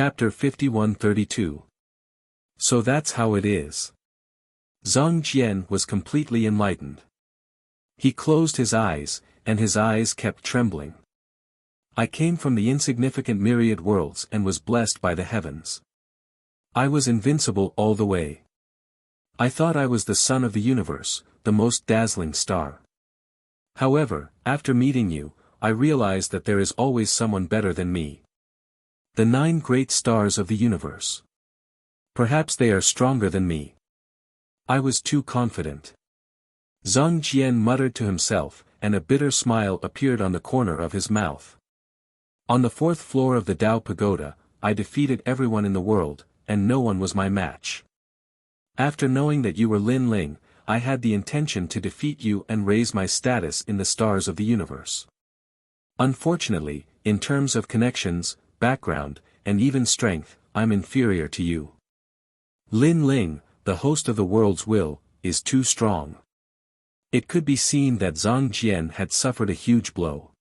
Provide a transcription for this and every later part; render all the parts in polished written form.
Chapter 51-32. So that's how it is. Zhang Jian was completely enlightened. He closed his eyes, and his eyes kept trembling. I came from the insignificant myriad worlds and was blessed by the heavens. I was invincible all the way. I thought I was the sun of the universe, the most dazzling star. However, after meeting you, I realized that there is always someone better than me. The 9 great stars of the universe. Perhaps they are stronger than me. I was too confident. Zhang Jian muttered to himself, and a bitter smile appeared on the corner of his mouth. On the 4th floor of the Tao Pagoda, I defeated everyone in the world, and no one was my match. After knowing that you were Lin Ling, I had the intention to defeat you and raise my status in the stars of the universe. Unfortunately, in terms of connections, background, and even strength, I'm inferior to you. Lin Ling, the host of the world's will, is too strong. It could be seen that Zhang Jian had suffered a huge blow.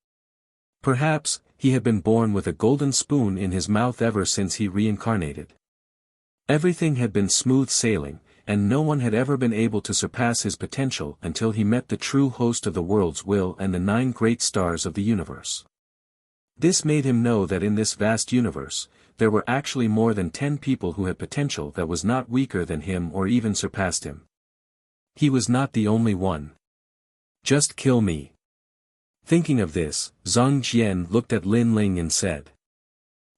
Perhaps, he had been born with a golden spoon in his mouth ever since he reincarnated. Everything had been smooth sailing, and no one had ever been able to surpass his potential until he met the true host of the world's will and the 9 great stars of the universe. This made him know that in this vast universe, there were actually more than 10 people who had potential that was not weaker than him or even surpassed him. He was not the only one. Just kill me. Thinking of this, Zhang Jian looked at Lin Ling and said.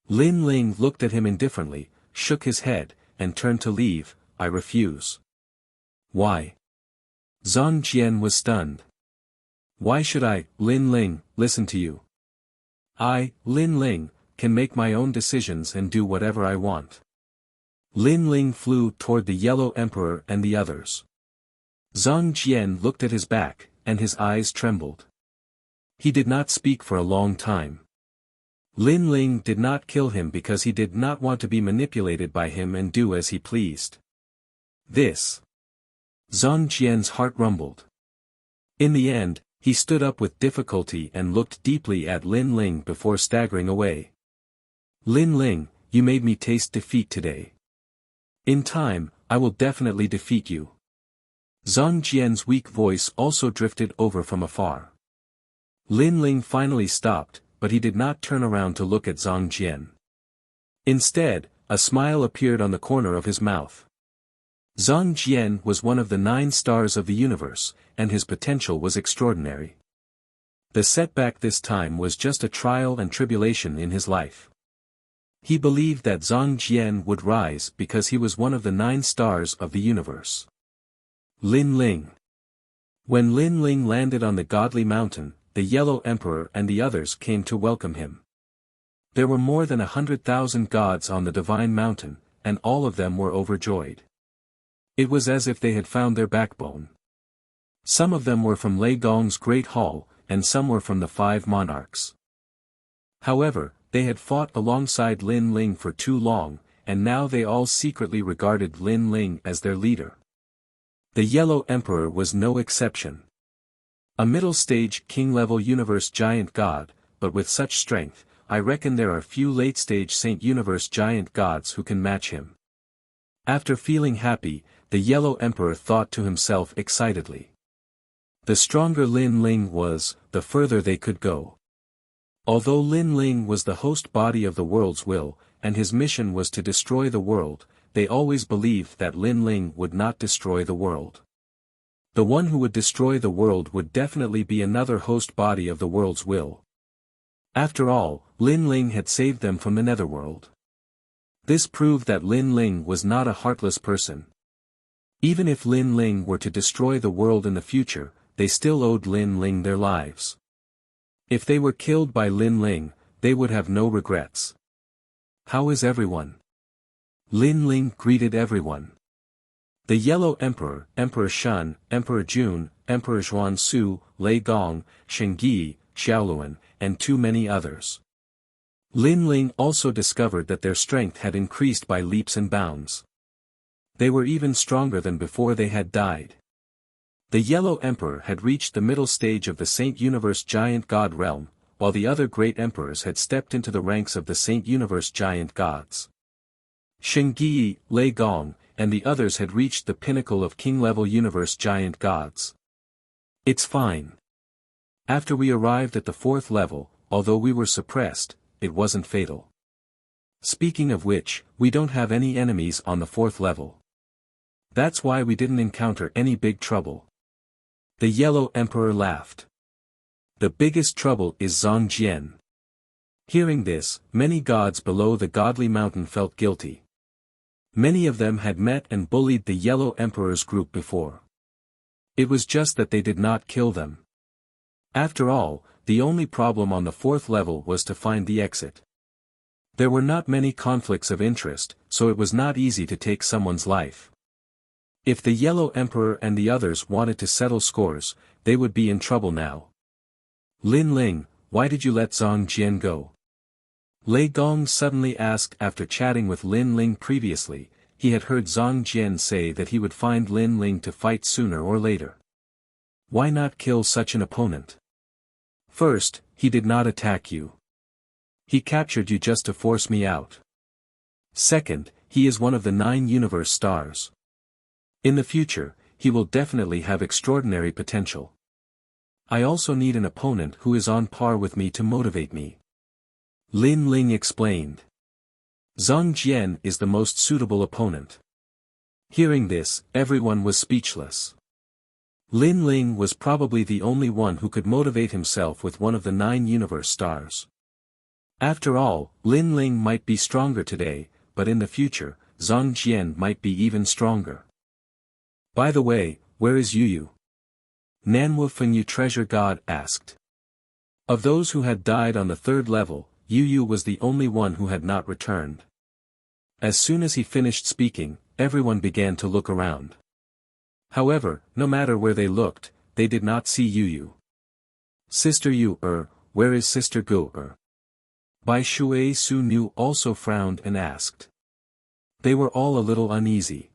Lin Ling looked at him indifferently, shook his head, and turned to leave. I refuse. Why? Zhang Jian was stunned. Why should I, Lin Ling, listen to you? I, Lin Ling, can make my own decisions and do whatever I want. Lin Ling flew toward the Yellow Emperor and the others. Zhang Jian looked at his back, and his eyes trembled. He did not speak for a long time. Lin Ling did not kill him because he did not want to be manipulated by him and do as he pleased. This. Zhang Jian's heart rumbled. In the end, he stood up with difficulty and looked deeply at Lin Ling before staggering away. Lin Ling, you made me taste defeat today. In time, I will definitely defeat you. Zhang Jian's weak voice also drifted over from afar. Lin Ling finally stopped, but he did not turn around to look at Zhang Jian. Instead, a smile appeared on the corner of his mouth. Zhang Jian was one of the 9 stars of the universe, and his potential was extraordinary. The setback this time was just a trial and tribulation in his life. He believed that Zhang Jian would rise because he was one of the 9 stars of the universe. Lin Ling. When Lin Ling landed on the godly mountain, the Yellow Emperor and the others came to welcome him. There were more than 100,000 gods on the divine mountain, and all of them were overjoyed. It was as if they had found their backbone. Some of them were from Lei Gong's great hall, and some were from the 5 monarchs. However, they had fought alongside Lin Ling for too long, and now they all secretly regarded Lin Ling as their leader. The Yellow Emperor was no exception. A middle-stage king-level universe giant god, but with such strength, I reckon there are few late-stage Saint Universe giant gods who can match him. After feeling happy, the Yellow Emperor thought to himself excitedly. The stronger Lin Ling was, the further they could go. Although Lin Ling was the host body of the world's will, and his mission was to destroy the world, they always believed that Lin Ling would not destroy the world. The one who would destroy the world would definitely be another host body of the world's will. After all, Lin Ling had saved them from the netherworld. This proved that Lin Ling was not a heartless person. Even if Lin Ling were to destroy the world in the future, they still owed Lin Ling their lives. If they were killed by Lin Ling, they would have no regrets. How is everyone? Lin Ling greeted everyone. The Yellow Emperor, Emperor Shun, Emperor Jun, Emperor Zhuansu, Lei Gong, Shengyi, Xiaoluan, and too many others. Lin Ling also discovered that their strength had increased by leaps and bounds. They were even stronger than before they had died. The Yellow Emperor had reached the middle stage of the Saint Universe giant god realm, while the other great emperors had stepped into the ranks of the Saint Universe giant gods. Shengyi, Lei Gong, and the others had reached the pinnacle of king-level universe giant gods. It's fine. After we arrived at the 4th level, although we were suppressed, it wasn't fatal. Speaking of which, we don't have any enemies on the 4th level. That's why we didn't encounter any big trouble. The Yellow Emperor laughed. The biggest trouble is Zhongjian. Hearing this, many gods below the godly mountain felt guilty. Many of them had met and bullied the Yellow Emperor's group before. It was just that they did not kill them. After all, the only problem on the 4th level was to find the exit. There were not many conflicts of interest, so it was not easy to take someone's life. If the Yellow Emperor and the others wanted to settle scores, they would be in trouble now. Lin Ling, why did you let Zhang Jian go? Lei Gong suddenly asked after chatting with Lin Ling previously. He had heard Zhang Jian say that he would find Lin Ling to fight sooner or later. Why not kill such an opponent? First, he did not attack you. He captured you just to force me out. Second, he is one of the 9 universe stars. In the future, he will definitely have extraordinary potential. I also need an opponent who is on par with me to motivate me. Lin Ling explained. Zhang Jian is the most suitable opponent. Hearing this, everyone was speechless. Lin Ling was probably the only one who could motivate himself with one of the 9 universe stars. After all, Lin Ling might be stronger today, but in the future, Zhang Jian might be even stronger. By the way, where is Yu? Nanwu Fengyu Treasure God asked. Of those who had died on the 3rd level, Yu was the only one who had not returned. As soon as he finished speaking, everyone began to look around. However, no matter where they looked, they did not see Yu. Sister Yu, where is Sister Gu? Bai Shui Su Nu also frowned and asked. They were all a little uneasy.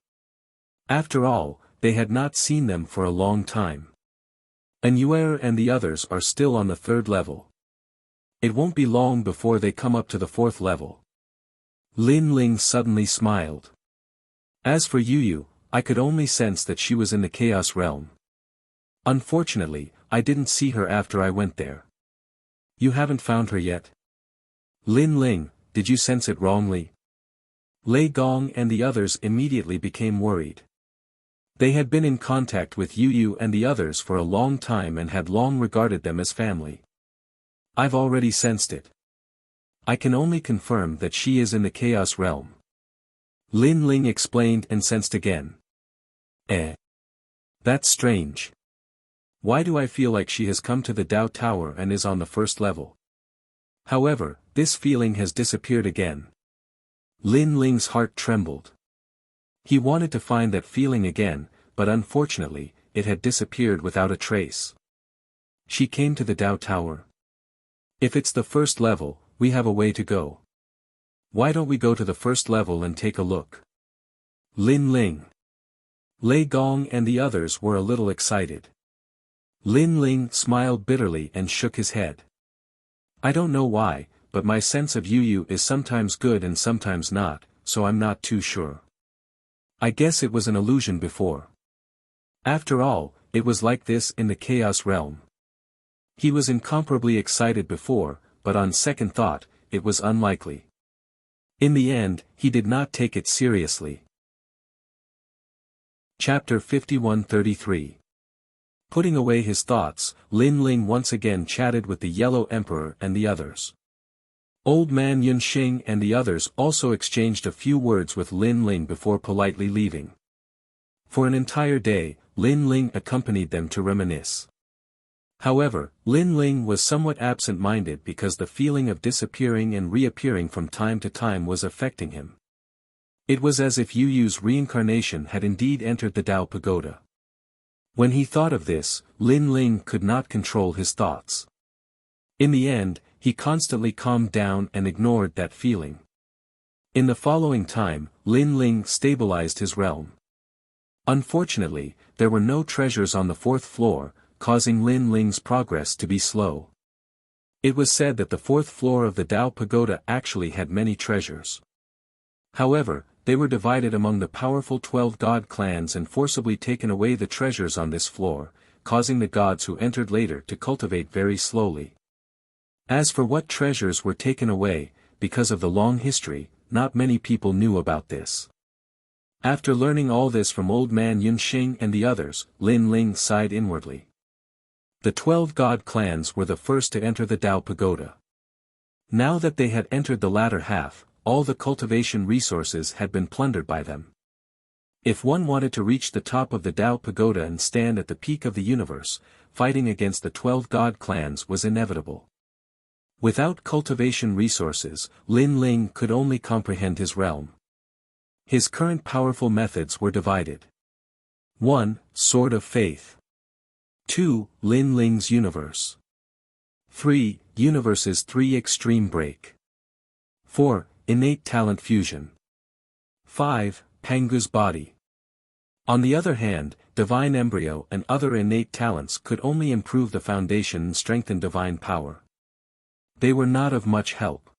After all, they had not seen them for a long time. Anuer and the others are still on the 3rd level. It won't be long before they come up to the 4th level. Lin Ling suddenly smiled. As for Yu, I could only sense that she was in the Chaos Realm. Unfortunately, I didn't see her after I went there. You haven't found her yet? Lin Ling, did you sense it wrongly? Lei Gong and the others immediately became worried. They had been in contact with Yu and the others for a long time and had long regarded them as family. I've already sensed it. I can only confirm that she is in the Chaos Realm. Lin Ling explained and sensed again. That's strange. Why do I feel like she has come to the Dao Tower and is on the 1st level? However, this feeling has disappeared again. Lin Ling's heart trembled. He wanted to find that feeling again, but unfortunately, it had disappeared without a trace. She came to the Dao Tower. If it's the 1st level, we have a way to go. Why don't we go to the 1st level and take a look? Lin Ling. Lei Gong and the others were a little excited. Lin Ling smiled bitterly and shook his head. I don't know why, but my sense of Yu is sometimes good and sometimes not, so I'm not too sure. I guess it was an illusion before. After all, it was like this in the Chaos Realm. He was incomparably excited before, but on second thought, it was unlikely. In the end, he did not take it seriously. Chapter 51-33. Putting away his thoughts, Lin Ling once again chatted with the Yellow Emperor and the others. Old Man Yunxing and the others also exchanged a few words with Lin Ling before politely leaving. For an entire day, Lin Ling accompanied them to reminisce. However, Lin Ling was somewhat absent-minded because the feeling of disappearing and reappearing from time to time was affecting him. It was as if Yu's reincarnation had indeed entered the Dao Pagoda. When he thought of this, Lin Ling could not control his thoughts. In the end, he constantly calmed down and ignored that feeling. In the following time, Lin Ling stabilized his realm. Unfortunately, there were no treasures on the 4th floor, causing Lin Ling's progress to be slow. It was said that the fourth floor of the Tao Pagoda actually had many treasures. However, they were divided among the powerful 12 god clans and forcibly taken away the treasures on this floor, causing the gods who entered later to cultivate very slowly. As for what treasures were taken away, because of the long history, not many people knew about this. After learning all this from old man Yunxing and the others, Lin Ling sighed inwardly. The 12 god clans were the first to enter the Tao Pagoda. Now that they had entered the latter half, all the cultivation resources had been plundered by them. If one wanted to reach the top of the Tao Pagoda and stand at the peak of the universe, fighting against the 12 god clans was inevitable. Without cultivation resources, Lin Ling could only comprehend his realm. His current powerful methods were divided. 1. Sword of Faith. 2. Lin Ling's Universe. 3. Universe's 3 Extreme Break. 4. Innate Talent Fusion. 5. Pangu's Body. On the other hand, Divine Embryo and other innate talents could only improve the foundation and strengthen divine power. They were not of much help.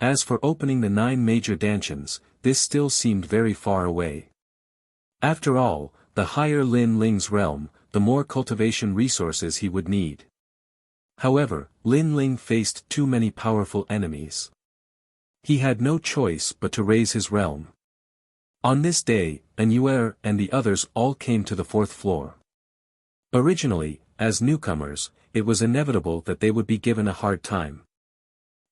As for opening the 9 major dantians, this still seemed very far away. After all, the higher Lin Ling's realm, the more cultivation resources he would need. However, Lin Ling faced too many powerful enemies. He had no choice but to raise his realm. On this day, Anuer and the others all came to the 4th floor. Originally, as newcomers, it was inevitable that they would be given a hard time.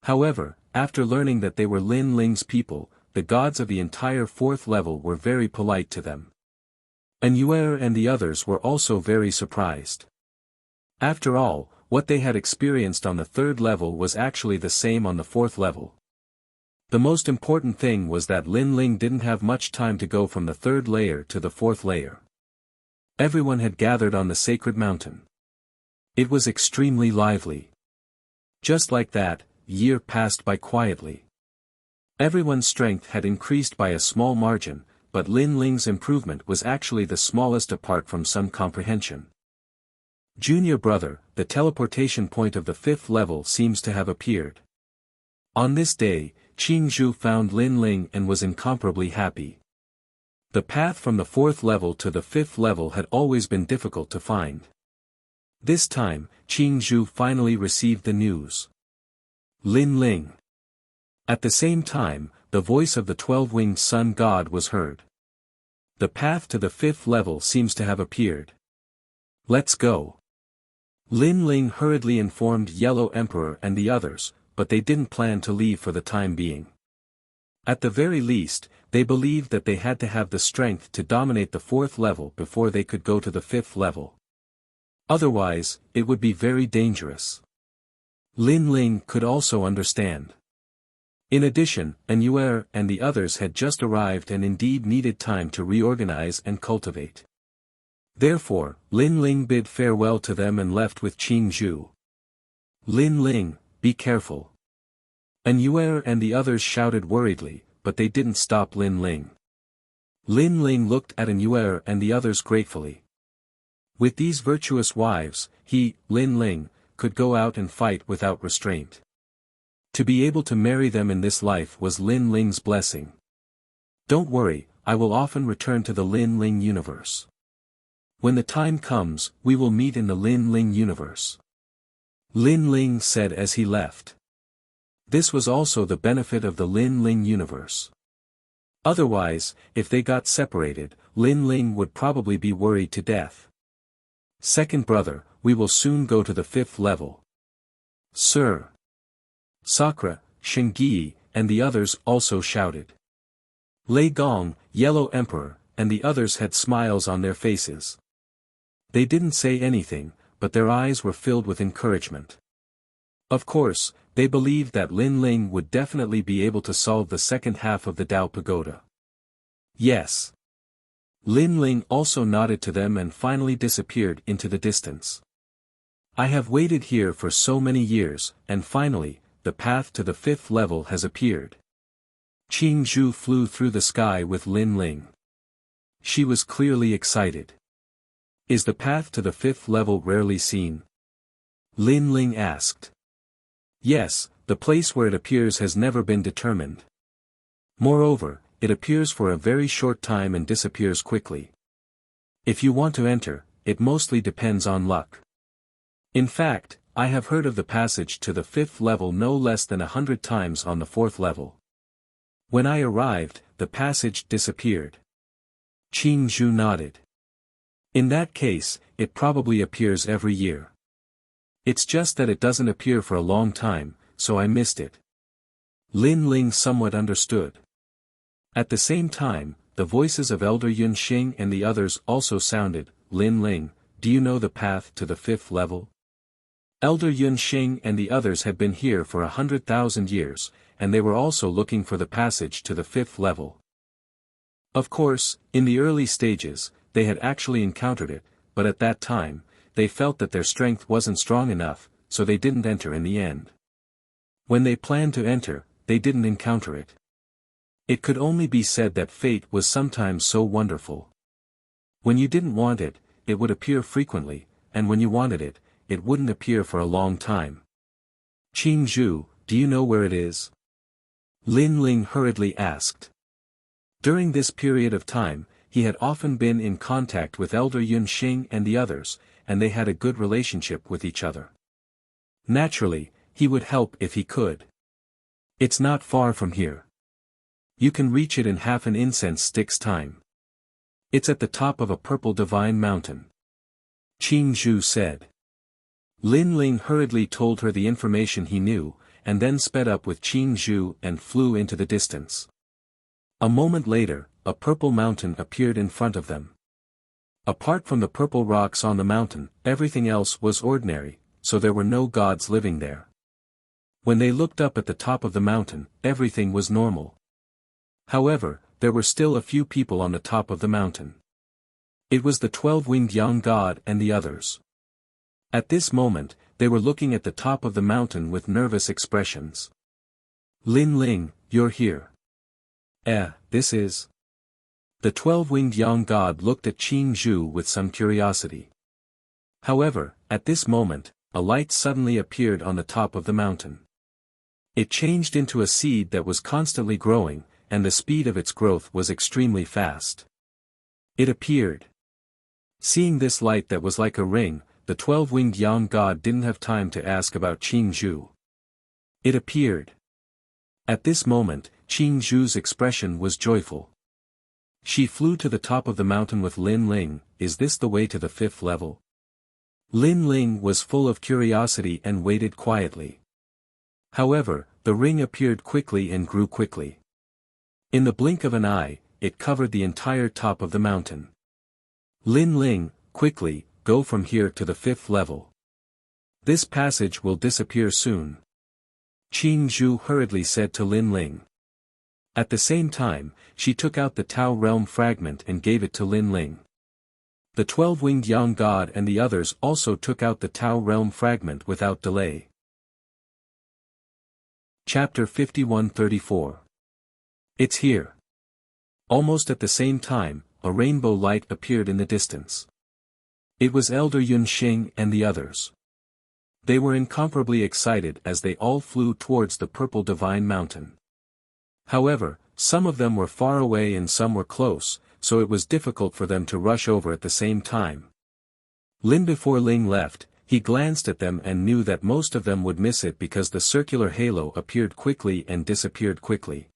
However, after learning that they were Lin Ling's people, the gods of the entire 4th level were very polite to them. Anuer and the others were also very surprised. After all, what they had experienced on the 3rd level was actually the same on the 4th level. The most important thing was that Lin Ling didn't have much time to go from the 3rd layer to the 4th layer. Everyone had gathered on the sacred mountain. It was extremely lively. Just like that, a year passed by quietly. Everyone's strength had increased by a small margin, but Lin Ling's improvement was actually the smallest apart from some comprehension. Junior brother, the teleportation point of the 5th level seems to have appeared. On this day, Qing Zhu found Lin Ling and was incomparably happy. The path from the 4th level to the 5th level had always been difficult to find. This time, Qing Zhu finally received the news. Lin Ling. At the same time, the voice of the 12-winged sun god was heard. The path to the 5th level seems to have appeared. Let's go. Lin Ling hurriedly informed Yellow Emperor and the others, but they didn't plan to leave for the time being. At the very least, they believed that they had to have the strength to dominate the 4th level before they could go to the 5th level. Otherwise, it would be very dangerous. Lin Ling could also understand. In addition, Anuer and the others had just arrived and indeed needed time to reorganize and cultivate. Therefore, Lin Ling bid farewell to them and left with Qing Zhu. Lin Ling, be careful. Anuer and the others shouted worriedly, but they didn't stop Lin Ling. Lin Ling looked at Anuer and the others gratefully. With these virtuous wives, he, Lin Ling, could go out and fight without restraint. To be able to marry them in this life was Lin Ling's blessing. Don't worry, I will often return to the Lin Ling universe. When the time comes, we will meet in the Lin Ling universe. Lin Ling said as he left. This was also the benefit of the Lin Ling universe. Otherwise, if they got separated, Lin Ling would probably be worried to death. Second brother, we will soon go to the 5th level. Sir. Sakura, Shingyi, and the others also shouted. Lei Gong, Yellow Emperor, and the others had smiles on their faces. They didn't say anything, but their eyes were filled with encouragement. Of course, they believed that Lin Ling would definitely be able to solve the second half of the Tao Pagoda. Yes. Lin Ling also nodded to them and finally disappeared into the distance. I have waited here for so many years, and finally, the path to the 5th level has appeared. Qing Zhu flew through the sky with Lin Ling. She was clearly excited. Is the path to the 5th level rarely seen? Lin Ling asked. Yes, the place where it appears has never been determined. Moreover, it appears for a very short time and disappears quickly. If you want to enter, it mostly depends on luck. In fact, I have heard of the passage to the 5th level no less than 100 times on the 4th level. When I arrived, the passage disappeared. Qin Zhu nodded. In that case, it probably appears every year. It's just that it doesn't appear for a long time, so I missed it. Lin Ling somewhat understood. At the same time, the voices of Elder Yun Xing and the others also sounded. Lin Ling, do you know the path to the 5th level? Elder Yun Xing and the others had been here for 100,000 years, and they were also looking for the passage to the 5th level. Of course, in the early stages, they had actually encountered it, but at that time, they felt that their strength wasn't strong enough, so they didn't enter in the end. When they planned to enter, they didn't encounter it. It could only be said that fate was sometimes so wonderful. When you didn't want it, it would appear frequently, and when you wanted it, it wouldn't appear for a long time. Qin Zhu, do you know where it is? Lin Ling hurriedly asked. During this period of time, he had often been in contact with Elder Yun Xing and the others, and they had a good relationship with each other. Naturally, he would help if he could. It's not far from here. You can reach it in half an incense stick's time. It's at the top of a purple divine mountain. Qin Zhu said. Lin Ling hurriedly told her the information he knew, and then sped up with Qin Zhu and flew into the distance. A moment later, a purple mountain appeared in front of them. Apart from the purple rocks on the mountain, everything else was ordinary, so there were no gods living there. When they looked up at the top of the mountain, everything was normal. However, there were still a few people on the top of the mountain. It was the 12-winged young god and the others. At this moment, they were looking at the top of the mountain with nervous expressions. Lin Ling, you're here. This is... The 12-winged young god looked at Qin Zhu with some curiosity. However, at this moment, a light suddenly appeared on the top of the mountain. It changed into a seed that was constantly growing, and the speed of its growth was extremely fast. It appeared. Seeing this light that was like a ring, the 12-winged young god didn't have time to ask about Qin Zhu. It appeared. At this moment, Qin Zhu's expression was joyful. She flew to the top of the mountain with Lin Ling. Is this the way to the 5th level? Lin Ling was full of curiosity and waited quietly. However, the ring appeared quickly and grew quickly. In the blink of an eye, it covered the entire top of the mountain. Lin Ling, quickly, go from here to the 5th level. This passage will disappear soon. Qin Zhu hurriedly said to Lin Ling. At the same time, she took out the Tao realm fragment and gave it to Lin Ling. The 12-winged young god and the others also took out the Tao realm fragment without delay. Chapter 51-34. It's here. Almost at the same time, a rainbow light appeared in the distance. It was Elder Yun Xing and the others. They were incomparably excited as they all flew towards the purple divine mountain. However, some of them were far away and some were close, so it was difficult for them to rush over at the same time. Before Ling left, he glanced at them and knew that most of them would miss it because the circular halo appeared quickly and disappeared quickly.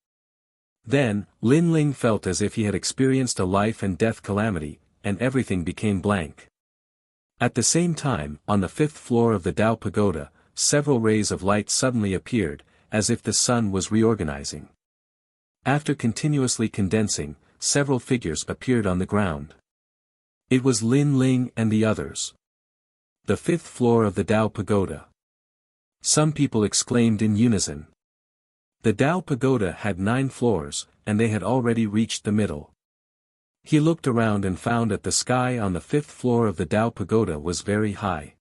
Then, Lin Ling felt as if he had experienced a life and death calamity, and everything became blank. At the same time, on the 5th floor of the Tao Pagoda, several rays of light suddenly appeared, as if the sun was reorganizing. After continuously condensing, several figures appeared on the ground. It was Lin Ling and the others. The 5th floor of the Tao Pagoda. Some people exclaimed in unison. The Tao Pagoda had 9 floors, and they had already reached the middle. He looked around and found that the sky on the 5th floor of the Tao Pagoda was very high.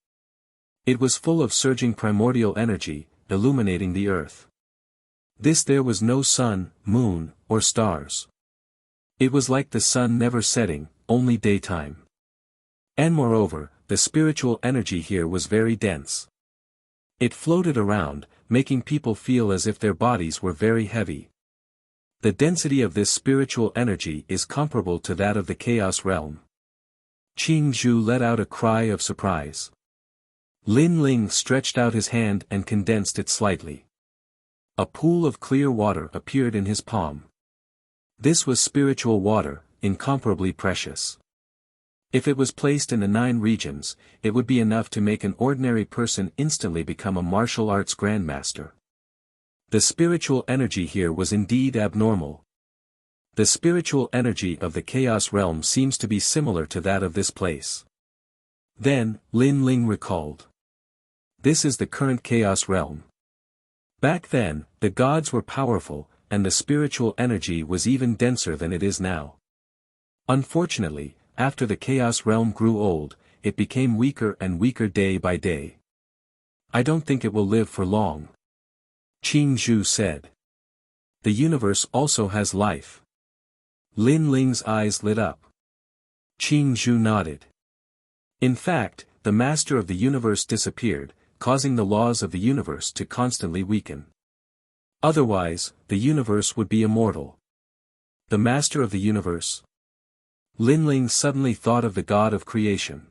It was full of surging primordial energy, illuminating the earth. There was no sun, moon, or stars. It was like the sun never setting, only daytime. And moreover, the spiritual energy here was very dense. It floated around, making people feel as if their bodies were very heavy. The density of this spiritual energy is comparable to that of the Chaos Realm. Qing Zhu let out a cry of surprise. Lin Ling stretched out his hand and condensed it slightly. A pool of clear water appeared in his palm. This was spiritual water, incomparably precious. If it was placed in the 9 regions, it would be enough to make an ordinary person instantly become a martial arts grandmaster. The spiritual energy here was indeed abnormal. The spiritual energy of the Chaos Realm seems to be similar to that of this place. Then, Lin Ling recalled. This is the current Chaos Realm. Back then, the gods were powerful, and the spiritual energy was even denser than it is now. Unfortunately, after the Chaos Realm grew old, it became weaker and weaker day by day. I don't think it will live for long. Qing Zhu said. The universe also has life. Lin Ling's eyes lit up. Qing Zhu nodded. In fact, the master of the universe disappeared, causing the laws of the universe to constantly weaken. Otherwise, the universe would be immortal. The master of the universe? Lin Ling suddenly thought of the god of creation.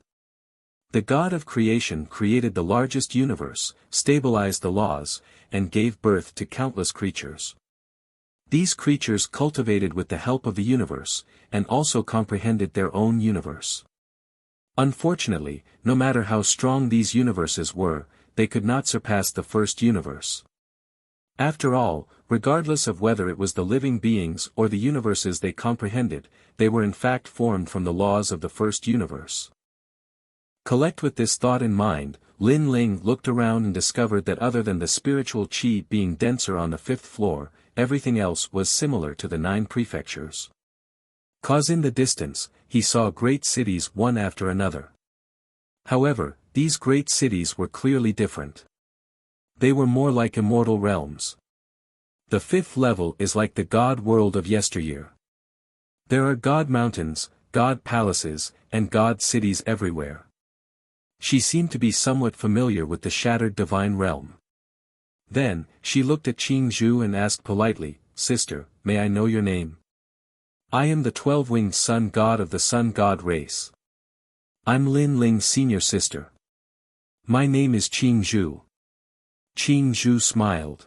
The god of creation created the largest universe, stabilized the laws, and gave birth to countless creatures. These creatures cultivated with the help of the universe, and also comprehended their own universe. Unfortunately, no matter how strong these universes were, they could not surpass the first universe. After all, regardless of whether it was the living beings or the universes they comprehended, they were in fact formed from the laws of the first universe. Collect with this thought in mind, Lin Ling looked around and discovered that other than the spiritual qi being denser on the 5th floor, everything else was similar to the 9 prefectures. Cause in the distance, he saw great cities one after another. However, these great cities were clearly different. They were more like immortal realms. The 5th level is like the god world of yesteryear. There are god mountains, god palaces, and god cities everywhere. She seemed to be somewhat familiar with the shattered divine realm. Then, she looked at Qing Zhu and asked politely, "Sister, may I know your name?" "I am the 12-winged sun god of the sun god race. I'm Lin Ling's senior sister. My name is Qing Zhu." Qing Zhu smiled.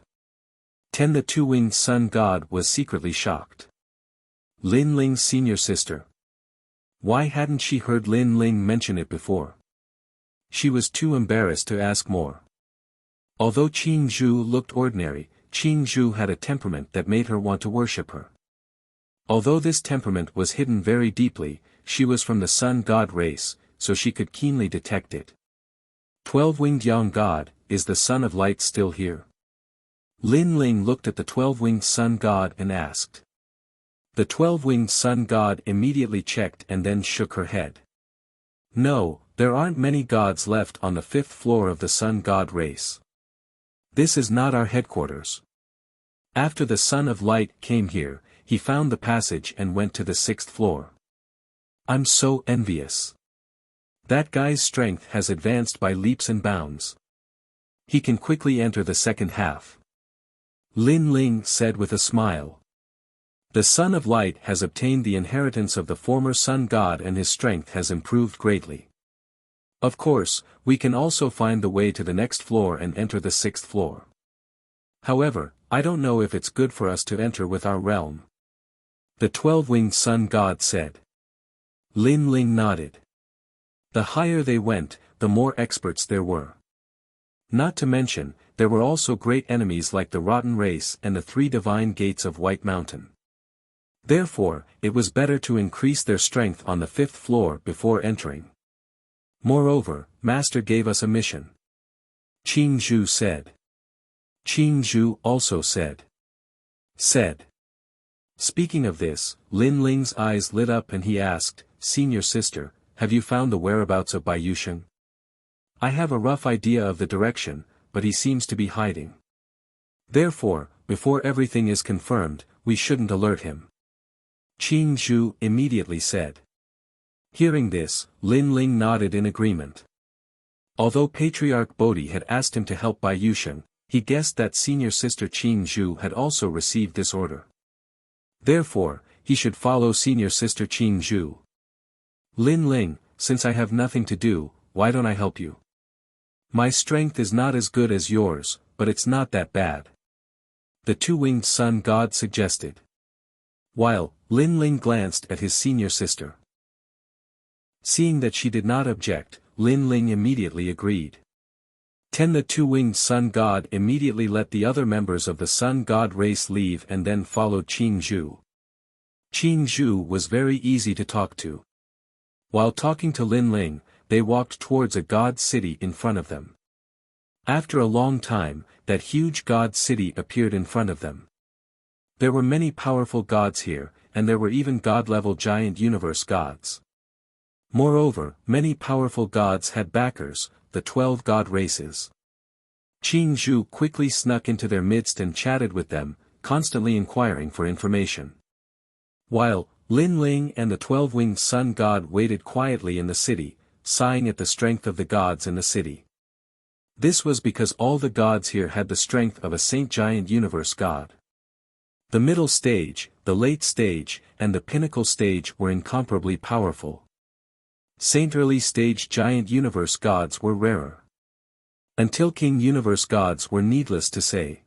The 2-winged sun god was secretly shocked. Lin Ling's senior sister. Why hadn't she heard Lin Ling mention it before? She was too embarrassed to ask more. Although Qing Zhu looked ordinary, Qing Zhu had a temperament that made her want to worship her. Although this temperament was hidden very deeply, she was from the sun god race, so she could keenly detect it. 12-winged young god, is the son of light still here? Lin Ling looked at the 12-winged sun god and asked. The 12-winged sun god immediately checked and then shook her head. No, there aren't many gods left on the 5th floor of the sun god race. This is not our headquarters. After the son of light came here, he found the passage and went to the 6th floor. I'm so envious. That guy's strength has advanced by leaps and bounds. He can quickly enter the second half. Lin Ling said with a smile. The son of light has obtained the inheritance of the former sun god and his strength has improved greatly. Of course, we can also find the way to the next floor and enter the 6th floor. However, I don't know if it's good for us to enter with our realm. The 12-winged sun god said. Lin Ling nodded. The higher they went, the more experts there were. Not to mention, there were also great enemies like the Rotten Race and the 3 divine gates of White Mountain. Therefore, it was better to increase their strength on the 5th floor before entering. Moreover, Master gave us a mission. Qing Zhu said. Qing Zhu also said. Speaking of this, Lin Ling's eyes lit up and he asked, "Senior sister, have you found the whereabouts of Baiyusheng? I have a rough idea of the direction, but he seems to be hiding. Therefore, before everything is confirmed, we shouldn't alert him." Qing Zhu immediately said. Hearing this, Lin Ling nodded in agreement. Although Patriarch Bodhi had asked him to help Bai Yusheng, he guessed that senior sister Qing Zhu had also received this order. Therefore, he should follow senior sister Qing Zhu. Lin Ling, since I have nothing to do, why don't I help you? My strength is not as good as yours, but it's not that bad. The two-winged sun god suggested. While Lin Ling glanced at his senior sister. Seeing that she did not object, Lin Ling immediately agreed. The two-winged sun god immediately let the other members of the sun god race leave and then followed Qing Zhu. Qing Zhu was very easy to talk to. While talking to Lin Ling, they walked towards a god city in front of them. After a long time, that huge god city appeared in front of them. There were many powerful gods here, and there were even god-level giant universe gods. Moreover, many powerful gods had backers, the 12 god races. Qing Zhu quickly snuck into their midst and chatted with them, constantly inquiring for information. While Lin Ling and the 12-winged sun god waited quietly in the city, sighing at the strength of the gods in the city. This was because all the gods here had the strength of a saint giant universe god. The middle stage, the late stage, and the pinnacle stage were incomparably powerful. Saint early stage giant universe gods were rarer. Until king universe gods were needless to say.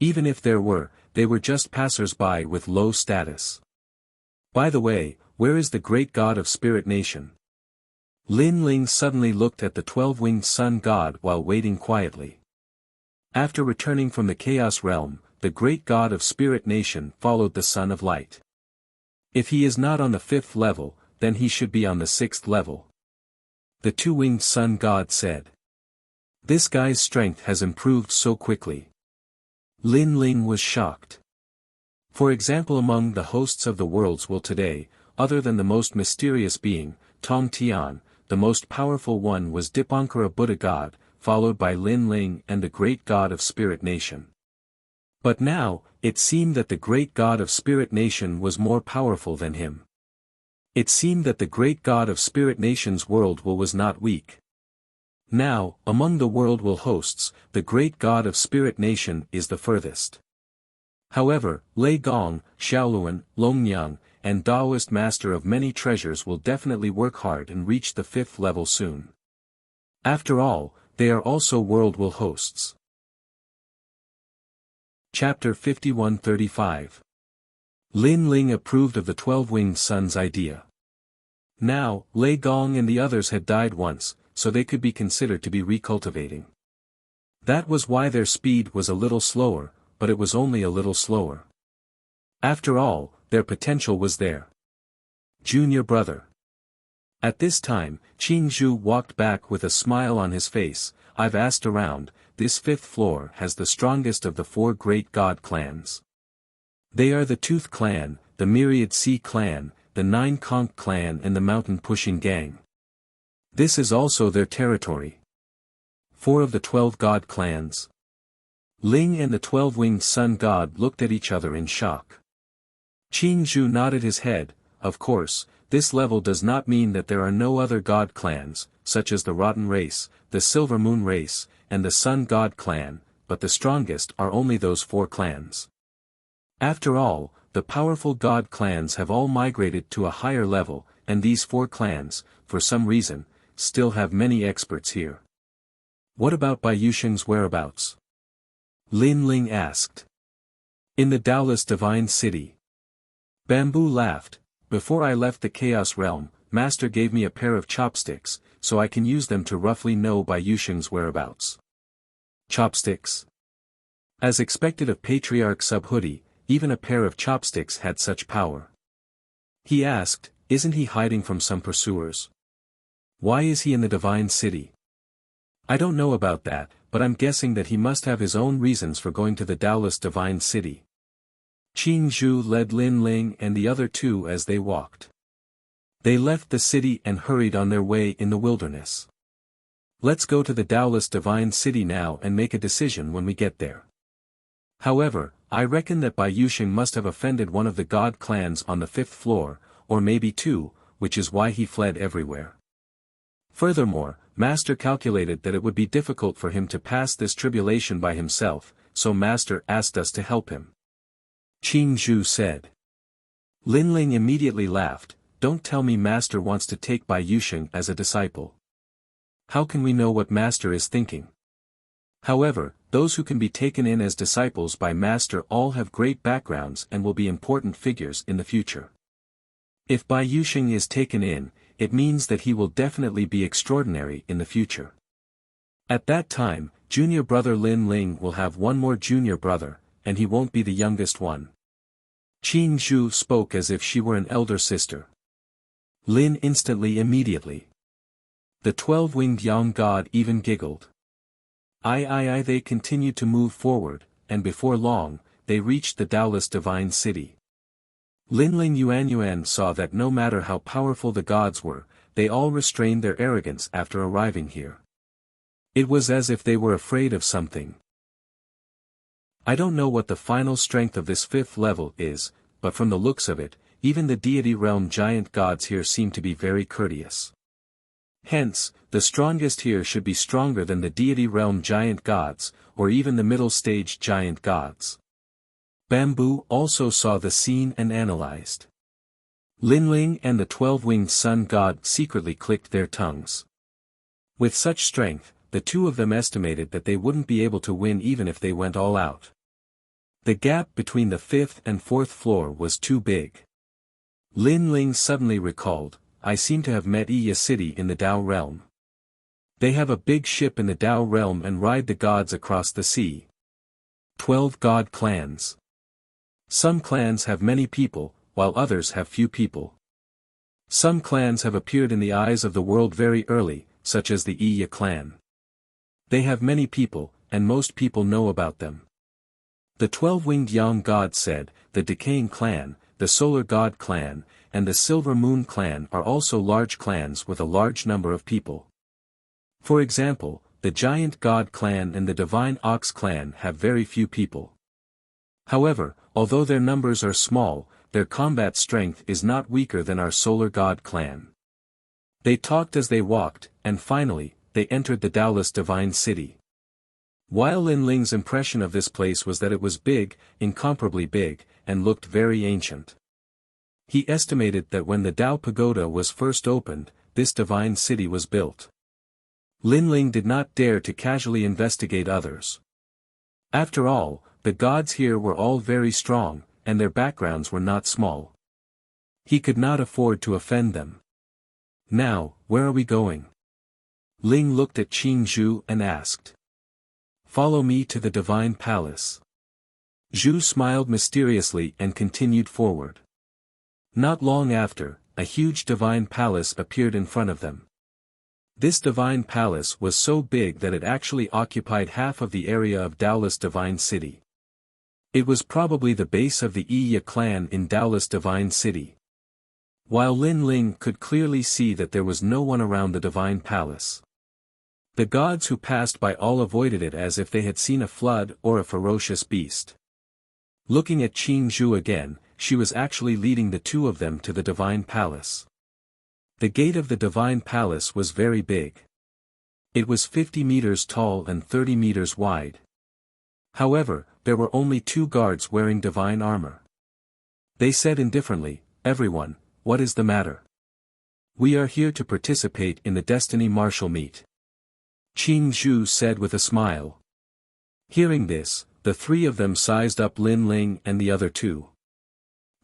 Even if there were, they were just passers-by with low status. By the way, where is the great god of Spirit Nation? Lin Ling suddenly looked at the 12-winged sun god while waiting quietly. After returning from the Chaos Realm, the great god of Spirit Nation followed the Son of Light. If he is not on the 5th level, then he should be on the 6th level. The two-winged sun god said. This guy's strength has improved so quickly. Lin Ling was shocked. For example, among the hosts of the world's will today, other than the most mysterious being, Tong Tian, the most powerful one was Dipankara Buddha God, followed by Lin Ling and the great god of Spirit Nation. But now, it seemed that the great god of Spirit Nation was more powerful than him. It seemed that the great god of Spirit Nation's world will was not weak. Now, among the world will hosts, the great god of Spirit Nation is the furthest. However, Lei Gong, Xiaoluan, Longnyang, and Taoist master of many treasures will definitely work hard and reach the 5th level soon. After all, they are also world will hosts. Chapter 51-35. Lin Ling approved of the 12-winged sun's idea. Now, Lei Gong and the others had died once, so they could be considered to be recultivating. That was why their speed was a little slower, but it was only a little slower. After all, their potential was there. Junior brother. At this time, Qing Zhu walked back with a smile on his face. I've asked around, this 5th floor has the strongest of the 4 great god clans. They are the Tooth Clan, the Myriad Sea Clan, the 9 Conch Clan and the Mountain Pushing Gang. This is also their territory. 4 of the 12 god clans. Ling and the 12-winged sun god looked at each other in shock. Qing Zhu nodded his head. Of course, this level does not mean that there are no other god clans, such as the Rotten Race, the Silver Moon Race, and the Sun God Clan, but the strongest are only those 4 clans. After all, the powerful god clans have all migrated to a higher level, and these 4 clans, for some reason, still have many experts here. What about Bai Yusheng's whereabouts? Lin Ling asked. In the Taoist Divine City. Bamboo laughed. Before I left the Chaos Realm, Master gave me a pair of chopsticks, so I can use them to roughly know Bai Yusheng's whereabouts. Chopsticks? As expected of Patriarch Subhoodie, even a pair of chopsticks had such power. He asked, isn't he hiding from some pursuers? Why is he in the Divine City? I don't know about that, but I'm guessing that he must have his own reasons for going to the Taoist Divine City. Qing Zhu led Lin Ling and the other 2 as they walked. They left the city and hurried on their way in the wilderness. Let's go to the Taoist Divine City now and make a decision when we get there. However, I reckon that Bai Yusheng must have offended one of the god clans on the 5th floor, or maybe 2, which is why he fled everywhere. Furthermore, Master calculated that it would be difficult for him to pass this tribulation by himself, so Master asked us to help him. Qing Zhu said. Lin Ling immediately laughed. Don't tell me Master wants to take Bai Yusheng as a disciple. How can we know what Master is thinking? However, those who can be taken in as disciples by Master all have great backgrounds and will be important figures in the future. If Bai Yusheng is taken in, it means that he will definitely be extraordinary in the future. At that time, junior brother Lin Ling will have one more junior brother, and he won't be the youngest one. Qing Zhu spoke as if she were an elder sister. Lin instantly immediately. The 12-winged young god even giggled. They continued to move forward, and before long, they reached the Taoist divine city. Lin Ling Yuan saw that no matter how powerful the gods were, they all restrained their arrogance after arriving here. It was as if they were afraid of something. I don't know what the final strength of this 5th level is, but from the looks of it, even the deity realm giant gods here seem to be very courteous. Hence, the strongest here should be stronger than the deity realm giant gods, or even the middle stage giant gods. Bamboo also saw the scene and analyzed. Lin Ling and the 12-winged sun god secretly clicked their tongues. With such strength, the two of them estimated that they wouldn't be able to win even if they went all out. The gap between the 5th and 4th floor was too big. Lin Ling suddenly recalled, I seem to have met Yi City in the Tao realm. They have a big ship in the Tao realm and ride the gods across the sea. 12 god clans. Some clans have many people, while others have few people. Some clans have appeared in the eyes of the world very early, such as the Yi clan. They have many people, and most people know about them. The 12-winged young god said, the Decaying clan, the Solar god clan, and the Silver Moon clan are also large clans with a large number of people. For example, the Giant God clan and the Divine Ox clan have very few people. However, although their numbers are small, their combat strength is not weaker than our Solar God clan. They talked as they walked, and finally, they entered the Taoist divine city. While Lin Ling's impression of this place was that it was big, incomparably big, and looked very ancient. He estimated that when the Tao Pagoda was first opened, this divine city was built. Lin Ling did not dare to casually investigate others. After all, the gods here were all very strong, and their backgrounds were not small. He could not afford to offend them. Now, where are we going? Ling looked at Qing Zhu and asked. Follow me to the divine palace. Zhu smiled mysteriously and continued forward. Not long after, a huge divine palace appeared in front of them. This divine palace was so big that it actually occupied half of the area of Taoist divine city. It was probably the base of the Yi clan in Taoist divine city. While Lin Ling could clearly see that there was no one around the divine palace. The gods who passed by all avoided it as if they had seen a flood or a ferocious beast. Looking at Qing Zhu again, she was actually leading the two of them to the divine palace. The gate of the divine palace was very big. It was 50 meters tall and 30 meters wide. However, there were only 2 guards wearing divine armor. They said indifferently, "Everyone, what is the matter? We are here to participate in the Destiny Martial Meet." Qing Zhu said with a smile. Hearing this, the 3 of them sized up Lin Ling and the other 2.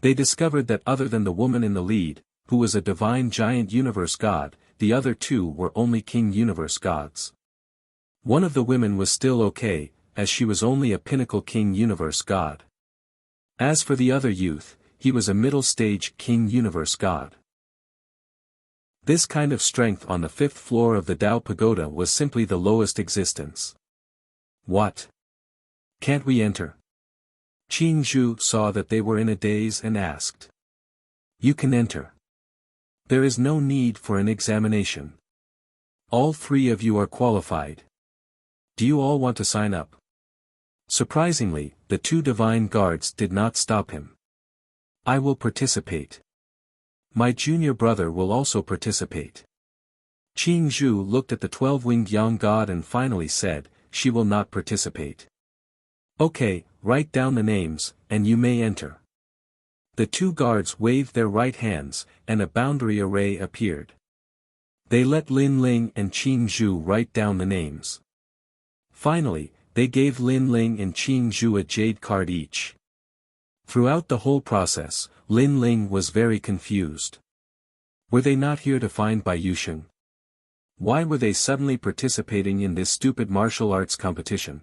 They discovered that other than the woman in the lead, who was a divine giant universe god, the other 2 were only king universe gods. One of the women was still okay, as she was only a pinnacle king universe god. As for the other youth, he was a middle stage king universe god. This kind of strength on the 5th floor of the Tao Pagoda was simply the lowest existence. What? Can't we enter? Qing Zhu saw that they were in a daze and asked. You can enter. There is no need for an examination. All 3 of you are qualified. Do you all want to sign up? Surprisingly, the 2 divine guards did not stop him. I will participate. My junior brother will also participate. Qing Zhu looked at the 12-winged young god and finally said, "She will not participate." "Okay, write down the names, and you may enter." The two guards waved their right hands, and a boundary array appeared. They let Lin Ling and Qing Zhu write down the names. Finally, they gave Lin Ling and Qing Zhu a jade card each. Throughout the whole process, Lin Ling was very confused. Were they not here to find Bai Yusheng? Why were they suddenly participating in this stupid martial arts competition?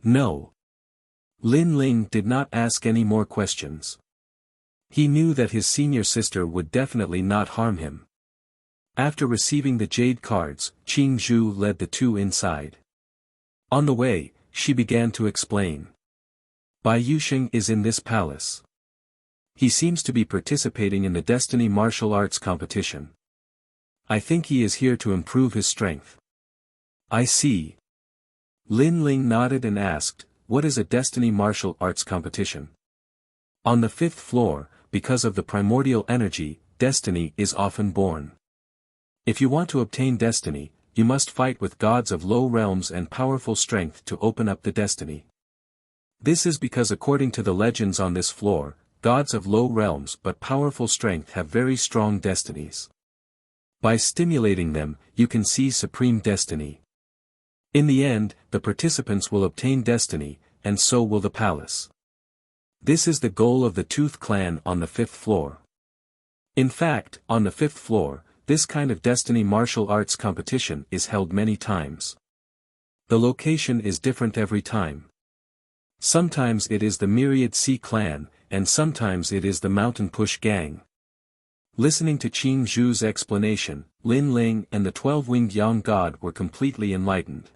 No. Lin Ling did not ask any more questions. He knew that his senior sister would definitely not harm him. After receiving the jade cards, Qing Zhu led the two inside. On the way, she began to explain. Bai Yusheng is in this palace. He seems to be participating in the Destiny martial arts competition. I think he is here to improve his strength. I see. Lin Ling nodded and asked, "What is a Destiny martial arts competition?" On the 5th floor, because of the primordial energy, destiny is often born. If you want to obtain destiny, you must fight with gods of low realms and powerful strength to open up the destiny. This is because according to the legends on this floor, gods of low realms but powerful strength have very strong destinies. By stimulating them, you can see supreme destiny. In the end, the participants will obtain destiny, and so will the palace. This is the goal of the Tooth clan on the 5th floor. In fact, on the 5th floor, this kind of destiny martial arts competition is held many times. The location is different every time. Sometimes it is the Myriad Sea clan, and sometimes it is the Mountain Push gang. Listening to Qing Zhu's explanation, Lin Ling and the 12-winged young god were completely enlightened.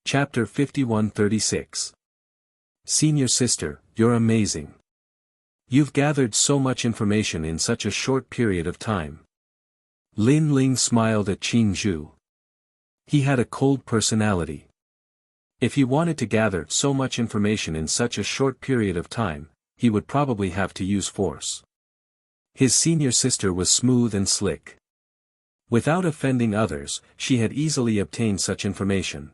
Chapter 5136. Senior sister, you're amazing. You've gathered so much information in such a short period of time. Lin Ling smiled at Qing Zhu. He had a cold personality. If he wanted to gather so much information in such a short period of time, he would probably have to use force. His senior sister was smooth and slick. Without offending others, she had easily obtained such information.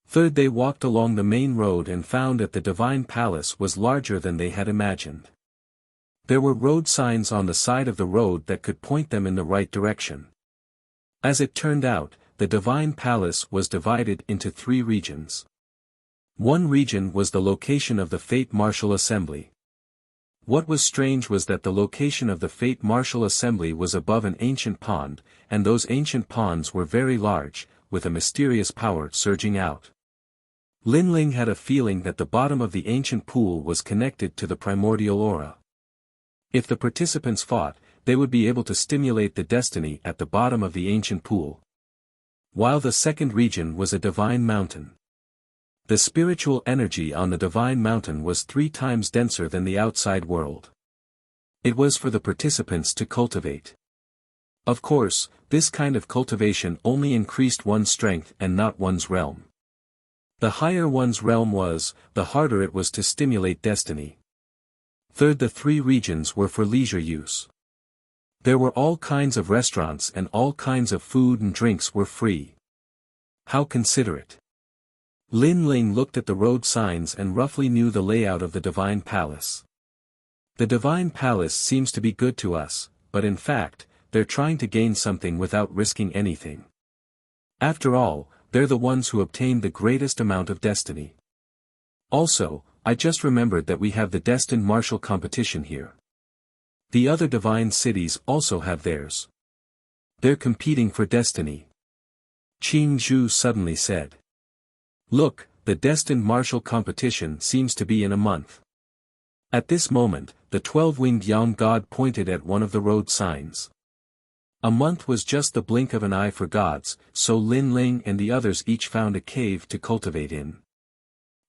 Third, they walked along the main road and found that the divine palace was larger than they had imagined. There were road signs on the side of the road that could point them in the right direction. As it turned out, the divine palace was divided into 3 regions. One region was the location of the Fate Martial Assembly. What was strange was that the location of the Fate Martial Assembly was above an ancient pond, and those ancient ponds were very large, with a mysterious power surging out. Lin Ling had a feeling that the bottom of the ancient pool was connected to the primordial aura. If the participants fought, they would be able to stimulate the destiny at the bottom of the ancient pool. While the second region was a divine mountain. The spiritual energy on the divine mountain was 3 times denser than the outside world. It was for the participants to cultivate. Of course, this kind of cultivation only increased one's strength and not one's realm. The higher one's realm was, the harder it was to stimulate destiny. Third, the 3 regions were for leisure use. There were all kinds of restaurants and all kinds of food and drinks were free. How considerate. Lin Ling looked at the road signs and roughly knew the layout of the divine palace. The divine palace seems to be good to us, but in fact, they're trying to gain something without risking anything. After all, they're the ones who obtained the greatest amount of destiny. Also, I just remembered that we have the destined martial competition here. The other divine cities also have theirs. They're competing for destiny. Qing Zhu suddenly said. Look, the destined martial competition seems to be in a month. At this moment, the 12-winged young god pointed at one of the road signs. A month was just the blink of an eye for gods, so Lin Ling and the others each found a cave to cultivate in.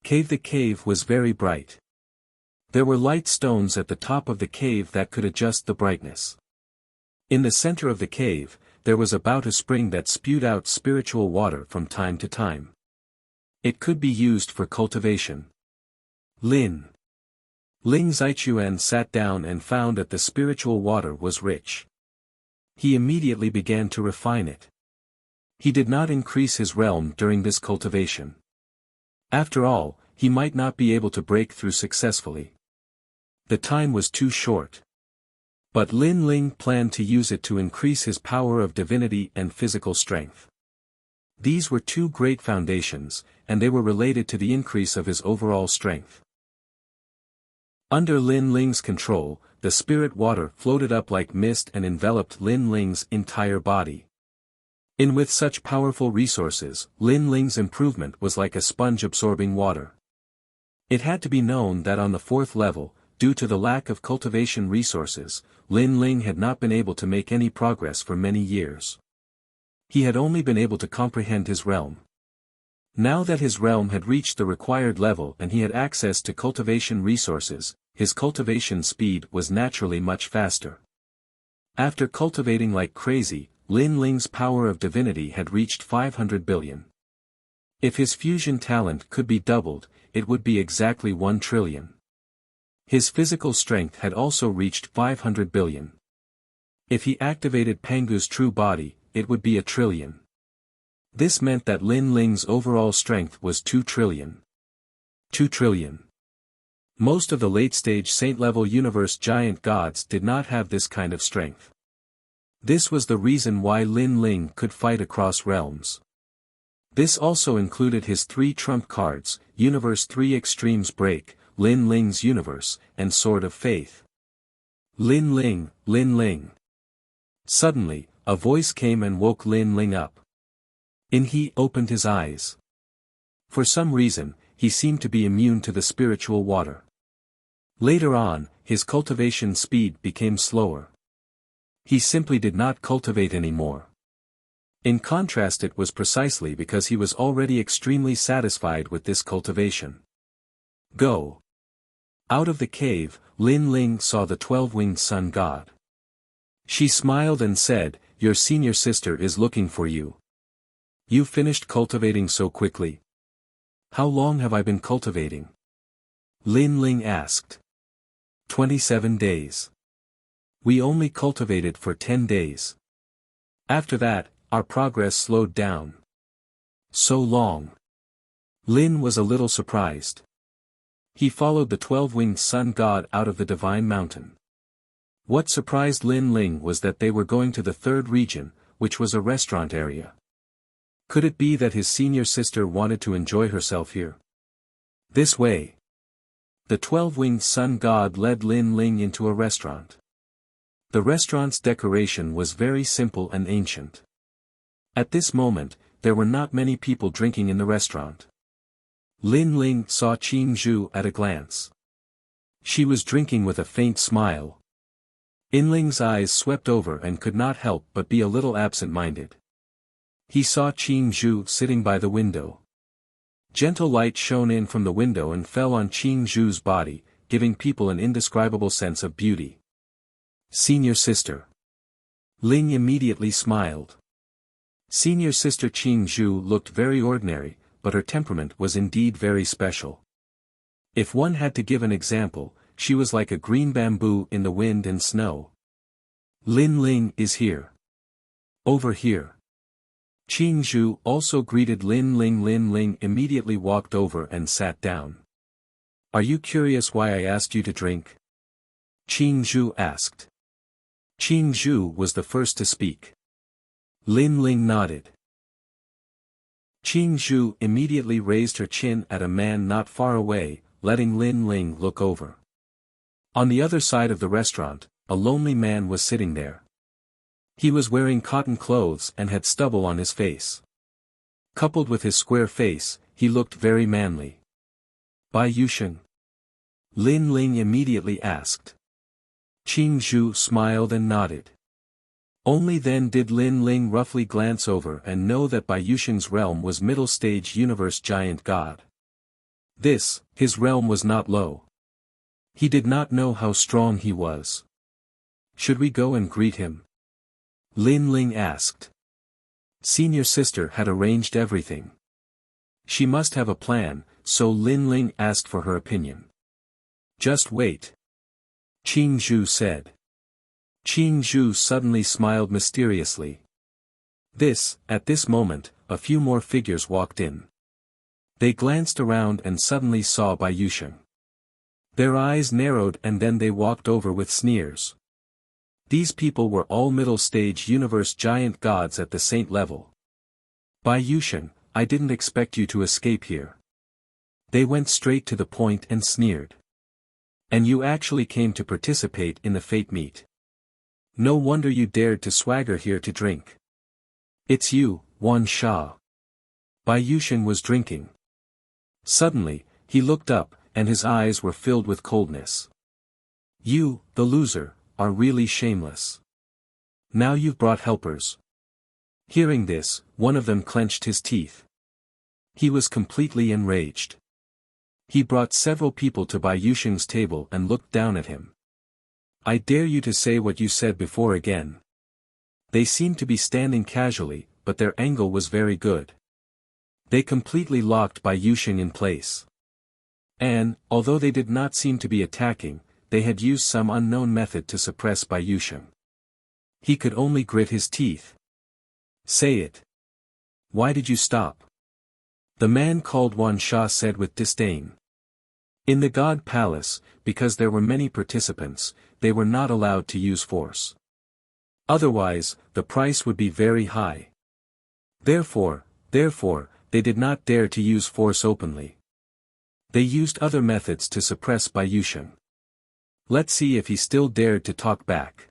The cave was very bright. There were light stones at the top of the cave that could adjust the brightness. In the center of the cave, there was about a spring that spewed out spiritual water from time to time. It could be used for cultivation. Ling Zichuan sat down and found that the spiritual water was rich. He immediately began to refine it. He did not increase his realm during this cultivation. After all, he might not be able to break through successfully. The time was too short. But Lin Ling planned to use it to increase his power of divinity and physical strength. These were two great foundations, and they were related to the increase of his overall strength. Under Lin Ling's control, the spirit water floated up like mist and enveloped Lin Ling's entire body. With such powerful resources, Lin Ling's improvement was like a sponge absorbing water. It had to be known that on the 4th level, due to the lack of cultivation resources, Lin Ling had not been able to make any progress for many years. He had only been able to comprehend his realm. Now that his realm had reached the required level and he had access to cultivation resources, his cultivation speed was naturally much faster. After cultivating like crazy, Lin Ling's power of divinity had reached 500 billion. If his fusion talent could be doubled, it would be exactly 1 trillion. His physical strength had also reached 500 billion. If he activated Pangu's true body, it would be 1 trillion. This meant that Lin Ling's overall strength was 2 trillion. 2 trillion. Most of the late-stage saint-level universe giant gods did not have this kind of strength. This was the reason why Lin Ling could fight across realms. This also included his 3 trump cards, Universe 3 Extremes Break, Lin Ling's Universe, and Sword of Faith. Lin Ling, Lin Ling. Suddenly, a voice came and woke Lin Ling up. He opened his eyes. For some reason, he seemed to be immune to the spiritual water. Later on, his cultivation speed became slower. He simply did not cultivate anymore. In contrast, it was precisely because he was already extremely satisfied with this cultivation. Go. Out of the cave, Lin Ling saw the 12-winged sun god. She smiled and said, "Your senior sister is looking for you. You finished cultivating so quickly." "How long have I been cultivating?" Lin Ling asked. 27 days. We only cultivated for 10 days. After that, our progress slowed down. So long. Lin was a little surprised. He followed the 12-winged sun god out of the divine mountain. What surprised Lin Ling was that they were going to the 3rd region, which was a restaurant area. Could it be that his senior sister wanted to enjoy herself here? This way. The 12-winged sun god led Lin Ling into a restaurant. The restaurant's decoration was very simple and ancient. At this moment, there were not many people drinking in the restaurant. Lin Ling saw Qing Zhu at a glance. She was drinking with a faint smile. Ling's eyes swept over and could not help but be a little absent-minded. He saw Qing Zhu sitting by the window. Gentle light shone in from the window and fell on Qing Zhu's body, giving people an indescribable sense of beauty. Senior sister. Ling immediately smiled. Senior sister Qing Zhu looked very ordinary, but her temperament was indeed very special. If one had to give an example, she was like a green bamboo in the wind and snow. Lin Ling is here. Over here. Qing Zhu also greeted Lin Ling. Lin Ling immediately walked over and sat down. "Are you curious why I asked you to drink?" Qing Zhu asked. Qing Zhu was the first to speak. Lin Ling nodded. Qing Zhu immediately raised her chin at a man not far away, letting Lin Ling look over. On the other side of the restaurant, a lonely man was sitting there. He was wearing cotton clothes and had stubble on his face. Coupled with his square face, he looked very manly. "Bai Yusheng?" Lin Ling immediately asked. Qing Zhu smiled and nodded. Only then did Lin Ling roughly glance over and know that Bai Yusheng's realm was middle-stage universe giant god. His realm was not low. He did not know how strong he was. "Should we go and greet him?" Lin Ling asked. Senior sister had arranged everything. She must have a plan, so Lin Ling asked for her opinion. "Just wait." Qing Zhu said. Qing Zhu suddenly smiled mysteriously. At this moment, a few more figures walked in. They glanced around and suddenly saw Bai Yusheng. Their eyes narrowed and then they walked over with sneers. These people were all middle-stage universe giant gods at the saint level. Bai Yusheng, I didn't expect you to escape here. They went straight to the point and sneered. And you actually came to participate in the fate meet. No wonder you dared to swagger here to drink. It's you, Wan Sha. Bai Yusheng was drinking. Suddenly, he looked up, and his eyes were filled with coldness. You, the loser, are really shameless. Now you've brought helpers. Hearing this, one of them clenched his teeth. He was completely enraged. He brought several people to Bai Yusheng's table and looked down at him. I dare you to say what you said before again. They seemed to be standing casually, but their angle was very good. They completely locked Bai Yusheng in place. And, although they did not seem to be attacking, they had used some unknown method to suppress Bai Yusheng. He could only grit his teeth. Say it. Why did you stop? The man called Wan Sha said with disdain. In the God Palace, because there were many participants, they were not allowed to use force. Otherwise, the price would be very high. Therefore, they did not dare to use force openly. They used other methods to suppress Bai Yusheng. Let's see if he still dared to talk back.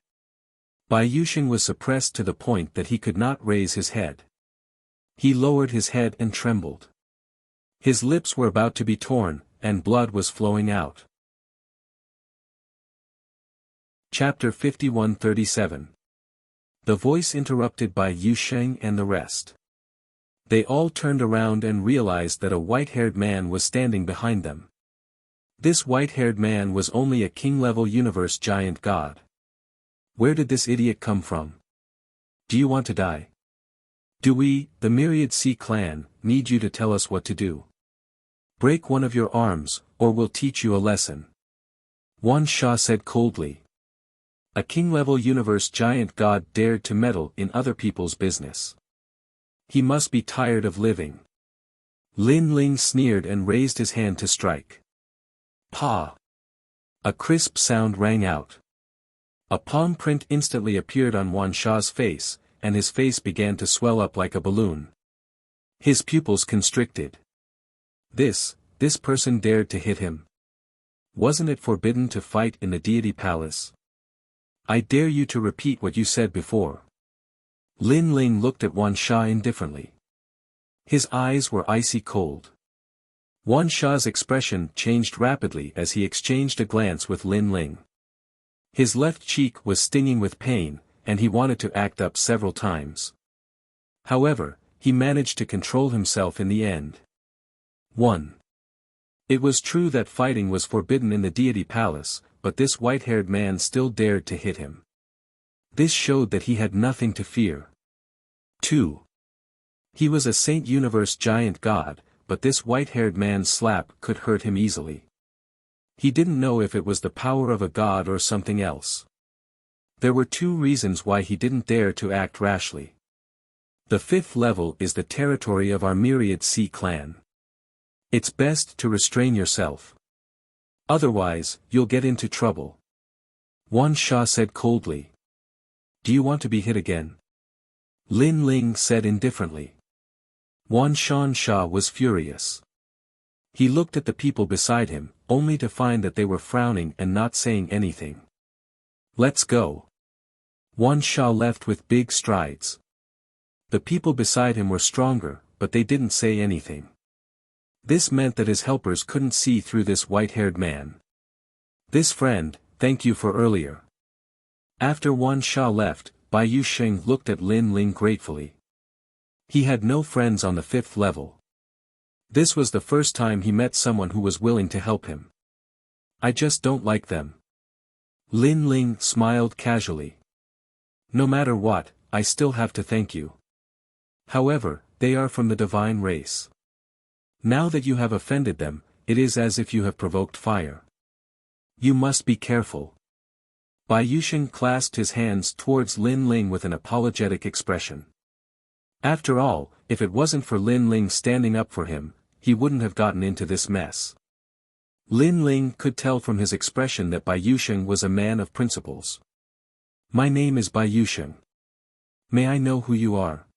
Bai Yusheng was suppressed to the point that he could not raise his head. He lowered his head and trembled. His lips were about to be torn, and blood was flowing out. Chapter 51-37. The voice interrupted by Yusheng and the rest. They all turned around and realized that a white-haired man was standing behind them. This white-haired man was only a king-level universe giant god. Where did this idiot come from? Do you want to die? Do we, the Myriad Sea clan, need you to tell us what to do? Break one of your arms, or we'll teach you a lesson. Wan Sha said coldly. A king-level universe giant god dared to meddle in other people's business. He must be tired of living. Lin Ling sneered and raised his hand to strike. Pa! A crisp sound rang out. A palm print instantly appeared on Wan Sha's face, and his face began to swell up like a balloon. His pupils constricted. This person dared to hit him. Wasn't it forbidden to fight in the deity palace? I dare you to repeat what you said before. Lin Ling looked at Wan Sha indifferently. His eyes were icy cold. Wan Sha's expression changed rapidly as he exchanged a glance with Lin Ling. His left cheek was stinging with pain, and he wanted to act up several times. However, he managed to control himself in the end. 1. It was true that fighting was forbidden in the deity palace, but this white-haired man still dared to hit him. This showed that he had nothing to fear. 2. He was a Saint Universe giant god, but this white-haired man's slap could hurt him easily. He didn't know if it was the power of a god or something else. There were 2 reasons why he didn't dare to act rashly. The 5th level is the territory of our Myriad Sea clan. It's best to restrain yourself. Otherwise, you'll get into trouble. Wan Sha said coldly. Do you want to be hit again? Lin Ling said indifferently. Wan Sha was furious. He looked at the people beside him, only to find that they were frowning and not saying anything. Let's go. Wan Sha left with big strides. The people beside him were stronger, but they didn't say anything. This meant that his helpers couldn't see through this white-haired man. This friend, thank you for earlier. After Wan Sha left, Bai Yusheng looked at Lin Ling gratefully. He had no friends on the 5th level. This was the first time he met someone who was willing to help him. I just don't like them. Lin Ling smiled casually. No matter what, I still have to thank you. However, they are from the divine race. Now that you have offended them, it is as if you have provoked fire. You must be careful. Bai Yusheng clasped his hands towards Lin Ling with an apologetic expression. After all, if it wasn't for Lin Ling standing up for him, he wouldn't have gotten into this mess. Lin Ling could tell from his expression that Bai Yusheng was a man of principles. "My name is Bai Yusheng. May I know who you are?"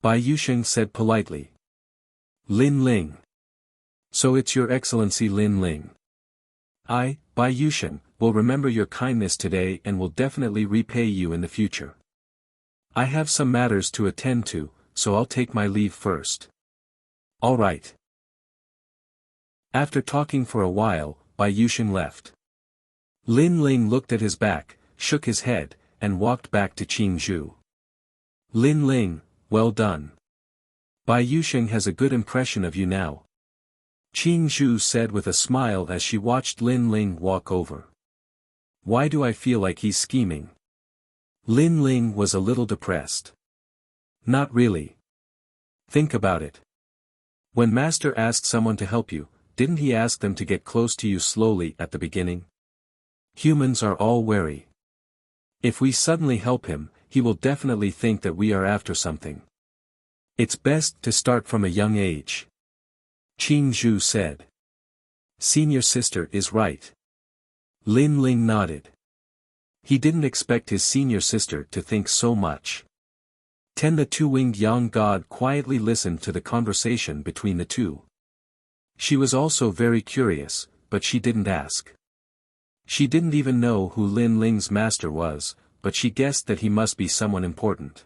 Bai Yusheng said politely. "Lin Ling. So it's your Excellency Lin Ling. I, Bai Yusheng, will remember your kindness today and will definitely repay you in the future. I have some matters to attend to, so I'll take my leave first." "All right." After talking for a while, Bai Yusheng left. Lin Ling looked at his back, shook his head, and walked back to Qingzhou. "Lin Ling, well done. Bai Yusheng has a good impression of you now," Qingzhou said with a smile as she watched Lin Ling walk over. "Why do I feel like he's scheming?" Lin Ling was a little depressed. "Not really. Think about it. When Master asked someone to help you, didn't he ask them to get close to you slowly at the beginning? Humans are all wary. If we suddenly help him, he will definitely think that we are after something. It's best to start from a young age," Qingzhou said. "Senior sister is right." Lin Ling nodded. He didn't expect his senior sister to think so much. The two-winged young god quietly listened to the conversation between the two. She was also very curious, but she didn't ask. She didn't even know who Lin Ling's master was, but she guessed that he must be someone important.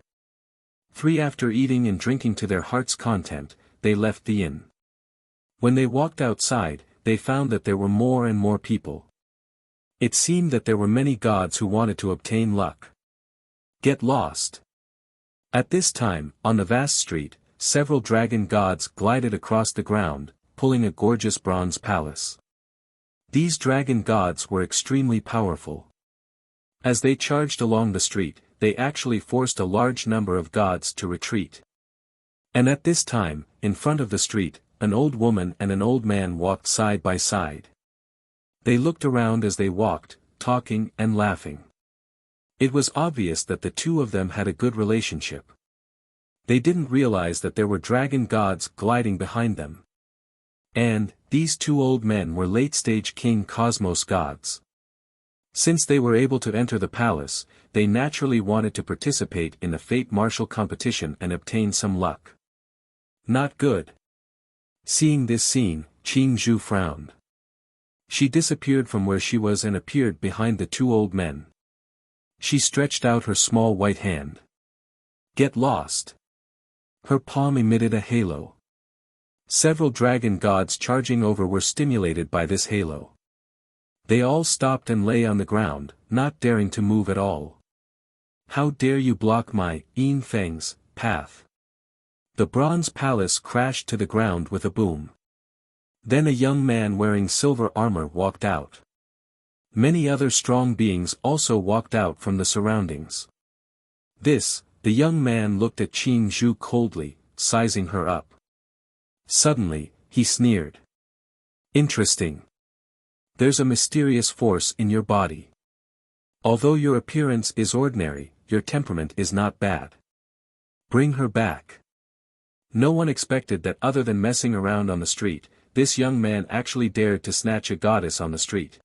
After eating and drinking to their heart's content, they left the inn. When they walked outside, they found that there were more and more people. It seemed that there were many gods who wanted to obtain luck. Get lost. At this time, on the vast street, several dragon gods glided across the ground, pulling a gorgeous bronze palace. These dragon gods were extremely powerful. As they charged along the street, they actually forced a large number of gods to retreat. And at this time, in front of the street, an old woman and an old man walked side by side. They looked around as they walked, talking and laughing. It was obvious that the two of them had a good relationship. They didn't realize that there were dragon gods gliding behind them. And, these two old men were late-stage King Cosmos gods. Since they were able to enter the palace, they naturally wanted to participate in the fate martial competition and obtain some luck. Not good. Seeing this scene, Qingzhou frowned. She disappeared from where she was and appeared behind the two old men. She stretched out her small white hand. Get lost. Her palm emitted a halo. Several dragon gods charging over were stimulated by this halo. They all stopped and lay on the ground, not daring to move at all. How dare you block my, Yin Feng's, path? The bronze palace crashed to the ground with a boom. Then a young man wearing silver armor walked out. Many other strong beings also walked out from the surroundings. The young man looked at Qingzhou coldly, sizing her up. Suddenly, he sneered. Interesting. There's a mysterious force in your body. Although your appearance is ordinary, your temperament is not bad. Bring her back. No one expected that other than messing around on the street, this young man actually dared to snatch a goddess on the street.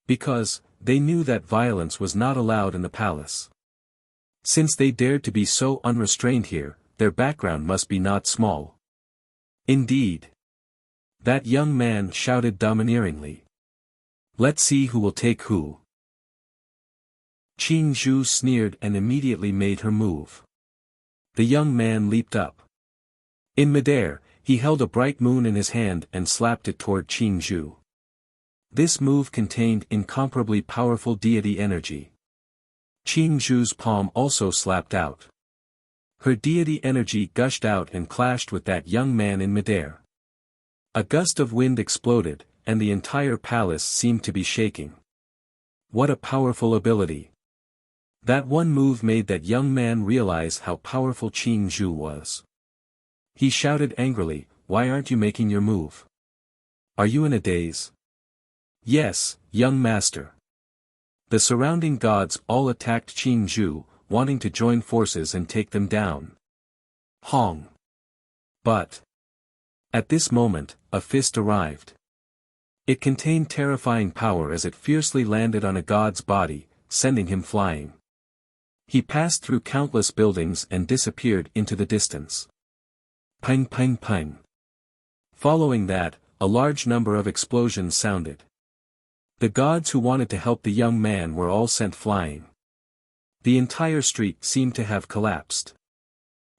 Because, they knew that violence was not allowed in the palace. Since they dared to be so unrestrained here, their background must be not small. Indeed. That young man shouted domineeringly. Let's see who will take who. Qingzhou sneered and immediately made her move. The young man leaped up. In midair, he held a bright moon in his hand and slapped it toward Qingzhou. This move contained incomparably powerful deity energy. Qingzhou's palm also slapped out. Her deity energy gushed out and clashed with that young man in midair. A gust of wind exploded, and the entire palace seemed to be shaking. What a powerful ability. That one move made that young man realize how powerful Qingzhou was. He shouted angrily, "Why aren't you making your move? Are you in a daze?" "Yes, young master. The surrounding gods all attacked Qing Zhu, wanting to join forces and take them down. Hong. But at this moment, a fist arrived. It contained terrifying power as it fiercely landed on a god's body, sending him flying. He passed through countless buildings and disappeared into the distance. Pang pang pang. Following that, a large number of explosions sounded. The gods who wanted to help the young man were all sent flying. The entire street seemed to have collapsed.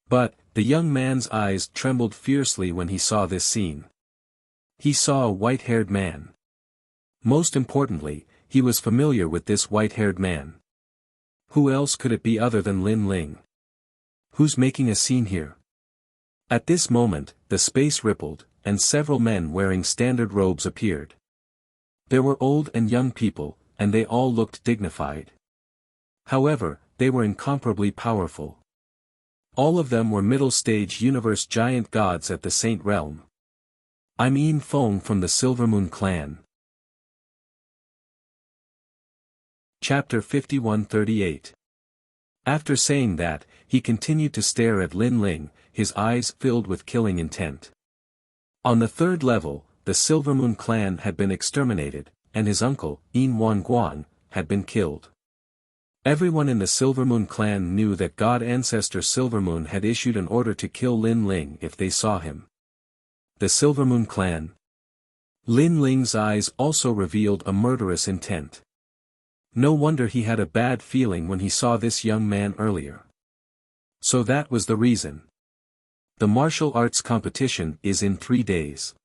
But, the young man's eyes trembled fiercely when he saw this scene. He saw a white-haired man. Most importantly, he was familiar with this white-haired man. Who else could it be other than Lin Ling? Who's making a scene here? At this moment, the space rippled, and several men wearing standard robes appeared. There were old and young people, and they all looked dignified. However, they were incomparably powerful. All of them were middle-stage universe giant gods at the Saint Realm. I'm Yin Feng from the Silvermoon clan. Chapter 5138. After saying that, he continued to stare at Lin Ling, his eyes filled with killing intent. On the third level, the Silvermoon clan had been exterminated, and his uncle, Yin Wanguan, had been killed. Everyone in the Silvermoon clan knew that God Ancestor Silvermoon had issued an order to kill Lin Ling if they saw him. The Silvermoon clan. Lin Ling's eyes also revealed a murderous intent. No wonder he had a bad feeling when he saw this young man earlier. So that was the reason. The martial arts competition is in 3 days.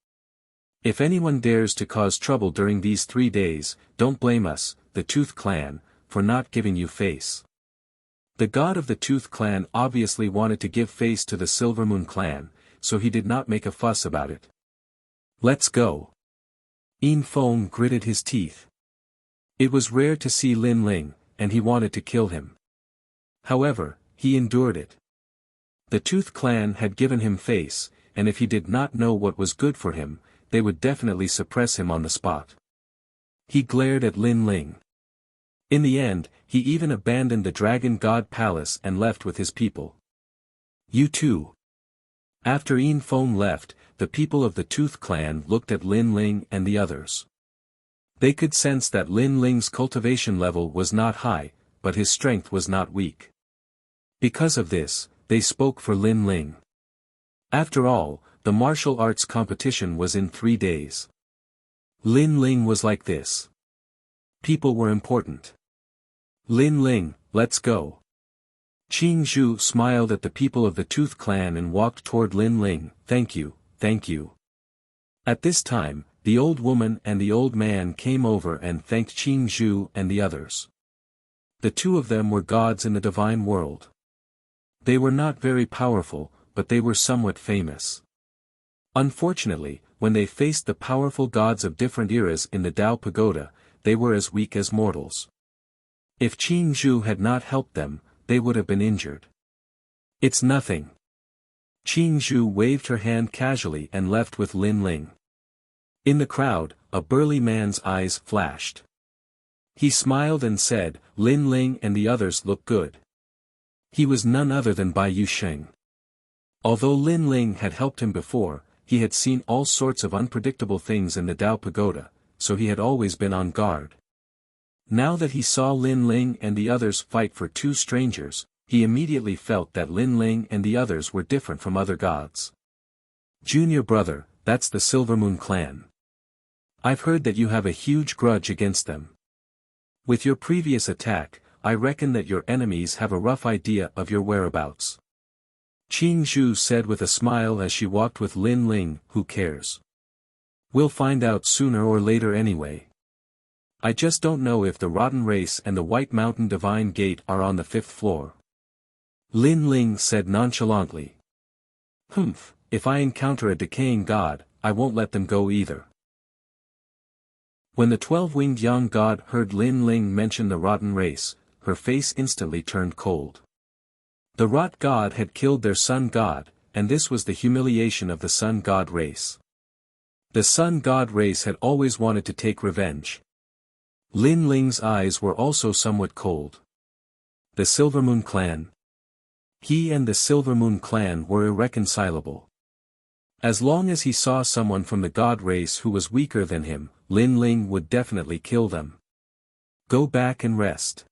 If anyone dares to cause trouble during these 3 days, don't blame us, the Tooth Clan, for not giving you face. The god of the Tooth Clan obviously wanted to give face to the Silvermoon clan, so he did not make a fuss about it. Let's go. Yin Feng gritted his teeth. It was rare to see Lin Ling, and he wanted to kill him. However, he endured it. The Tooth Clan had given him face, and if he did not know what was good for him, they would definitely suppress him on the spot. He glared at Lin Ling. In the end, he even abandoned the Dragon God Palace and left with his people. You too. After Yin Feng left, the people of the Tooth Clan looked at Lin Ling and the others. They could sense that Lin Ling's cultivation level was not high, but his strength was not weak. Because of this, they spoke for Lin Ling. After all, the martial arts competition was in 3 days. Lin Ling was like this. People were important. Lin Ling, let's go. Qing Zhu smiled at the people of the Tooth Clan and walked toward Lin Ling. Thank you, thank you. At this time, the old woman and the old man came over and thanked Qing Zhu and the others. The two of them were gods in the divine world. They were not very powerful, but they were somewhat famous. Unfortunately, when they faced the powerful gods of different eras in the Dao Pagoda, they were as weak as mortals. If Qing Zhu had not helped them, they would have been injured. It's nothing. Qing Zhu waved her hand casually and left with Lin Ling. In the crowd, a burly man's eyes flashed. He smiled and said, Lin Ling and the others look good. He was none other than Bai Yusheng. Although Lin Ling had helped him before, he had seen all sorts of unpredictable things in the Dao Pagoda, so he had always been on guard. Now that he saw Lin Ling and the others fight for two strangers, he immediately felt that Lin Ling and the others were different from other gods. Junior brother, that's the Silvermoon clan. I've heard that you have a huge grudge against them. With your previous attack, I reckon that your enemies have a rough idea of your whereabouts. Qing Zhu said with a smile as she walked with Lin Ling. Who cares? We'll find out sooner or later anyway. I just don't know if the Rotten Race and the White Mountain Divine Gate are on the 5th floor. Lin Ling said nonchalantly. Humph, if I encounter a decaying god, I won't let them go either. When the 12-winged young god heard Lin Ling mention the Rotten Race, her face instantly turned cold. The Rot god had killed their sun god, and this was the humiliation of the sun god race. The sun god race had always wanted to take revenge. Lin Ling's eyes were also somewhat cold. The Silvermoon clan. He and the Silvermoon clan were irreconcilable. As long as he saw someone from the god race who was weaker than him, Lin Ling would definitely kill them. Go back and rest.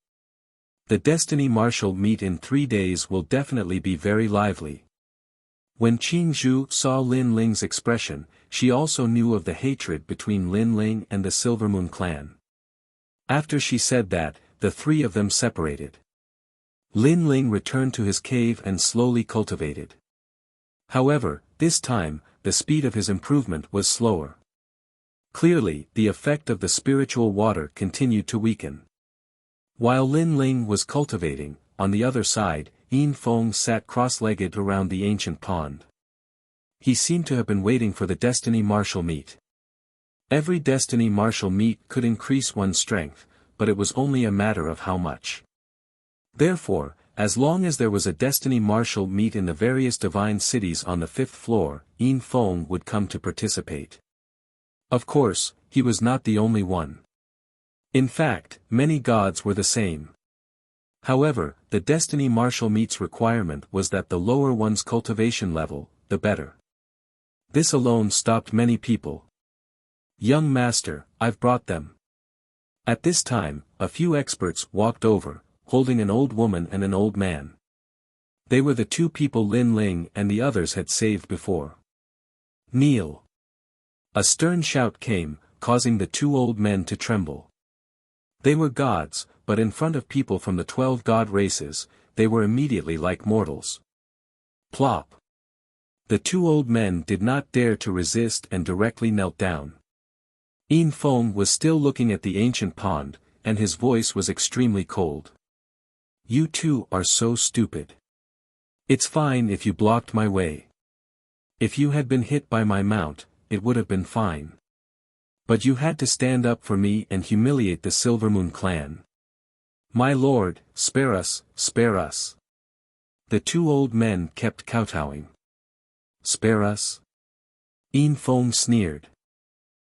The Destiny Martial meet in 3 days will definitely be very lively. When Qing Zhu saw Lin Ling's expression, she also knew of the hatred between Lin Ling and the Silvermoon clan. After she said that, the 3 of them separated. Lin Ling returned to his cave and slowly cultivated. However, this time, the speed of his improvement was slower. Clearly, the effect of the spiritual water continued to weaken. While Lin Ling was cultivating, on the other side, Yin Feng sat cross-legged around the ancient pond. He seemed to have been waiting for the Destiny Martial meet. Every Destiny Martial meet could increase one's strength, but it was only a matter of how much. Therefore, as long as there was a Destiny Martial meet in the various divine cities on the 5th floor, Yin Feng would come to participate. Of course, he was not the only one. In fact, many gods were the same. However, the Destiny Martial meet's requirement was that the lower one's cultivation level, the better. This alone stopped many people. Young master, I've brought them. At this time, a few experts walked over, holding an old woman and an old man. They were the 2 people Lin Ling and the others had saved before. Kneel. A stern shout came, causing the 2 old men to tremble. They were gods, but in front of people from the 12 god races, they were immediately like mortals. Plop. The 2 old men did not dare to resist and directly knelt down. Yin Feng was still looking at the ancient pond, and his voice was extremely cold. You 2 are so stupid. It's fine if you blocked my way. If you had been hit by my mount, it would have been fine. But you had to stand up for me and humiliate the Silvermoon clan. My lord, spare us, spare us. The 2 old men kept kowtowing. Spare us? Yin Feng sneered.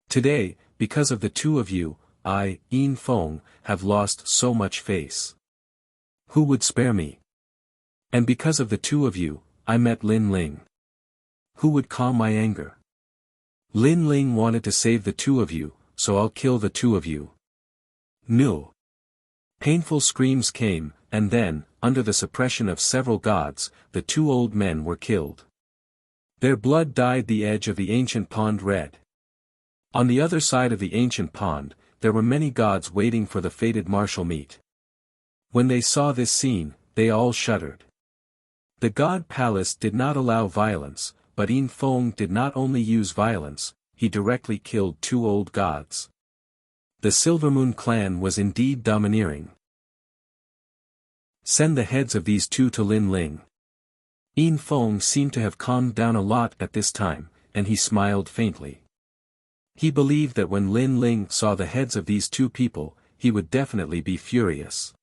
Today, because of the 2 of you, I, Yin Feng, have lost so much face. Who would spare me? And because of the 2 of you, I met Lin Ling. Who would calm my anger? Lin Ling wanted to save the 2 of you, so I'll kill the 2 of you. No. Painful screams came, and then, under the suppression of several gods, the 2 old men were killed. Their blood dyed the edge of the ancient pond red. On the other side of the ancient pond, there were many gods waiting for the fated martial meet. When they saw this scene, they all shuddered. The god palace did not allow violence, but Yin Feng did not only use violence, he directly killed 2 old gods. The Silvermoon clan was indeed domineering. Send the heads of these 2 to Lin Ling. Yin Feng seemed to have calmed down a lot at this time, and he smiled faintly. He believed that when Lin Ling saw the heads of these 2 people, he would definitely be furious.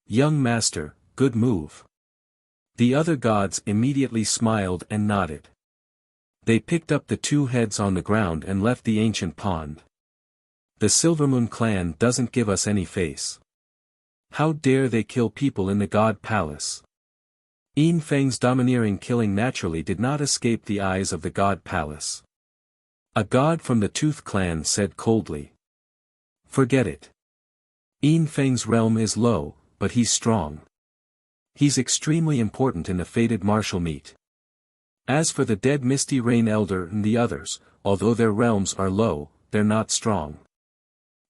Young master, good move. The other gods immediately smiled and nodded. They picked up the 2 heads on the ground and left the ancient pond. The Silvermoon clan doesn't give us any face. How dare they kill people in the god palace? Yin Feng's domineering killing naturally did not escape the eyes of the god palace. A god from the Tooth clan said coldly. Forget it. Yin Feng's realm is low, but he's strong. He's extremely important in the fated martial meet. As for the dead Misty Rain Elder and the others, although their realms are low, they're not strong.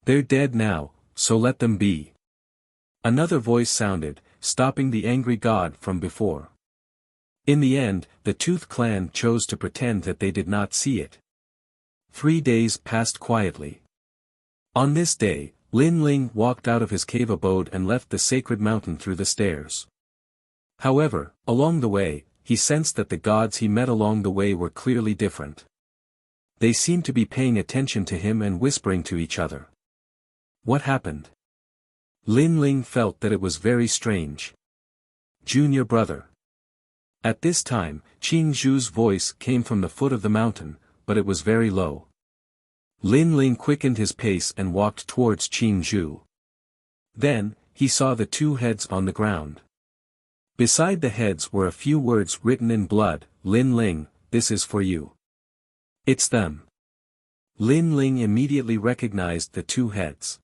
They're dead now, so let them be. Another voice sounded, stopping the angry god from before. In the end, the Tooth clan chose to pretend that they did not see it. 3 days passed quietly. On this day, Lin Ling walked out of his cave abode and left the sacred mountain through the stairs. However, along the way, he sensed that the gods he met along the way were clearly different. They seemed to be paying attention to him and whispering to each other. What happened? Lin Ling felt that it was very strange. Junior brother. At this time, Qing Zhu's voice came from the foot of the mountain, but it was very low. Lin Ling quickened his pace and walked towards Qing Zhu. Then, he saw the two heads on the ground. Beside the heads were a few words written in blood, "Lin Ling, this is for you." It's them. Lin Ling immediately recognized the two heads.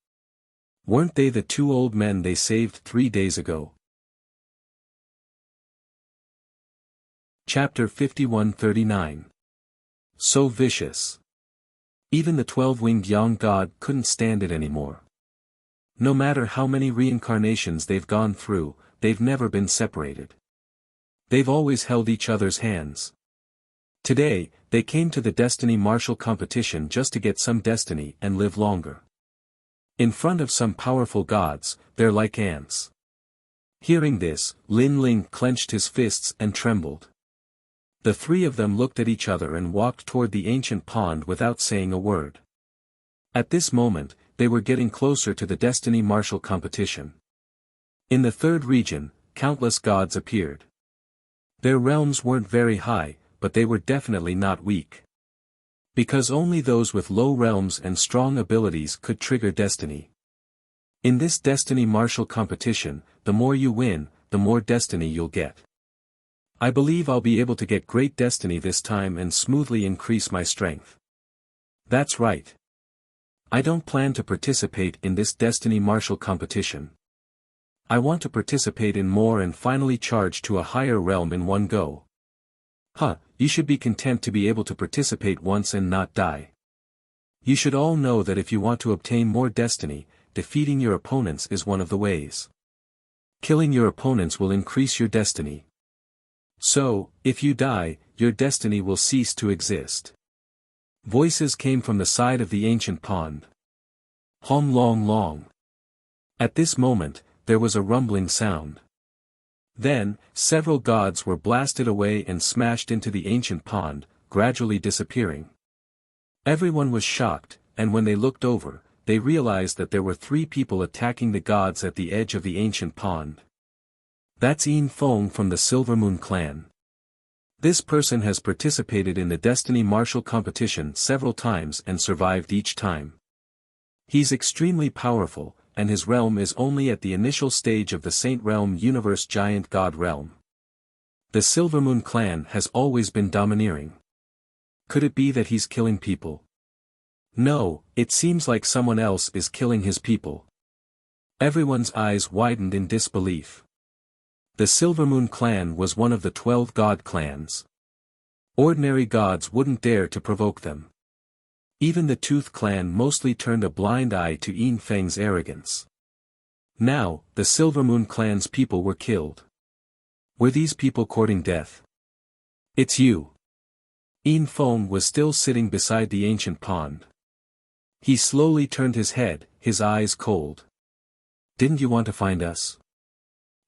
Weren't they the two old men they saved 3 days ago? Chapter 5139. So vicious. Even the 12-winged young god couldn't stand it anymore. No matter how many reincarnations they've gone through, they've never been separated. They've always held each other's hands. Today, they came to the destiny martial competition just to get some destiny and live longer. In front of some powerful gods, they're like ants. Hearing this, Lin Ling clenched his fists and trembled. The three of them looked at each other and walked toward the ancient pond without saying a word. At this moment, they were getting closer to the destiny martial competition. In the third region, countless gods appeared. Their realms weren't very high, but they were definitely not weak. Because only those with low realms and strong abilities could trigger destiny. In this destiny martial competition, the more you win, the more destiny you'll get. I believe I'll be able to get great destiny this time and smoothly increase my strength. That's right. I don't plan to participate in this destiny martial competition. I want to participate in more and finally charge to a higher realm in one go. You should be content to be able to participate once and not die. You should all know that if you want to obtain more destiny, defeating your opponents is one of the ways. Killing your opponents will increase your destiny. So, if you die, your destiny will cease to exist. Voices came from the side of the ancient pond. Hom long long. At this moment, there was a rumbling sound. Then, several gods were blasted away and smashed into the ancient pond, gradually disappearing. Everyone was shocked, and when they looked over, they realized that there were 3 people attacking the gods at the edge of the ancient pond. That's Yin Feng from the Silvermoon clan. This person has participated in the Destiny Martial competition several times and survived each time. He's extremely powerful, and his realm is only at the initial stage of the Saint Realm Universe Giant God Realm. The Silvermoon clan has always been domineering. Could it be that he's killing people? No, it seems like someone else is killing his people. Everyone's eyes widened in disbelief. The Silvermoon clan was one of the 12 god clans. Ordinary gods wouldn't dare to provoke them. Even the Tooth clan mostly turned a blind eye to Yin Feng's arrogance. Now, the Silvermoon clan's people were killed. Were these people courting death? It's you. Yin Feng was still sitting beside the ancient pond. He slowly turned his head, his eyes cold. Didn't you want to find us?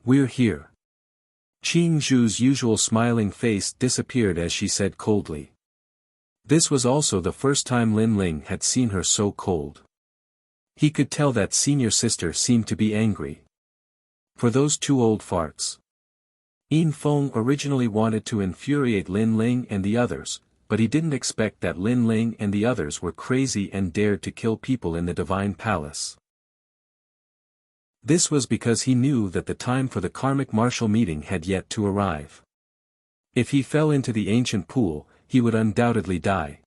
We're here. Qing Zhu's usual smiling face disappeared as she said coldly. This was also the first time Lin Ling had seen her so cold. He could tell that senior sister seemed to be angry. For those 2 old farts. Yin Feng originally wanted to infuriate Lin Ling and the others, but he didn't expect that Lin Ling and the others were crazy and dared to kill people in the Divine Palace. This was because he knew that the time for the karmic martial meeting had yet to arrive. If he fell into the ancient pool, he would undoubtedly die.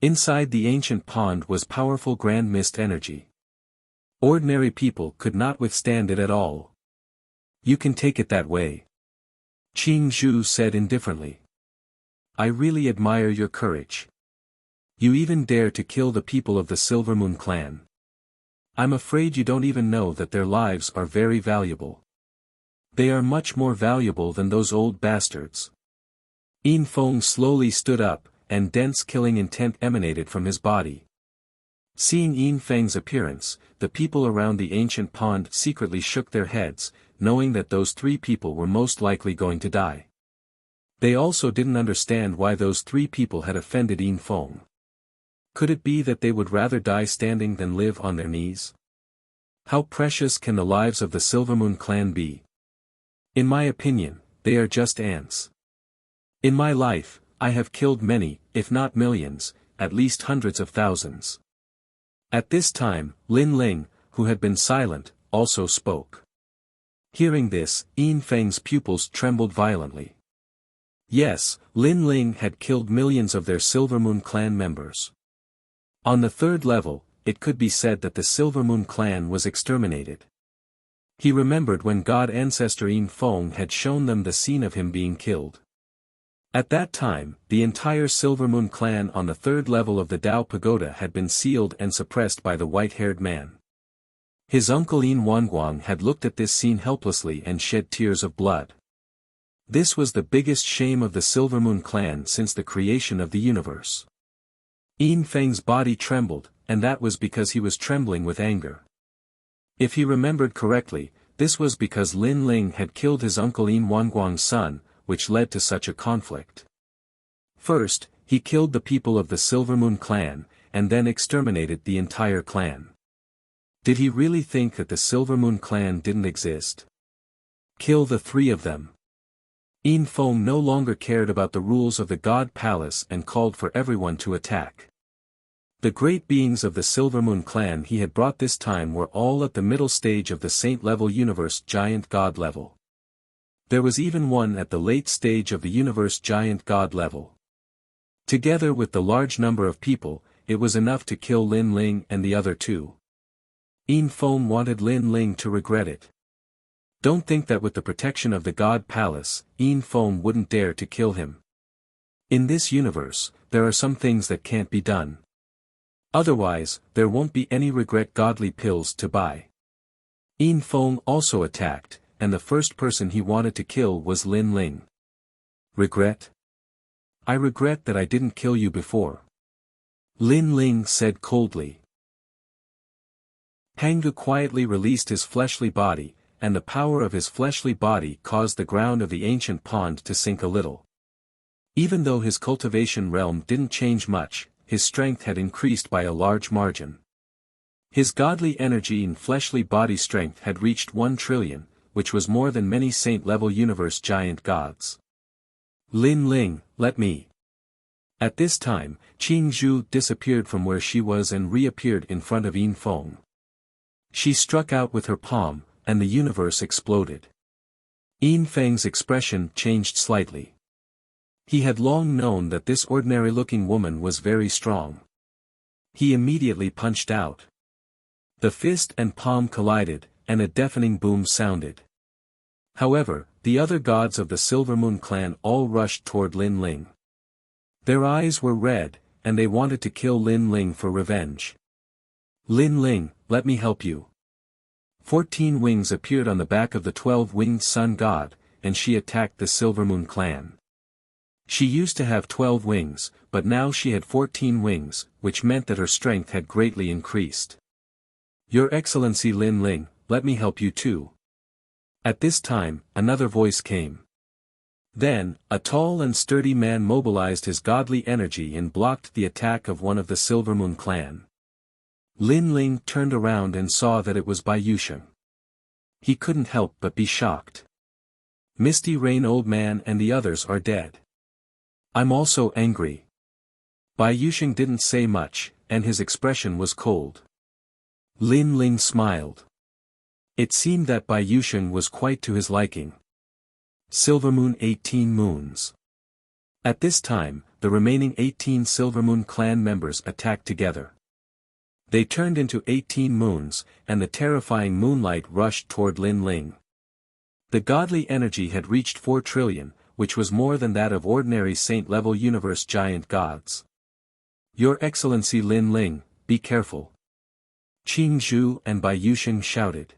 Inside the ancient pond was powerful grand mist energy. Ordinary people could not withstand it at all. You can take it that way. Qing Zhu said indifferently. I really admire your courage. You even dare to kill the people of the Silvermoon clan. I'm afraid you don't even know that their lives are very valuable. They are much more valuable than those old bastards. Yin Feng slowly stood up, and dense killing intent emanated from his body. Seeing Yin Feng's appearance, the people around the ancient pond secretly shook their heads, knowing that those 3 people were most likely going to die. They also didn't understand why those 3 people had offended Yin Feng. Could it be that they would rather die standing than live on their knees? How precious can the lives of the Silvermoon clan be? In my opinion, they are just ants. In my life, I have killed many, if not millions, at least hundreds of thousands. At this time, Lin Ling, who had been silent, also spoke. Hearing this, Yin Feng's pupils trembled violently. Yes, Lin Ling had killed millions of their Silvermoon clan members. On the third level, it could be said that the Silvermoon clan was exterminated. He remembered when God ancestor Yin Feng had shown them the scene of him being killed. At that time, the entire Silvermoon clan on the third level of the Dao Pagoda had been sealed and suppressed by the white-haired man. His uncle Yin Wanguang had looked at this scene helplessly and shed tears of blood. This was the biggest shame of the Silvermoon clan since the creation of the universe. Yin Feng's body trembled, and that was because he was trembling with anger. If he remembered correctly, this was because Lin Ling had killed his uncle Yin Wanguang's son, which led to such a conflict. First, he killed the people of the Silvermoon clan, and then exterminated the entire clan. Did he really think that the Silvermoon clan didn't exist? Kill the three of them. Yin Feng no longer cared about the rules of the God Palace and called for everyone to attack. The great beings of the Silvermoon clan he had brought this time were all at the middle stage of the saint-level universe giant god level. There was even one at the late stage of the universe giant god level. Together with the large number of people, it was enough to kill Lin Ling and the other two. Yin Feng wanted Lin Ling to regret it. Don't think that with the protection of the God Palace, Yin Feng wouldn't dare to kill him. In this universe, there are some things that can't be done. Otherwise, there won't be any regret godly pills to buy. Yin Feng also attacked, and the first person he wanted to kill was Lin Ling. Regret? I regret that I didn't kill you before. Lin Ling said coldly. Hanggu quietly released his fleshly body, and the power of his fleshly body caused the ground of the ancient pond to sink a little. Even though his cultivation realm didn't change much, his strength had increased by a large margin. His godly energy and fleshly body strength had reached 1 trillion, which was more than many saint-level universe giant gods. Lin Ling, let me. At this time, Qing Zhu disappeared from where she was and reappeared in front of Yin Feng. She struck out with her palm, and the universe exploded. Yin Feng's expression changed slightly. He had long known that this ordinary-looking woman was very strong. He immediately punched out. The fist and palm collided, and a deafening boom sounded. However, the other gods of the Silvermoon clan all rushed toward Lin Ling. Their eyes were red, and they wanted to kill Lin Ling for revenge. Lin Ling, let me help you. 14 wings appeared on the back of the 12-winged sun god, and she attacked the Silvermoon clan. She used to have 12 wings, but now she had 14 wings, which meant that her strength had greatly increased. Your Excellency Lin Ling, let me help you too. At this time, another voice came. Then, a tall and sturdy man mobilized his godly energy and blocked the attack of one of the Silvermoon clan. Lin Ling turned around and saw that it was Bai Yusheng. He couldn't help but be shocked. Misty Rain old man and the others are dead. I'm also angry. Bai Yusheng didn't say much, and his expression was cold. Lin Ling smiled. It seemed that Bai Yusheng was quite to his liking. Silvermoon 18 moons. At this time, the remaining 18 Silvermoon clan members attacked together. They turned into 18 moons, and the terrifying moonlight rushed toward Lin Ling. The godly energy had reached 4 trillion, which was more than that of ordinary saint-level universe giant gods. Your Excellency Lin Ling, be careful. Qing Zhu and Bai Yusheng shouted.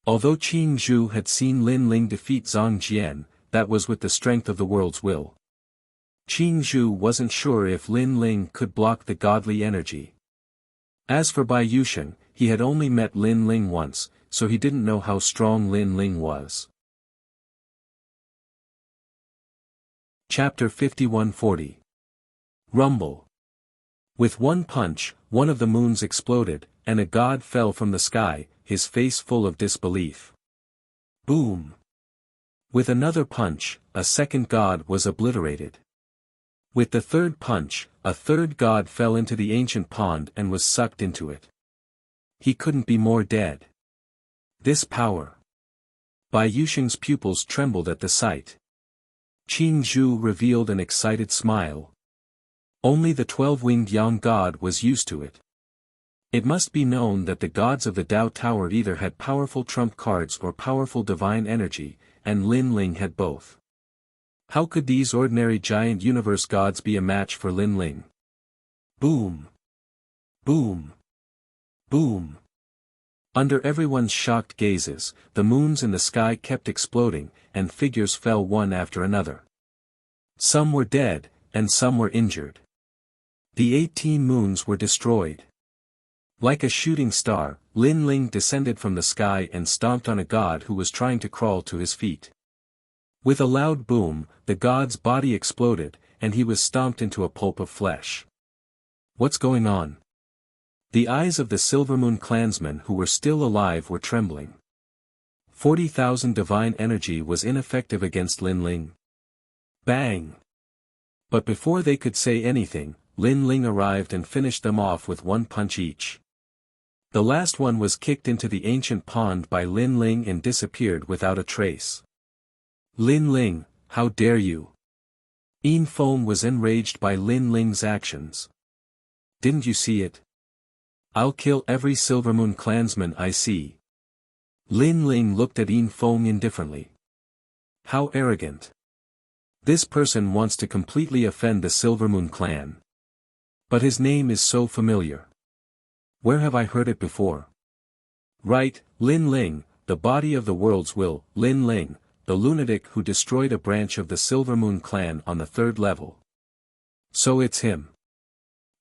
Although Qing Zhu had seen Lin Ling defeat Zhang Jian, that was with the strength of the world's will. Qing Zhu wasn't sure if Lin Ling could block the godly energy. As for Bai Yusheng, he had only met Lin Ling once, so he didn't know how strong Lin Ling was. Chapter 5140. Rumble. With one punch, one of the moons exploded, and a god fell from the sky, his face full of disbelief. Boom! With another punch, a second god was obliterated. With the third punch, a third god fell into the ancient pond and was sucked into it. He couldn't be more dead. This power. Bai Yusheng's pupils trembled at the sight. Qing Zhu revealed an excited smile. Only the 12-winged Yang god was used to it. It must be known that the gods of the Dao Tower either had powerful trump cards or powerful divine energy, and Lin Ling had both. How could these ordinary giant universe gods be a match for Lin Ling? Boom! Boom! Boom! Under everyone's shocked gazes, the moons in the sky kept exploding, and figures fell one after another. Some were dead, and some were injured. The 18 moons were destroyed. Like a shooting star, Lin Ling descended from the sky and stomped on a god who was trying to crawl to his feet. With a loud boom, the god's body exploded, and he was stomped into a pulp of flesh. What's going on? The eyes of the Silvermoon clansmen who were still alive were trembling. 40,000 divine energy was ineffective against Lin Ling. Bang! But before they could say anything, Lin Ling arrived and finished them off with one punch each. The last one was kicked into the ancient pond by Lin Ling and disappeared without a trace. Lin Ling, how dare you! Yin Feng was enraged by Lin Ling's actions. Didn't you see it? I'll kill every Silvermoon clansman I see. Lin Ling looked at Yin Feng indifferently. How arrogant. This person wants to completely offend the Silvermoon clan. But his name is so familiar. Where have I heard it before? Right, Lin Ling, the body of the world's will, Lin Ling, the lunatic who destroyed a branch of the Silvermoon clan on the 3rd level. So it's him.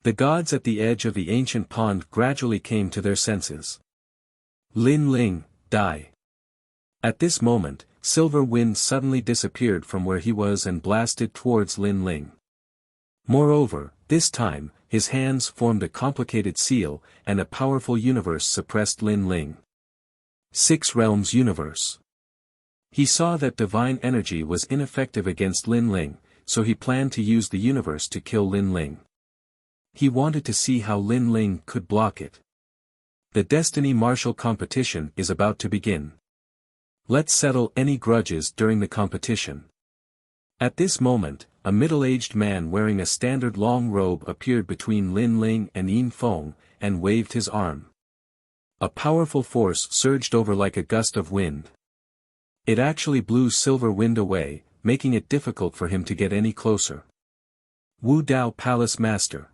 The gods at the edge of the ancient pond gradually came to their senses. Lin Ling, die. At this moment, Silver Wind suddenly disappeared from where he was and blasted towards Lin Ling. Moreover, this time, his hands formed a complicated seal, and a powerful universe suppressed Lin Ling. 6 Realms Universe. He saw that divine energy was ineffective against Lin Ling, so he planned to use the universe to kill Lin Ling. He wanted to see how Lin Ling could block it. The Destiny Martial competition is about to begin. Let's settle any grudges during the competition. At this moment, a middle-aged man wearing a standard long robe appeared between Lin Ling and Yin Feng, and waved his arm. A powerful force surged over like a gust of wind. It actually blew Silver Wind away, making it difficult for him to get any closer. Wu Dao Palace Master.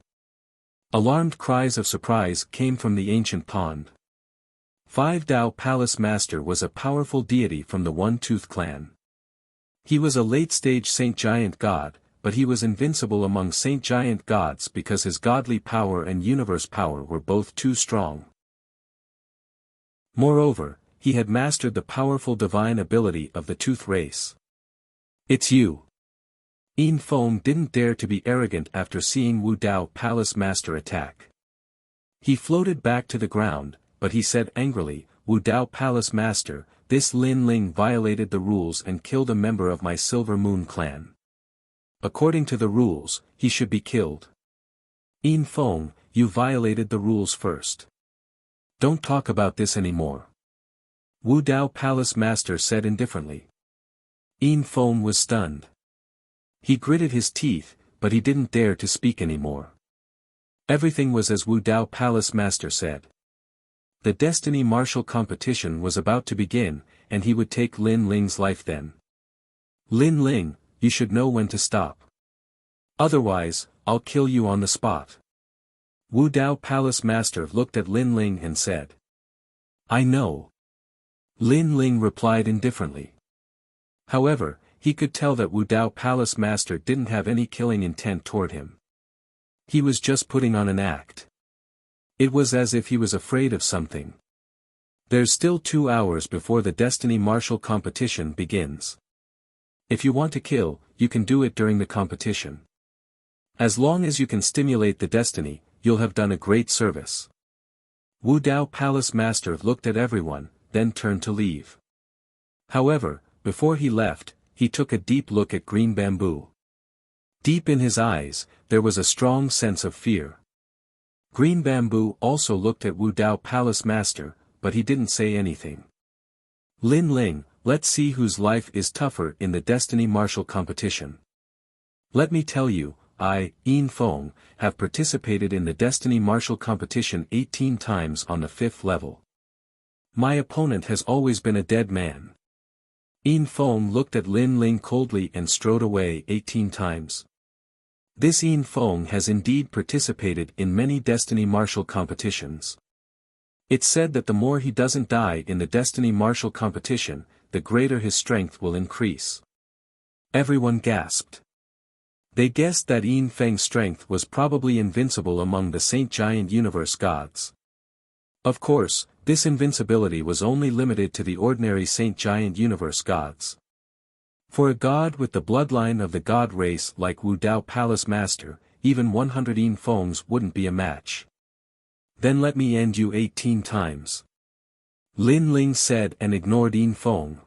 Alarmed cries of surprise came from the ancient pond. 5 Dao Palace Master was a powerful deity from the One-Tooth clan. He was a late-stage Saint Giant god, but he was invincible among Saint Giant gods because his godly power and universe power were both too strong. Moreover, he had mastered the powerful divine ability of the Tooth race. It's you. Yin Feng didn't dare to be arrogant after seeing Wu Dao Palace Master attack. He floated back to the ground, but he said angrily, Wu Dao Palace Master, this Lin Ling violated the rules and killed a member of my Silver Moon clan. According to the rules, he should be killed. Yin Feng, you violated the rules first. Don't talk about this anymore. Wu Dao Palace Master said indifferently. Yin Feng was stunned. He gritted his teeth, but he didn't dare to speak anymore. Everything was as Wu Dao Palace Master said. The Destiny Martial competition was about to begin, and he would take Lin Ling's life then. Lin Ling, you should know when to stop. Otherwise, I'll kill you on the spot. Wu Dao Palace Master looked at Lin Ling and said. I know. Lin Ling replied indifferently. However, he could tell that Wu Dao Palace Master didn't have any killing intent toward him. He was just putting on an act. It was as if he was afraid of something. There's still 2 hours before the Destiny Martial competition begins. If you want to kill, you can do it during the competition. As long as you can stimulate the destiny, you'll have done a great service. Wu Dao Palace Master looked at everyone, then turned to leave. However, before he left, he took a deep look at Green Bamboo. Deep in his eyes, there was a strong sense of fear. Green Bamboo also looked at Wu Dao Palace Master, but he didn't say anything. Lin Ling, let's see whose life is tougher in the Destiny Martial competition. Let me tell you, I, Yin Feng, have participated in the Destiny Martial competition 18 times on the 5th level. My opponent has always been a dead man. Yin Feng looked at Lin Ling coldly and strode away 18 times. This Yin Feng has indeed participated in many Destiny Martial competitions. It's said that the more he doesn't die in the Destiny Martial competition, the greater his strength will increase. Everyone gasped. They guessed that Yin Feng's strength was probably invincible among the Saint Giant Universe gods. Of course, this invincibility was only limited to the ordinary Saint Giant Universe gods. For a god with the bloodline of the god race like Wu Dao Palace Master, even 100 Yin Fengs wouldn't be a match. Then let me end you 18 times. Lin Ling said and ignored Yin Feng.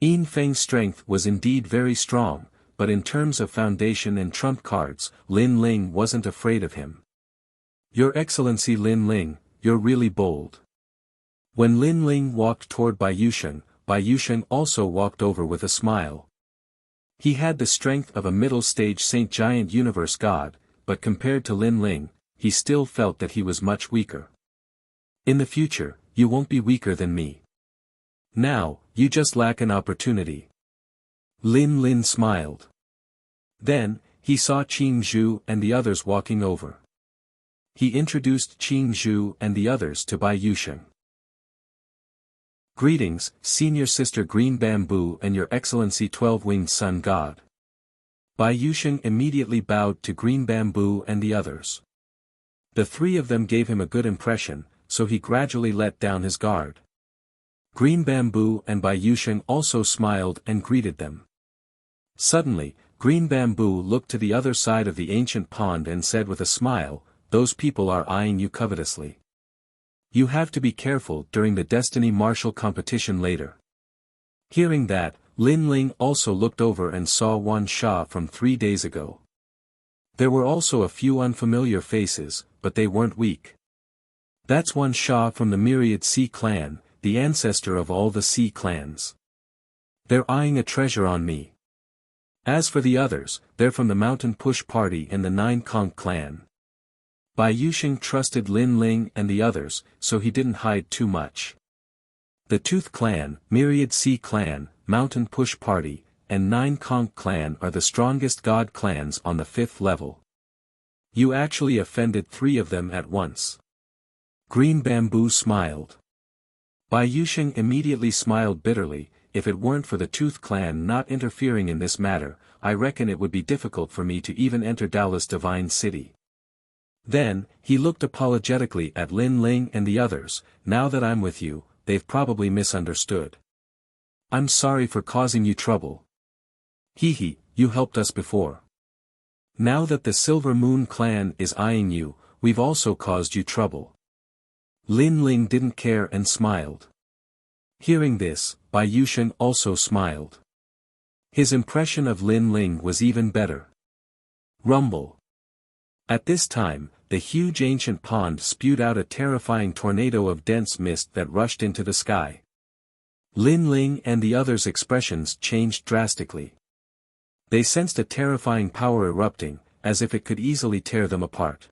Yin Feng's strength was indeed very strong, but in terms of foundation and trump cards, Lin Ling wasn't afraid of him. Your Excellency Lin Ling, you're really bold. When Lin Ling walked toward Bai Yusheng also walked over with a smile. He had the strength of a middle-stage Saint Giant Universe god, but compared to Lin Ling, he still felt that he was much weaker. In the future, you won't be weaker than me. Now, you just lack an opportunity. Lin Lin smiled. Then, he saw Qing Zhu and the others walking over. He introduced Qing Zhu and the others to Bai Yusheng. Greetings, Senior Sister Green Bamboo and Your Excellency 12-Winged Sun God. Bai Yusheng immediately bowed to Green Bamboo and the others. The three of them gave him a good impression, so he gradually let down his guard. Green Bamboo and Bai Yusheng also smiled and greeted them. Suddenly, Green Bamboo looked to the other side of the ancient pond and said with a smile, "Those people are eyeing you covetously. You have to be careful during the Destiny Martial competition later." Hearing that, Lin Ling also looked over and saw Wan Sha from 3 days ago. There were also a few unfamiliar faces, but they weren't weak. That's Wan Sha from the Myriad Sea clan, the ancestor of all the sea clans. They're eyeing a treasure on me. As for the others, they're from the Mountain Push Party and the Nine Conch clan. Bai Yusheng trusted Lin Ling and the others, so he didn't hide too much. The Tooth Clan, Myriad Sea Clan, Mountain Push Party, and Nine Conch Clan are the strongest god clans on the 5th level. You actually offended 3 of them at once. Green Bamboo smiled. Bai Yusheng immediately smiled bitterly. If it weren't for the Tooth Clan not interfering in this matter, I reckon it would be difficult for me to even enter Daolis Divine City. Then, he looked apologetically at Lin Ling and the others. Now that I'm with you, they've probably misunderstood. I'm sorry for causing you trouble. Hee, you helped us before. Now that the Silver Moon clan is eyeing you, we've also caused you trouble. Lin Ling didn't care and smiled. Hearing this, Bai Yusheng also smiled. His impression of Lin Ling was even better. Rumble. At this time, the huge ancient pond spewed out a terrifying tornado of dense mist that rushed into the sky. Lin Ling and the others' expressions changed drastically. They sensed a terrifying power erupting, as if it could easily tear them apart.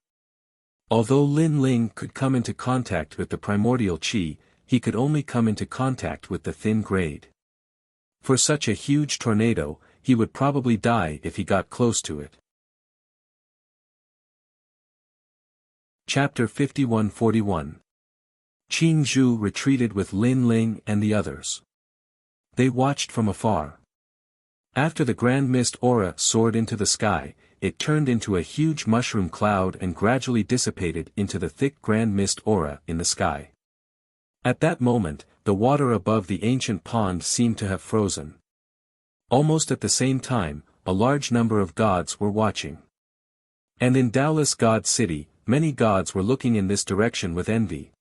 Although Lin Ling could come into contact with the primordial qi, he could only come into contact with the thin grade. For such a huge tornado, he would probably die if he got close to it. Chapter 51-41. Qing Zhu retreated with Lin Ling and the others. They watched from afar. After the grand mist aura soared into the sky, it turned into a huge mushroom cloud and gradually dissipated into the thick grand mist aura in the sky. At that moment, the water above the ancient pond seemed to have frozen. Almost at the same time, a large number of gods were watching. And in Daolis God City, many gods were looking in this direction with envy.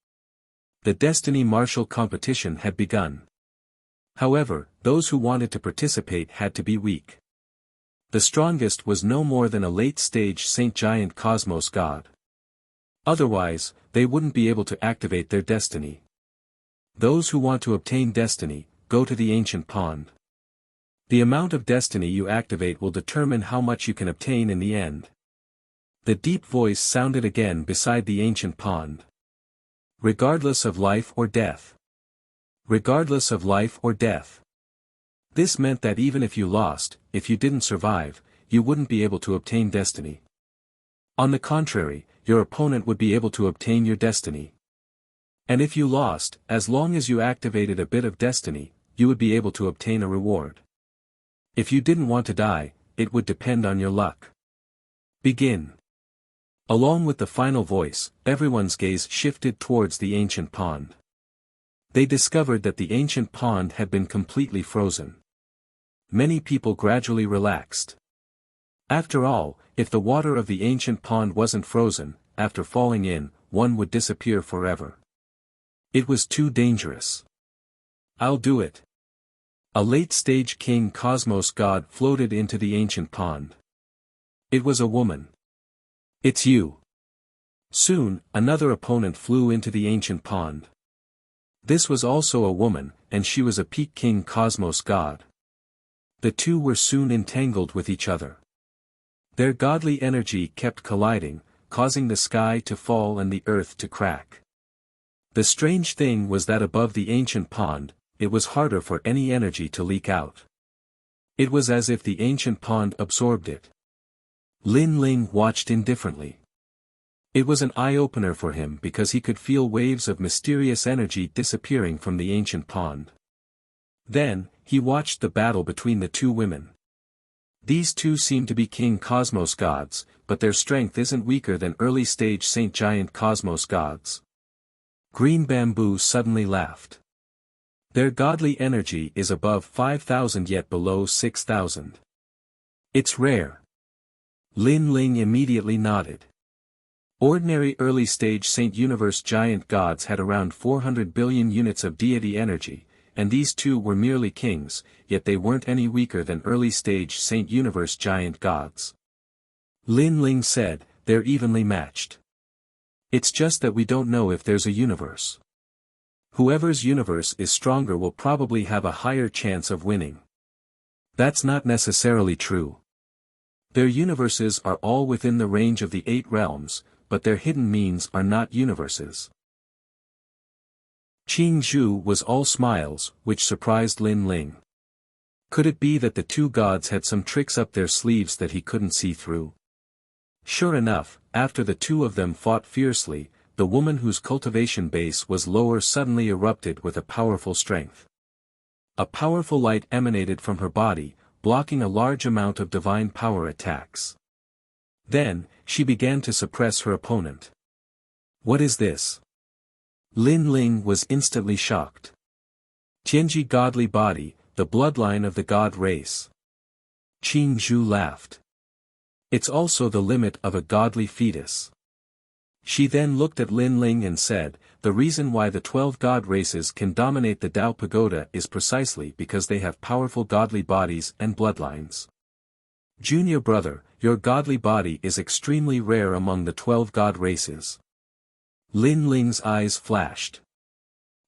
The Destiny Martial competition had begun. However, those who wanted to participate had to be weak. The strongest was no more than a late-stage Saint Giant Cosmos god. Otherwise, they wouldn't be able to activate their destiny. Those who want to obtain destiny, go to the ancient pond. The amount of destiny you activate will determine how much you can obtain in the end. The deep voice sounded again beside the ancient pond. Regardless of life or death. Regardless of life or death. This meant that even if you lost, if you didn't survive, you wouldn't be able to obtain destiny. On the contrary, your opponent would be able to obtain your destiny. And if you lost, as long as you activated a bit of destiny, you would be able to obtain a reward. If you didn't want to die, it would depend on your luck. Begin. Along with the final voice, everyone's gaze shifted towards the ancient pond. They discovered that the ancient pond had been completely frozen. Many people gradually relaxed. After all, if the water of the ancient pond wasn't frozen, after falling in, one would disappear forever. It was too dangerous. I'll do it. A late-stage King Cosmos god floated into the ancient pond. It was a woman. It's you. Soon, another opponent flew into the ancient pond. This was also a woman, and she was a peak King Cosmos god. The two were soon entangled with each other. Their godly energy kept colliding, causing the sky to fall and the earth to crack. The strange thing was that above the ancient pond, it was harder for any energy to leak out. It was as if the ancient pond absorbed it. Lin Ling watched indifferently. It was an eye-opener for him because he could feel waves of mysterious energy disappearing from the ancient pond. Then, he watched the battle between the two women. These two seem to be King Cosmos gods, but their strength isn't weaker than early-stage Saint Giant Cosmos gods. Green Bamboo suddenly laughed. Their godly energy is above 5,000 yet below 6,000. It's rare. Lin Ling immediately nodded. Ordinary early-stage Saint Universe giant gods had around 400 billion units of deity energy, and these two were merely kings, yet they weren't any weaker than early-stage Saint Universe giant gods. Lin Ling said, they're evenly matched. It's just that we don't know if there's a universe. Whoever's universe is stronger will probably have a higher chance of winning. That's not necessarily true. Their universes are all within the range of the 8 realms, but their hidden means are not universes. Qing Zhu was all smiles, which surprised Lin Ling. Could it be that the two gods had some tricks up their sleeves that he couldn't see through? Sure enough, after the two of them fought fiercely, the woman whose cultivation base was lower suddenly erupted with a powerful strength. A powerful light emanated from her body, blocking a large amount of divine power attacks. Then, she began to suppress her opponent. What is this? Lin Ling was instantly shocked. Tianji godly body, the bloodline of the god race. Qing Zhu laughed. It's also the limit of a godly fetus. She then looked at Lin Ling and said, the reason why the 12 god races can dominate the Tao Pagoda is precisely because they have powerful godly bodies and bloodlines. Junior brother, your godly body is extremely rare among the 12 god races. Lin Ling's eyes flashed.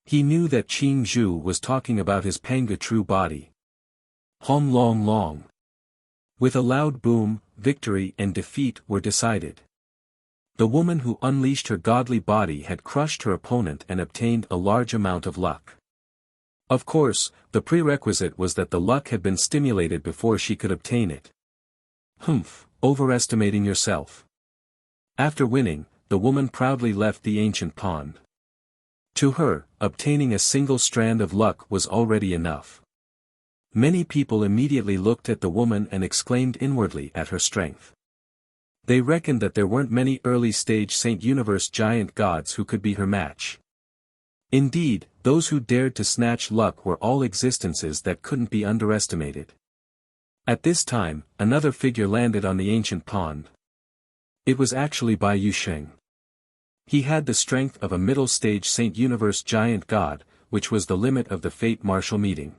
He knew that Qing Zhu was talking about his Panga true body. Hom Long Long. With a loud boom, victory and defeat were decided. The woman who unleashed her godly body had crushed her opponent and obtained a large amount of luck. Of course, the prerequisite was that the luck had been stimulated before she could obtain it. Humph, overestimating yourself. After winning, the woman proudly left the ancient pond. To her, obtaining a single strand of luck was already enough. Many people immediately looked at the woman and exclaimed inwardly at her strength. They reckoned that there weren't many early-stage Saint Universe giant gods who could be her match. Indeed, those who dared to snatch luck were all existences that couldn't be underestimated. At this time, another figure landed on the ancient pond. It was actually Bai Yusheng. He had the strength of a middle-stage Saint Universe giant god, which was the limit of the fate martial meeting.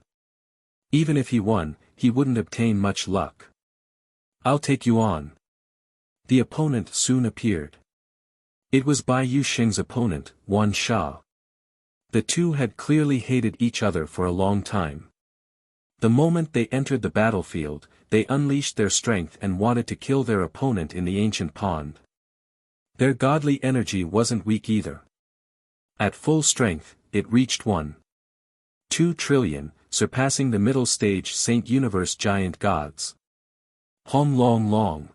Even if he won, he wouldn't obtain much luck. I'll take you on. The opponent soon appeared. It was Bai Yusheng's opponent, Wan Sha. The two had clearly hated each other for a long time. The moment they entered the battlefield, they unleashed their strength and wanted to kill their opponent in the ancient pond. Their godly energy wasn't weak either. At full strength, it reached 1.2 trillion, surpassing the middle stage Saint Universe giant gods. Hong Long Long.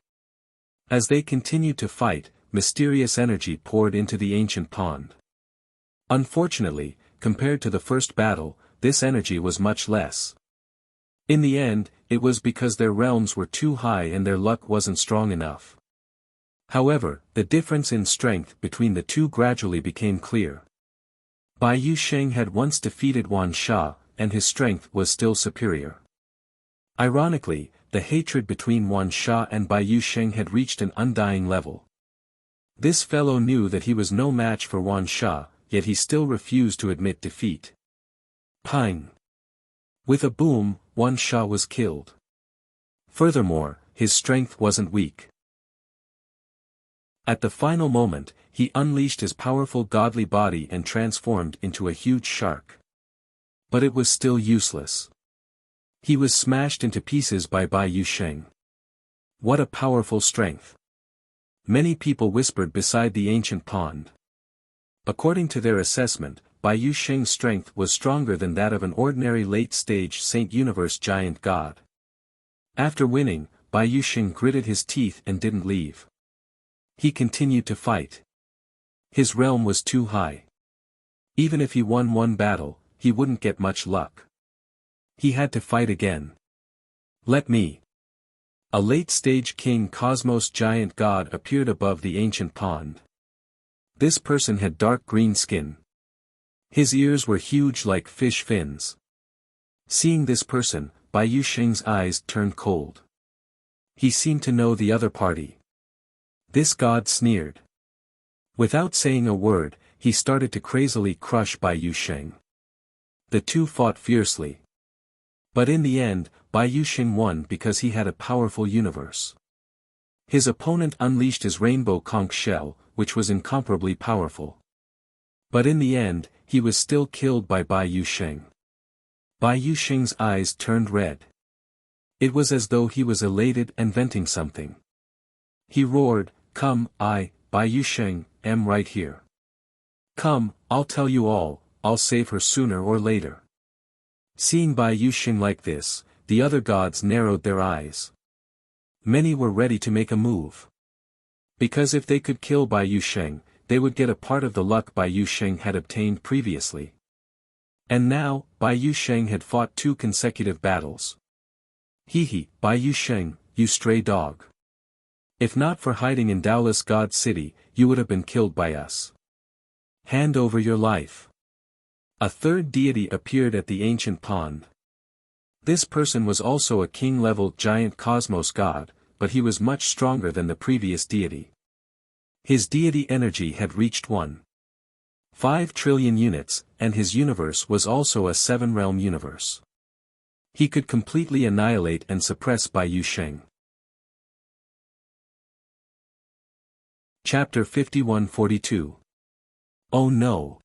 As they continued to fight, mysterious energy poured into the ancient pond. Unfortunately, compared to the first battle, this energy was much less. In the end, it was because their realms were too high and their luck wasn't strong enough. However, the difference in strength between the two gradually became clear. Bai Yusheng had once defeated Wan Sha, and his strength was still superior. Ironically, the hatred between Wan Sha and Bai Yusheng had reached an undying level. This fellow knew that he was no match for Wan Sha, yet he still refused to admit defeat. Pang! With a boom, Wan Sha was killed. Furthermore, his strength wasn't weak. At the final moment, he unleashed his powerful godly body and transformed into a huge shark. But it was still useless. He was smashed into pieces by Bai Yusheng. What a powerful strength! Many people whispered beside the ancient pond. According to their assessment, Bai Yusheng's strength was stronger than that of an ordinary late-stage Saint Universe giant god. After winning, Bai Yusheng gritted his teeth and didn't leave. He continued to fight. His realm was too high. Even if he won one battle, he wouldn't get much luck. He had to fight again. Let me. A late-stage King Cosmos giant god appeared above the ancient pond. This person had dark green skin. His ears were huge like fish fins. Seeing this person, Bai Yusheng's eyes turned cold. He seemed to know the other party. This god sneered. Without saying a word, he started to crazily crush Bai Yusheng. The two fought fiercely. But in the end, Bai Yusheng won because he had a powerful universe. His opponent unleashed his rainbow conch shell, which was incomparably powerful. But in the end, he was still killed by Bai Yusheng. Bai Yusheng's eyes turned red. It was as though he was elated and venting something. He roared, "Come, Bai Yusheng, am right here. Come, I'll tell you all, I'll save her sooner or later." Seeing Bai Yusheng like this, the other gods narrowed their eyes. Many were ready to make a move. Because if they could kill Bai Yusheng, they would get a part of the luck Bai Yusheng had obtained previously. And now, Bai Yusheng had fought 2 consecutive battles. Hee, Bai Yusheng, you stray dog. If not for hiding in Daoless God City, you would have been killed by us. Hand over your life. A third deity appeared at the ancient pond. This person was also a king-level giant cosmos god, but he was much stronger than the previous deity. His deity energy had reached 1.5 trillion units, and his universe was also a 7-realm universe. He could completely annihilate and suppress Bai Yusheng. Chapter 51-42. Oh no!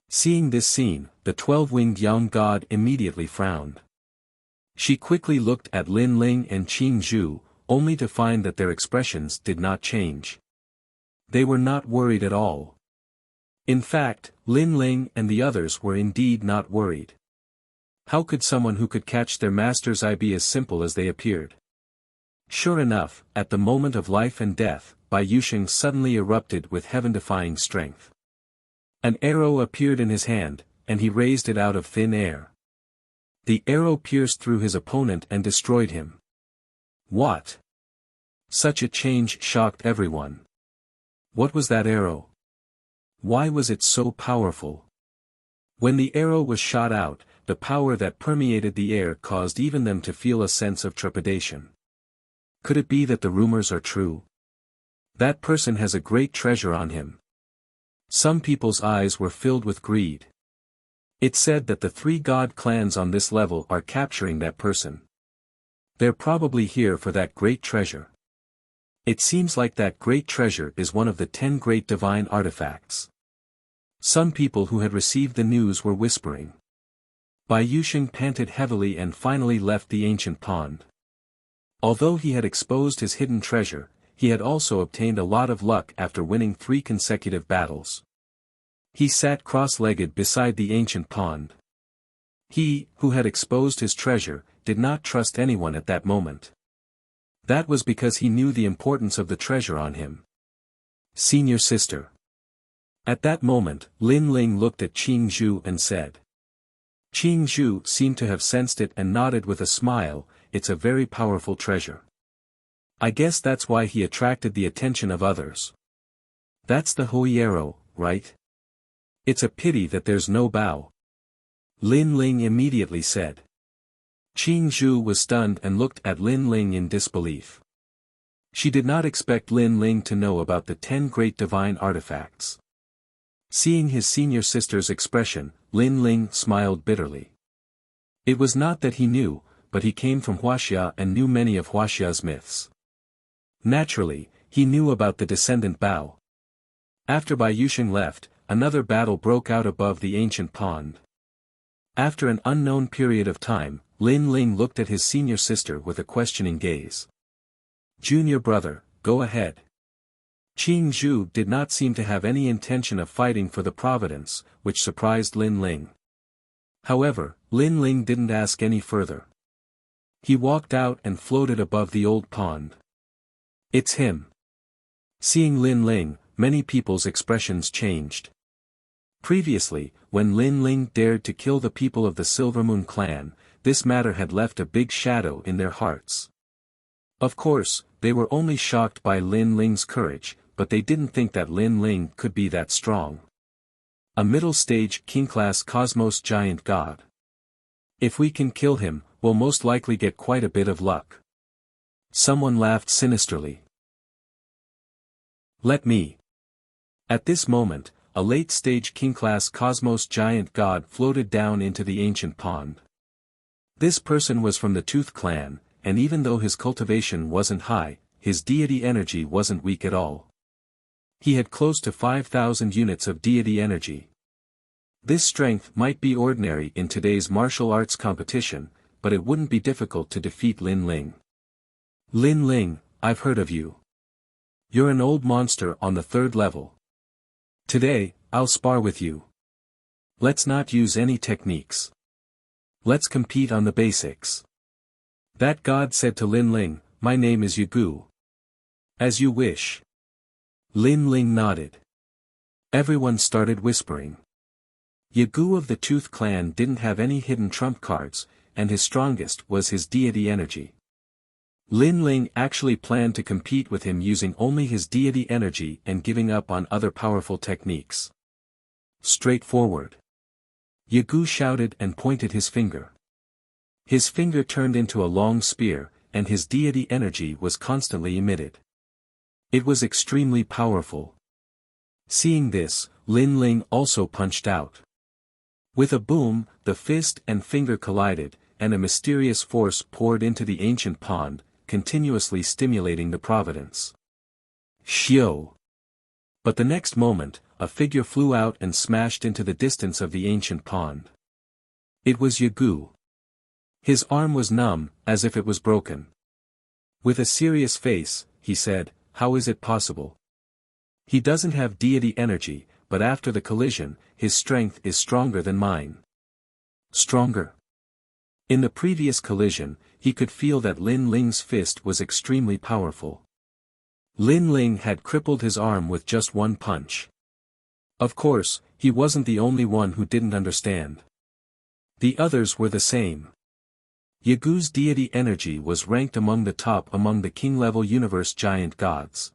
Seeing this scene, the 12-winged young god immediately frowned. She quickly looked at Lin Ling and Qing Zhu, only to find that their expressions did not change. They were not worried at all. In fact, Lin Ling and the others were indeed not worried. How could someone who could catch their master's eye be as simple as they appeared? Sure enough, at the moment of life and death, Bai Yusheng suddenly erupted with heaven-defying strength. An arrow appeared in his hand, and he raised it out of thin air. The arrow pierced through his opponent and destroyed him. What? Such a change shocked everyone. What was that arrow? Why was it so powerful? When the arrow was shot out, the power that permeated the air caused even them to feel a sense of trepidation. Could it be that the rumors are true? That person has a great treasure on him. Some people's eyes were filled with greed. It said that the 3 god clans on this level are capturing that person. They're probably here for that great treasure. It seems like that great treasure is one of the 10 great divine artifacts. Some people who had received the news were whispering. Bai Yusheng panted heavily and finally left the ancient pond. Although he had exposed his hidden treasure, he had also obtained a lot of luck after winning 3 consecutive battles. He sat cross-legged beside the ancient pond. He, who had exposed his treasure, did not trust anyone at that moment. That was because he knew the importance of the treasure on him. Senior sister. At that moment, Lin Ling looked at Qing Zhu and said. Qing Zhu seemed to have sensed it and nodded with a smile. It's a very powerful treasure. I guess that's why he attracted the attention of others. That's the Huiyero, right? It's a pity that there's no Bao. Lin Ling immediately said. Qing Zhu was stunned and looked at Lin Ling in disbelief. She did not expect Lin Ling to know about the 10 great divine artifacts. Seeing his senior sister's expression, Lin Ling smiled bitterly. It was not that he knew, but he came from Wuxia and knew many of Wuxia's myths. Naturally, he knew about the descendant Bao. After Bai Yusheng left, another battle broke out above the ancient pond. After an unknown period of time, Lin Ling looked at his senior sister with a questioning gaze. Junior brother, go ahead. Qing Zhu did not seem to have any intention of fighting for the providence, which surprised Lin Ling. However, Lin Ling didn't ask any further. He walked out and floated above the old pond. It's him. Seeing Lin Ling, many people's expressions changed. Previously, when Lin Ling dared to kill the people of the Silver Moon clan, this matter had left a big shadow in their hearts. Of course, they were only shocked by Lin Ling's courage, but they didn't think that Lin Ling could be that strong. A middle-stage king-class cosmos giant god. If we can kill him, we'll most likely get quite a bit of luck. Someone laughed sinisterly. Let me. At this moment, a late-stage king-class cosmos giant god floated down into the ancient pond. This person was from the Tooth clan, and even though his cultivation wasn't high, his deity energy wasn't weak at all. He had close to 5,000 units of deity energy. This strength might be ordinary in today's martial arts competition, but it wouldn't be difficult to defeat Lin Ling. Lin Ling, I've heard of you. You're an old monster on the 3rd level. Today, I'll spar with you. Let's not use any techniques. Let's compete on the basics. That god said to Lin Ling, my name is Yagu. As you wish. Lin Ling nodded. Everyone started whispering. Yagu of the Tooth clan didn't have any hidden trump cards, and his strongest was his deity energy. Lin Ling actually planned to compete with him using only his deity energy and giving up on other powerful techniques. Straightforward. Yagu shouted and pointed his finger. His finger turned into a long spear, and his deity energy was constantly emitted. It was extremely powerful. Seeing this, Lin Ling also punched out. With a boom, the fist and finger collided, and a mysterious force poured into the ancient pond, continuously stimulating the providence. Xiao! But the next moment, a figure flew out and smashed into the distance of the ancient pond. It was Yagu. His arm was numb, as if it was broken. With a serious face, he said, how is it possible? He doesn't have deity energy, but after the collision, his strength is stronger than mine. Stronger? In the previous collision, he could feel that Lin Ling's fist was extremely powerful. Lin Ling had crippled his arm with just one punch. Of course, he wasn't the only one who didn't understand. The others were the same. Yagu's deity energy was ranked among the top among the king-level universe giant gods.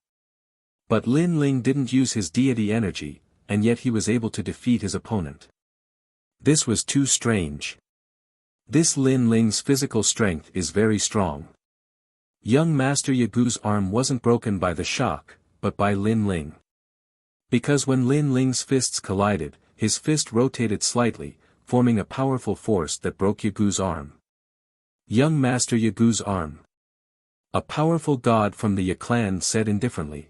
But Lin Ling didn't use his deity energy, and yet he was able to defeat his opponent. This was too strange. This Lin Ling's physical strength is very strong. Young Master Yagu's arm wasn't broken by the shock, but by Lin Ling. Because when Lin Ling's fists collided, his fist rotated slightly, forming a powerful force that broke Yagu's arm. Young Master Yagu's arm. A powerful god from the Ya clan said indifferently.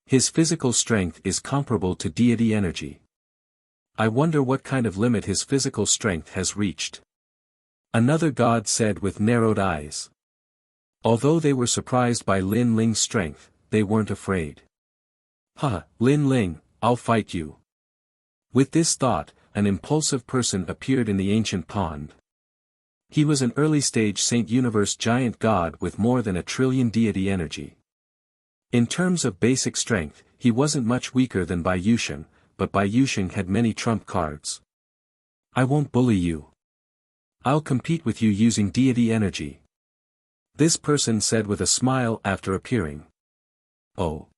His physical strength is comparable to deity energy. I wonder what kind of limit his physical strength has reached. Another god said with narrowed eyes. Although they were surprised by Lin Ling's strength, they weren't afraid. "Ha, Lin Ling, I'll fight you." With this thought, an impulsive person appeared in the ancient pond. He was an early-stage Saint Universe giant god with more than 1,000,000,000,000 deity energy. In terms of basic strength, he wasn't much weaker than Bai Yusheng, but Bai Yusheng had many trump cards. "I won't bully you. I'll compete with you using deity energy," this person said with a smile after appearing. "Oh."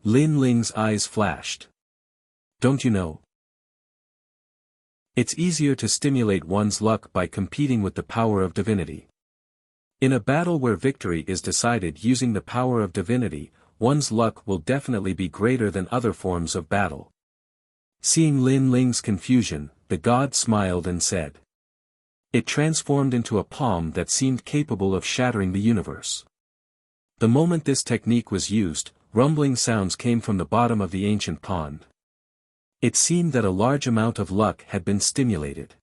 Lin Ling's eyes flashed. "Don't you know? It's easier to stimulate one's luck by competing with the power of divinity. In a battle where victory is decided using the power of divinity, one's luck will definitely be greater than other forms of battle." Seeing Lin Ling's confusion, the god smiled and said. It transformed into a palm that seemed capable of shattering the universe. The moment this technique was used, rumbling sounds came from the bottom of the ancient pond. It seemed that a large amount of luck had been stimulated.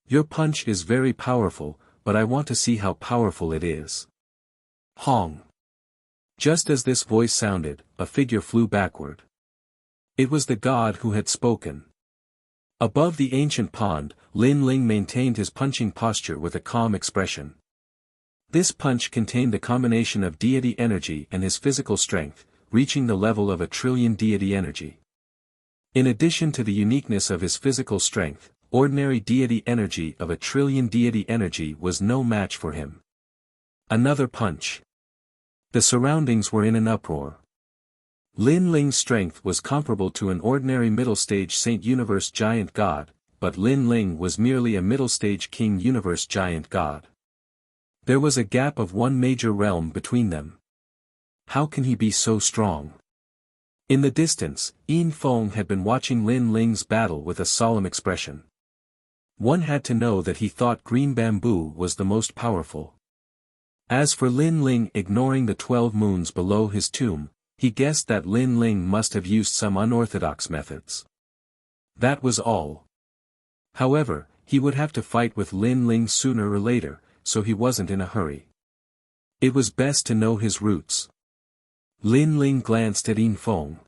"Your punch is very powerful, but I want to see how powerful it is." Hong. Just as this voice sounded, a figure flew backward. It was the god who had spoken. Above the ancient pond, Lin Ling maintained his punching posture with a calm expression. This punch contained the combination of deity energy and his physical strength, reaching the level of 1,000,000,000,000 deity energy. In addition to the uniqueness of his physical strength, ordinary deity energy of 1,000,000,000,000 deity energy was no match for him. Another punch. The surroundings were in an uproar. Lin Ling's strength was comparable to an ordinary middle-stage Saint Universe giant god, but Lin Ling was merely a middle-stage King Universe giant god. There was a gap of one major realm between them. How can he be so strong? In the distance, Yin Feng had been watching Lin Ling's battle with a solemn expression. One had to know that he thought green bamboo was the most powerful. As for Lin Ling ignoring the 12 moons below his tomb, he guessed that Lin Ling must have used some unorthodox methods. That was all. However, he would have to fight with Lin Ling sooner or later, so he wasn't in a hurry. It was best to know his roots. Lin Ling glanced at Yin Feng.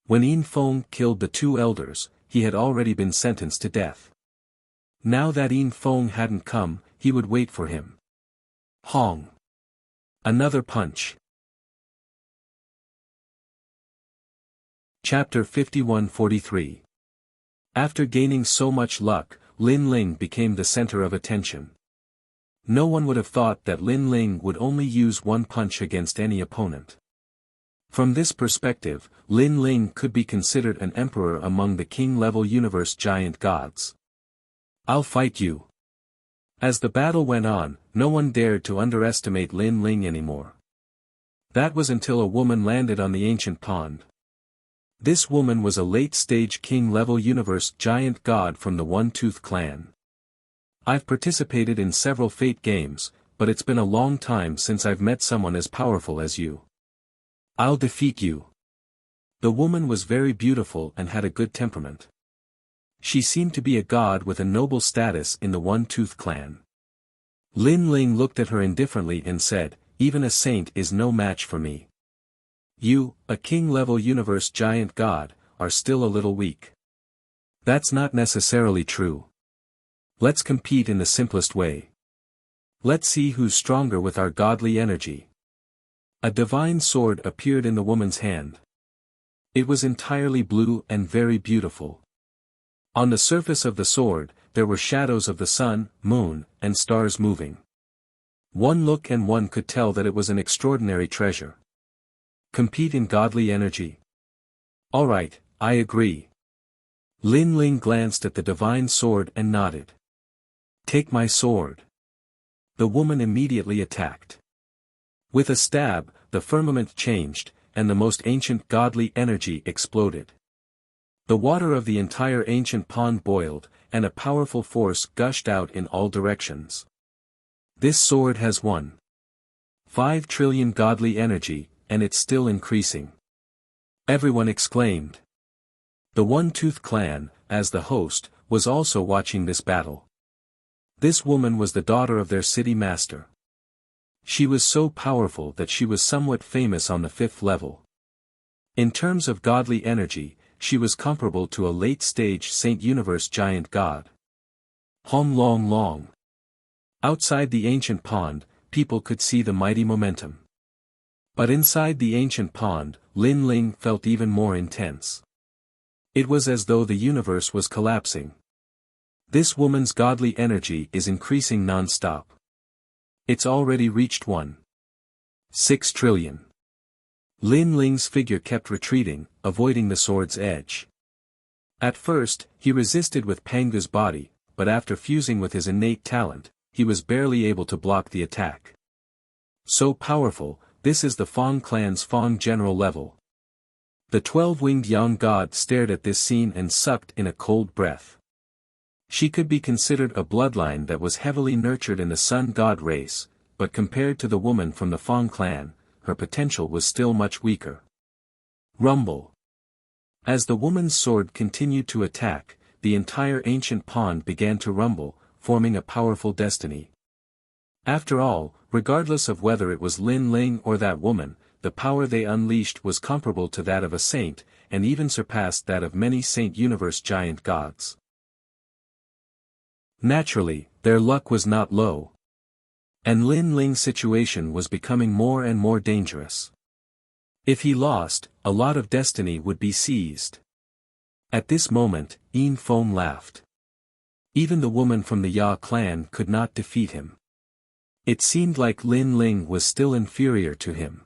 When Yin Feng killed the 2 elders, he had already been sentenced to death. Now that Yin Feng hadn't come, he would wait for him. Hong. Another punch. Chapter 51-43. After gaining so much luck, Lin Ling became the center of attention. No one would have thought that Lin Ling would only use one punch against any opponent. From this perspective, Lin Ling could be considered an emperor among the king-level universe giant gods. "I'll fight you." As the battle went on, no one dared to underestimate Lin Ling anymore. That was until a woman landed on the ancient pond. This woman was a late-stage king-level universe giant god from the One-Tooth clan. "I've participated in several Fate games, but it's been a long time since I've met someone as powerful as you. I'll defeat you." The woman was very beautiful and had a good temperament. She seemed to be a god with a noble status in the One-Tooth clan. Lin Ling looked at her indifferently and said, "Even a saint is no match for me. You, a king-level universe giant god, are still a little weak." "That's not necessarily true. Let's compete in the simplest way. Let's see who's stronger with our godly energy." A divine sword appeared in the woman's hand. It was entirely blue and very beautiful. On the surface of the sword, there were shadows of the sun, moon, and stars moving. One look and one could tell that it was an extraordinary treasure. Compete in godly energy? All right, I agree. Lin Ling glanced at the divine sword and nodded. "Take my sword." The woman immediately attacked. With a stab, the firmament changed, and the most ancient godly energy exploded. The water of the entire ancient pond boiled, and a powerful force gushed out in all directions. This sword has 1.5 trillion godly energy, and it's still increasing. Everyone exclaimed. The One-Tooth Clan, as the host, was also watching this battle. This woman was the daughter of their city master. She was so powerful that she was somewhat famous on the 5th level. In terms of godly energy, she was comparable to a late-stage Saint Universe giant god. Hom Long Long. Outside the ancient pond, people could see the mighty momentum. But inside the ancient pond, Lin Ling felt even more intense. It was as though the universe was collapsing. This woman's godly energy is increasing non-stop. It's already reached 1.6 trillion. Lin Ling's figure kept retreating, avoiding the sword's edge. At first, he resisted with Pangu's body, but after fusing with his innate talent, he was barely able to block the attack. So powerful, this is the Fong clan's Fong general level. The 12-winged young god stared at this scene and sucked in a cold breath. She could be considered a bloodline that was heavily nurtured in the sun god race, but compared to the woman from the Fong clan, her potential was still much weaker. Rumble. As the woman's sword continued to attack, the entire ancient pond began to rumble, forming a powerful destiny. After all, regardless of whether it was Lin Ling or that woman, the power they unleashed was comparable to that of a saint, and even surpassed that of many Saint Universe giant gods. Naturally, their luck was not low. And Lin Ling's situation was becoming more and more dangerous. If he lost, a lot of destiny would be seized. At this moment, Yin Feng laughed. Even the woman from the Ya clan could not defeat him. It seemed like Lin Ling was still inferior to him.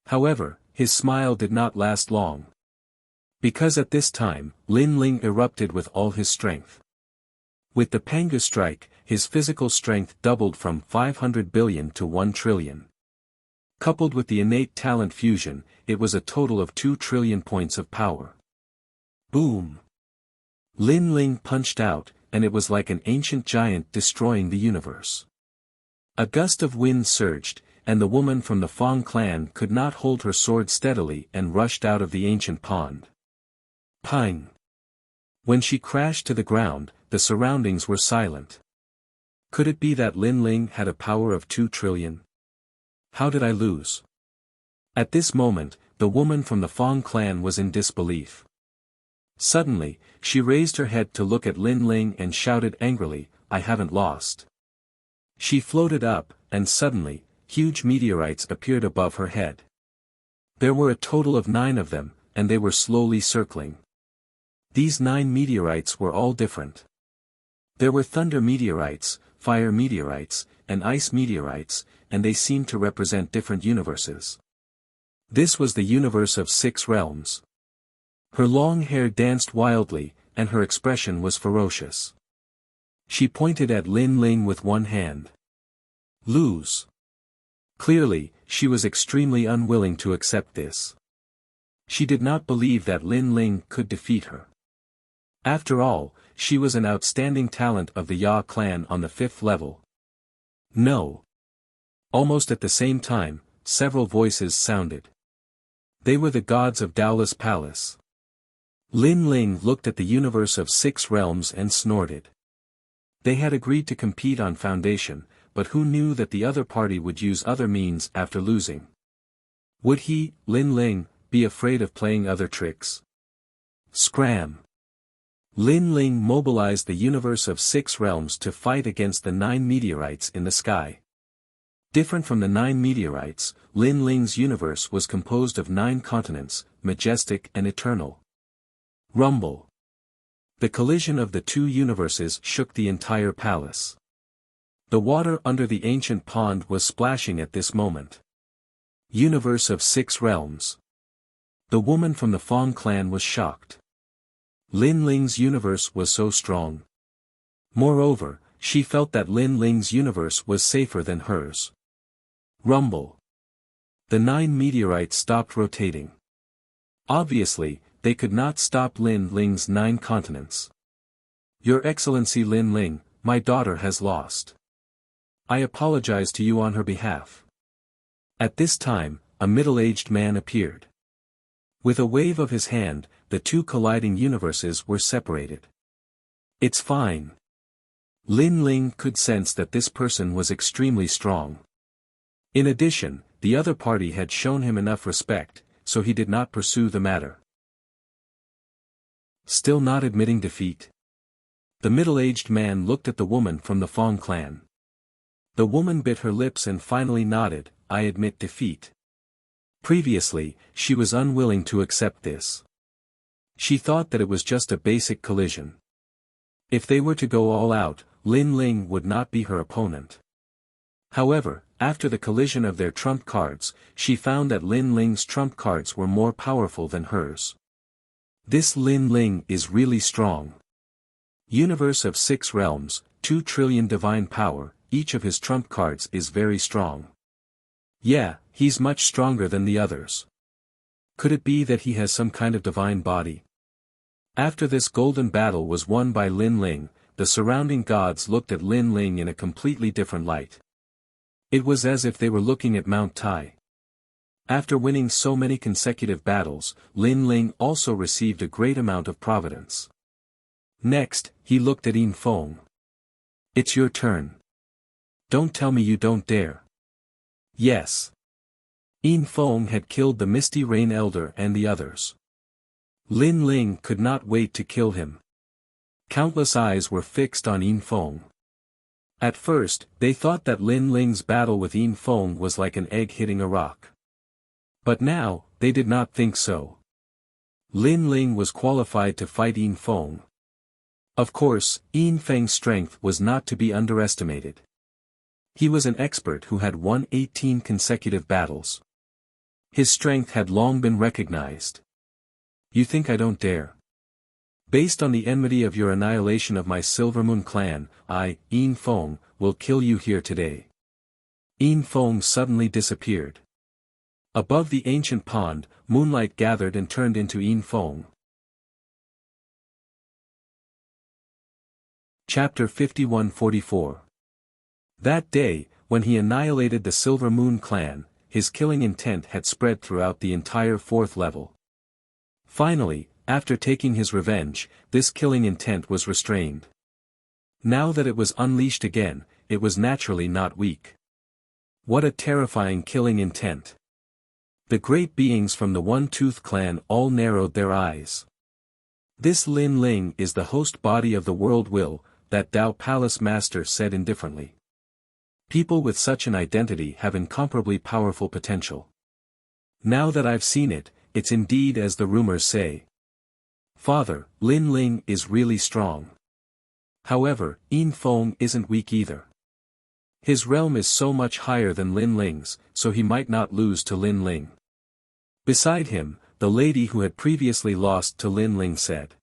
However, his smile did not last long. Because at this time, Lin Ling erupted with all his strength. With the Pangu strike, his physical strength doubled from 500 billion to 1 trillion. Coupled with the innate talent fusion, it was a total of 2 trillion points of power. Boom! Lin Ling punched out, and it was like an ancient giant destroying the universe. A gust of wind surged, and the woman from the Fong clan could not hold her sword steadily and rushed out of the ancient pond. Pang! When she crashed to the ground, the surroundings were silent. Could it be that Lin Ling had a power of 2 trillion? How did I lose? At this moment, the woman from the Fong clan was in disbelief. Suddenly, she raised her head to look at Lin Ling and shouted angrily, "I haven't lost." She floated up, and suddenly, huge meteorites appeared above her head. There were a total of 9 of them, and they were slowly circling. These 9 meteorites were all different. There were thunder meteorites, fire meteorites, and ice meteorites, and they seemed to represent different universes. This was the universe of 6 realms. Her long hair danced wildly, and her expression was ferocious. She pointed at Lin Ling with one hand. Lose. Clearly, she was extremely unwilling to accept this. She did not believe that Lin Ling could defeat her. After all, she was an outstanding talent of the Ya clan on the 5th level. No. Almost at the same time, several voices sounded. They were the gods of Daolis Palace. Lin Ling looked at the universe of 6 realms and snorted. They had agreed to compete on foundation, but who knew that the other party would use other means after losing? Would he, Lin Ling, be afraid of playing other tricks? Scram! Lin Ling mobilized the universe of 6 realms to fight against the 9 meteorites in the sky. Different from the 9 meteorites, Lin Ling's universe was composed of 9 continents, majestic and eternal. Rumble. The collision of the 2 universes shook the entire palace. The water under the ancient pond was splashing at this moment. Universe of 6 realms. The woman from the Fong clan was shocked. Lin Ling's universe was so strong. Moreover, she felt that Lin Ling's universe was safer than hers. Rumble. The 9 meteorites stopped rotating. Obviously, they could not stop Lin Ling's 9 continents. Your Excellency Lin Ling, my daughter has lost. I apologize to you on her behalf. At this time, a middle-aged man appeared. With a wave of his hand, the two colliding universes were separated. It's fine. Lin Ling could sense that this person was extremely strong. In addition, the other party had shown him enough respect, so he did not pursue the matter. Still not admitting defeat? The middle-aged man looked at the woman from the Fong clan. The woman bit her lips and finally nodded, I admit defeat. Previously, she was unwilling to accept this. She thought that it was just a basic collision. If they were to go all out, Lin Ling would not be her opponent. However, after the collision of their trump cards, she found that Lin Ling's trump cards were more powerful than hers. This Lin Ling is really strong. Universe of 6 realms, 2 trillion divine power, each of his trump cards is very strong. Yeah, he's much stronger than the others. Could it be that he has some kind of divine body? After this golden battle was won by Lin Ling, the surrounding gods looked at Lin Ling in a completely different light. It was as if they were looking at Mount Tai. After winning so many consecutive battles, Lin Ling also received a great amount of providence. Next, he looked at Yin Feng. It's your turn. Don't tell me you don't dare. Yes. Yin Feng had killed the Misty Rain Elder and the others. Lin Ling could not wait to kill him. Countless eyes were fixed on Yin Feng. At first, they thought that Lin Ling's battle with Yin Feng was like an egg hitting a rock. But now, they did not think so. Lin Ling was qualified to fight Yin Feng. Of course, Yin Feng's strength was not to be underestimated. He was an expert who had won 18 consecutive battles. His strength had long been recognized. You think I don't dare? Based on the enmity of your annihilation of my Silver Moon clan, I, Yin Feng, will kill you here today. Yin Feng suddenly disappeared. Above the ancient pond, moonlight gathered and turned into Yin Feng. Chapter 51-44. That day, when he annihilated the Silver Moon clan, his killing intent had spread throughout the entire 4th level. Finally, after taking his revenge, this killing intent was restrained. Now that it was unleashed again, it was naturally not weak. What a terrifying killing intent. The great beings from the One-Tooth clan all narrowed their eyes. This Lin Ling is the host body of the world will, that Tao Palace Master said indifferently. People with such an identity have incomparably powerful potential. Now that I've seen it, it's indeed as the rumors say. Father, Lin Ling is really strong. However, Yin Feng isn't weak either. His realm is so much higher than Lin Ling's, so he might not lose to Lin Ling. Beside him, the lady who had previously lost to Lin Ling said.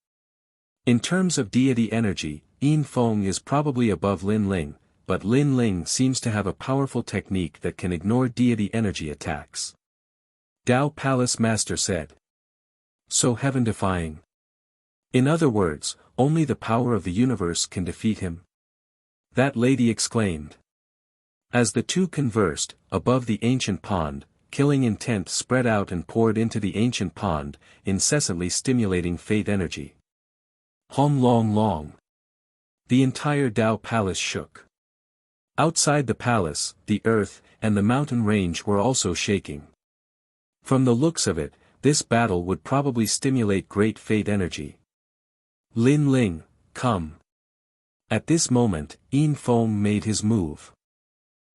In terms of deity energy, Yin Feng is probably above Lin Ling, but Lin Ling seems to have a powerful technique that can ignore deity energy attacks. Tao Palace Master said. So heaven-defying. In other words, only the power of the universe can defeat him. That lady exclaimed. As the two conversed, above the ancient pond, killing intent spread out and poured into the ancient pond, incessantly stimulating fate energy. Hong long long. The entire Tao Palace shook. Outside the palace, the earth, and the mountain range were also shaking. From the looks of it, this battle would probably stimulate great fate energy. Lin Ling, come. At this moment, Yin Feng made his move.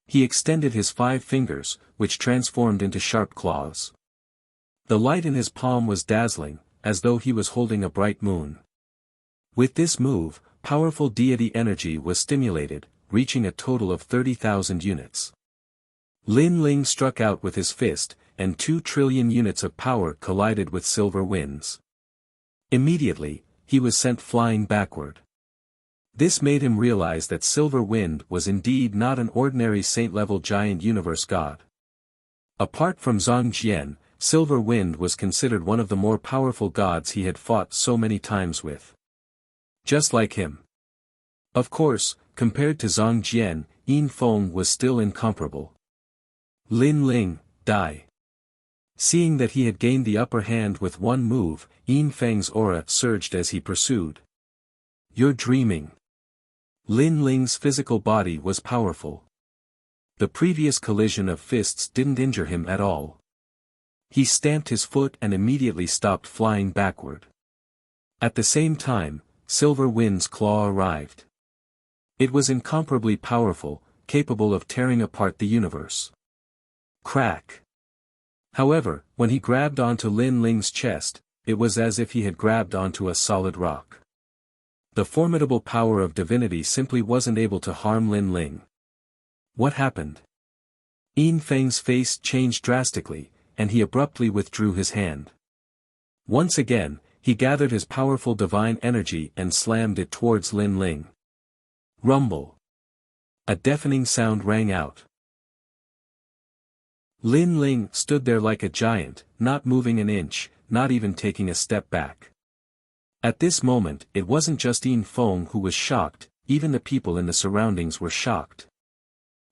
He extended his 5 fingers, which transformed into sharp claws. The light in his palm was dazzling, as though he was holding a bright moon. With this move, powerful deity energy was stimulated, reaching a total of 30,000 units. Lin Ling struck out with his fist, and 2 trillion units of power collided with silver winds. Immediately, he was sent flying backward. This made him realize that Silver Wind was indeed not an ordinary saint-level giant universe god. Apart from Zhang Jian, Silver Wind was considered one of the more powerful gods he had fought so many times with. Just like him. Of course, compared to Zhang Jian, Yin Feng was still incomparable. Lin Ling, die. Seeing that he had gained the upper hand with one move, Yin Feng's aura surged as he pursued. You're dreaming. Lin Ling's physical body was powerful. The previous collision of fists didn't injure him at all. He stamped his foot and immediately stopped flying backward. At the same time, Silver Wind's claw arrived. It was incomparably powerful, capable of tearing apart the universe. Crack. However, when he grabbed onto Lin Ling's chest, it was as if he had grabbed onto a solid rock. The formidable power of divinity simply wasn't able to harm Lin Ling. What happened? Yin Feng's face changed drastically, and he abruptly withdrew his hand. Once again, he gathered his powerful divine energy and slammed it towards Lin Ling. Rumble. A deafening sound rang out. Lin Ling stood there like a giant, not moving an inch, not even taking a step back. At this moment, it wasn't just Yin Feng who was shocked, even the people in the surroundings were shocked.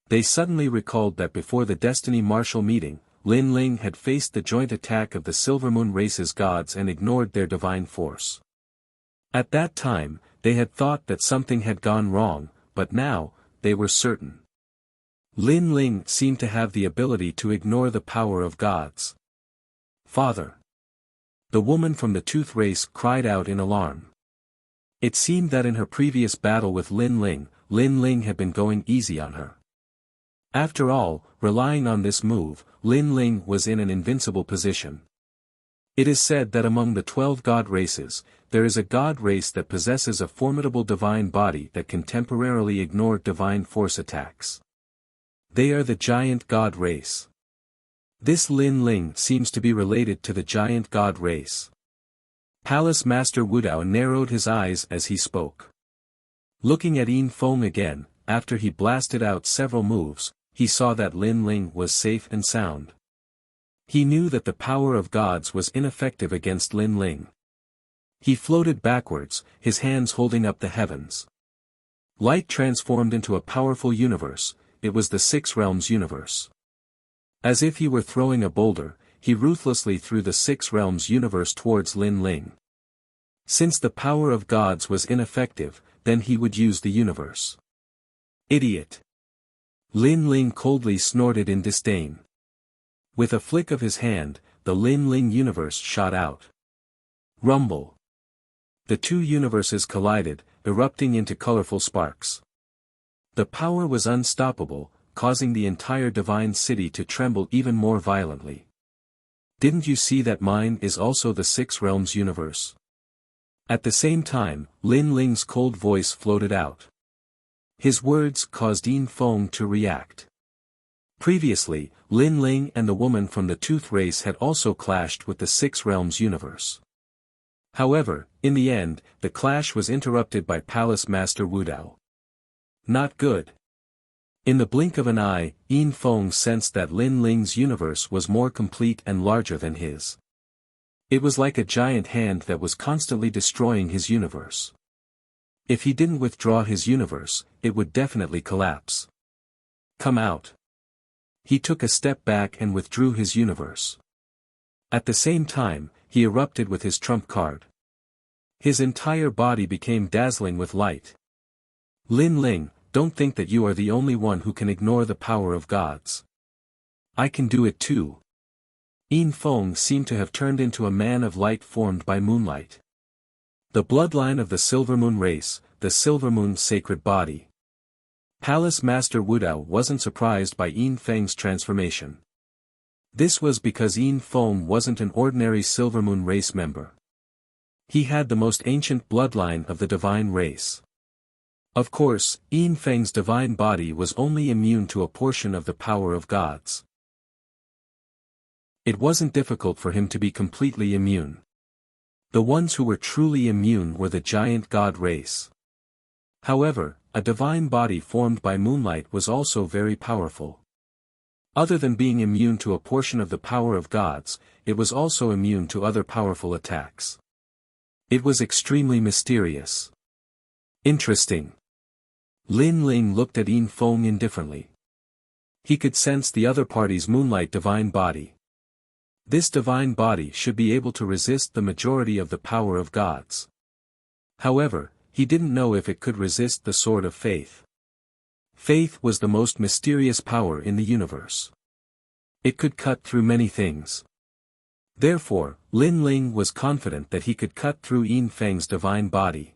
They suddenly recalled that before the Destiny Martial meeting, Lin Ling had faced the joint attack of the Silvermoon race's gods and ignored their divine force. At that time, they had thought that something had gone wrong, but now, they were certain. Lin Ling seemed to have the ability to ignore the power of gods. Father! The woman from the Tooth race cried out in alarm. It seemed that in her previous battle with Lin Ling had been going easy on her. After all, relying on this move, Lin Ling was in an invincible position. It is said that among the 12 god races, there is a god race that possesses a formidable divine body that can temporarily ignore divine force attacks. They are the giant god race. This Lin Ling seems to be related to the giant god race. Palace Master Wudao narrowed his eyes as he spoke. Looking at Yin Feng again, after he blasted out several moves, he saw that Lin Ling was safe and sound. He knew that the power of gods was ineffective against Lin Ling. He floated backwards, his hands holding up the heavens. Light transformed into a powerful universe, it was the Six Realms universe. As if he were throwing a boulder, he ruthlessly threw the Six Realms universe towards Lin Ling. Since the power of gods was ineffective, then he would use the universe. Idiot! Lin Ling coldly snorted in disdain. With a flick of his hand, the Lin Ling universe shot out. Rumble. The two universes collided, erupting into colorful sparks. The power was unstoppable, causing the entire divine city to tremble even more violently. Didn't you see that mine is also the Six Realms universe? At the same time, Lin Ling's cold voice floated out. His words caused Yin Feng to react. Previously, Lin Ling and the woman from the Tooth race had also clashed with the Six Realms universe. However, in the end, the clash was interrupted by Palace Master Wudao. Not good. In the blink of an eye, Yin Feng sensed that Lin Ling's universe was more complete and larger than his. It was like a giant hand that was constantly destroying his universe. If he didn't withdraw his universe, it would definitely collapse. Come out. He took a step back and withdrew his universe. At the same time, he erupted with his trump card. His entire body became dazzling with light. Lin Ling, don't think that you are the only one who can ignore the power of gods. I can do it too. Yin Feng seemed to have turned into a man of light formed by moonlight. The bloodline of the Silvermoon race, the Silvermoon's sacred body. Palace Master Wudao wasn't surprised by Yin Feng's transformation. This was because Yin Feng wasn't an ordinary Silvermoon race member. He had the most ancient bloodline of the divine race. Of course, Yin Feng's divine body was only immune to a portion of the power of gods. It wasn't difficult for him to be completely immune. The ones who were truly immune were the giant god race. However, a divine body formed by moonlight was also very powerful. Other than being immune to a portion of the power of gods, it was also immune to other powerful attacks. It was extremely mysterious. Interesting. Lin Ling looked at Yin Feng indifferently. He could sense the other party's moonlight divine body. This divine body should be able to resist the majority of the power of gods. However, he didn't know if it could resist the sword of faith. Faith was the most mysterious power in the universe. It could cut through many things. Therefore, Lin Ling was confident that he could cut through Yin Feng's divine body.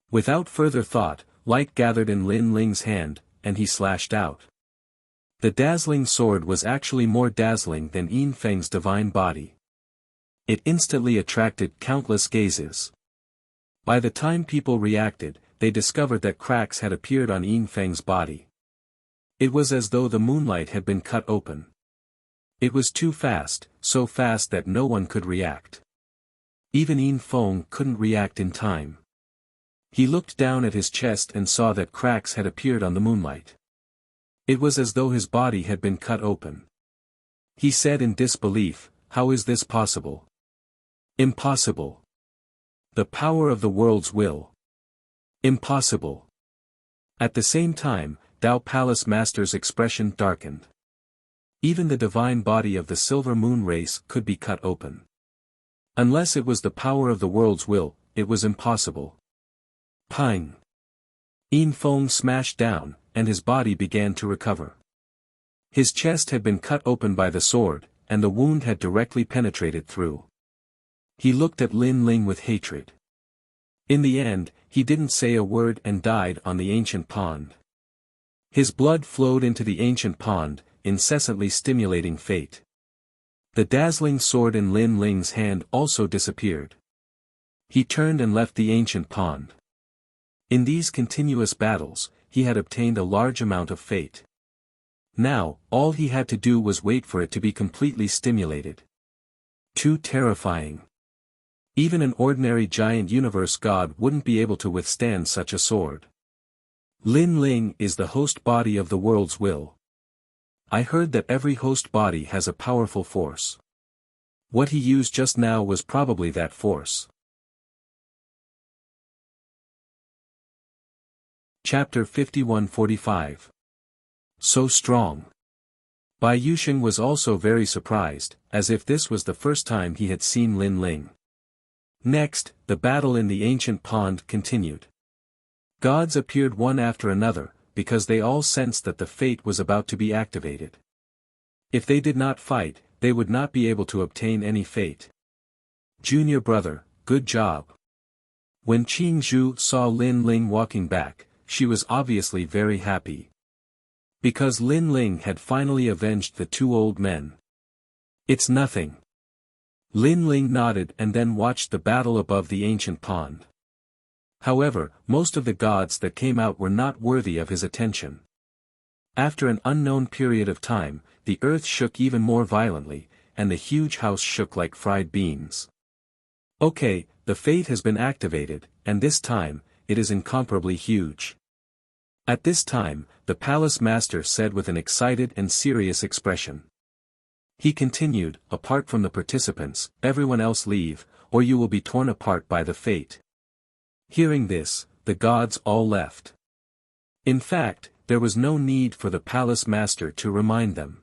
Without further thought, light gathered in Lin Ling's hand, and he slashed out. The dazzling sword was actually more dazzling than Yin Feng's divine body. It instantly attracted countless gazes. By the time people reacted, they discovered that cracks had appeared on Yin Feng's body. It was as though the moonlight had been cut open. It was too fast, so fast that no one could react. Even Yin Feng couldn't react in time. He looked down at his chest and saw that cracks had appeared on the moonlight. It was as though his body had been cut open. He said in disbelief, "How is this possible?" "Impossible. The power of the world's will." "Impossible." At the same time, Tao Palace Master's expression darkened. Even the divine body of the silver moon race could be cut open. Unless it was the power of the world's will, it was impossible. Pang! Yin Feng smashed down, and his body began to recover. His chest had been cut open by the sword, and the wound had directly penetrated through. He looked at Lin Ling with hatred. In the end, he didn't say a word and died on the ancient pond. His blood flowed into the ancient pond, incessantly stimulating fate. The dazzling sword in Lin Ling's hand also disappeared. He turned and left the ancient pond. In these continuous battles, he had obtained a large amount of fate. Now, all he had to do was wait for it to be completely stimulated. Too terrifying. Even an ordinary giant universe god wouldn't be able to withstand such a sword. Lin Ling is the host body of the world's will. I heard that every host body has a powerful force. What he used just now was probably that force. Chapter 51-45. So strong. Bai Yusheng was also very surprised, as if this was the first time he had seen Lin Ling. Next, the battle in the ancient pond continued. Gods appeared one after another, because they all sensed that the fate was about to be activated. If they did not fight, they would not be able to obtain any fate. Junior brother, good job. When Qing Zhu saw Lin Ling walking back, she was obviously very happy. Because Lin Ling had finally avenged the two old men. It's nothing. Lin Ling nodded and then watched the battle above the ancient pond. However, most of the gods that came out were not worthy of his attention. After an unknown period of time, the earth shook even more violently, and the huge house shook like fried beans. Okay, the fate has been activated, and this time, it is incomparably huge. At this time, the palace master said with an excited and serious expression. He continued, apart from the participants, everyone else leave, or you will be torn apart by the fate. Hearing this, the gods all left. In fact, there was no need for the palace master to remind them.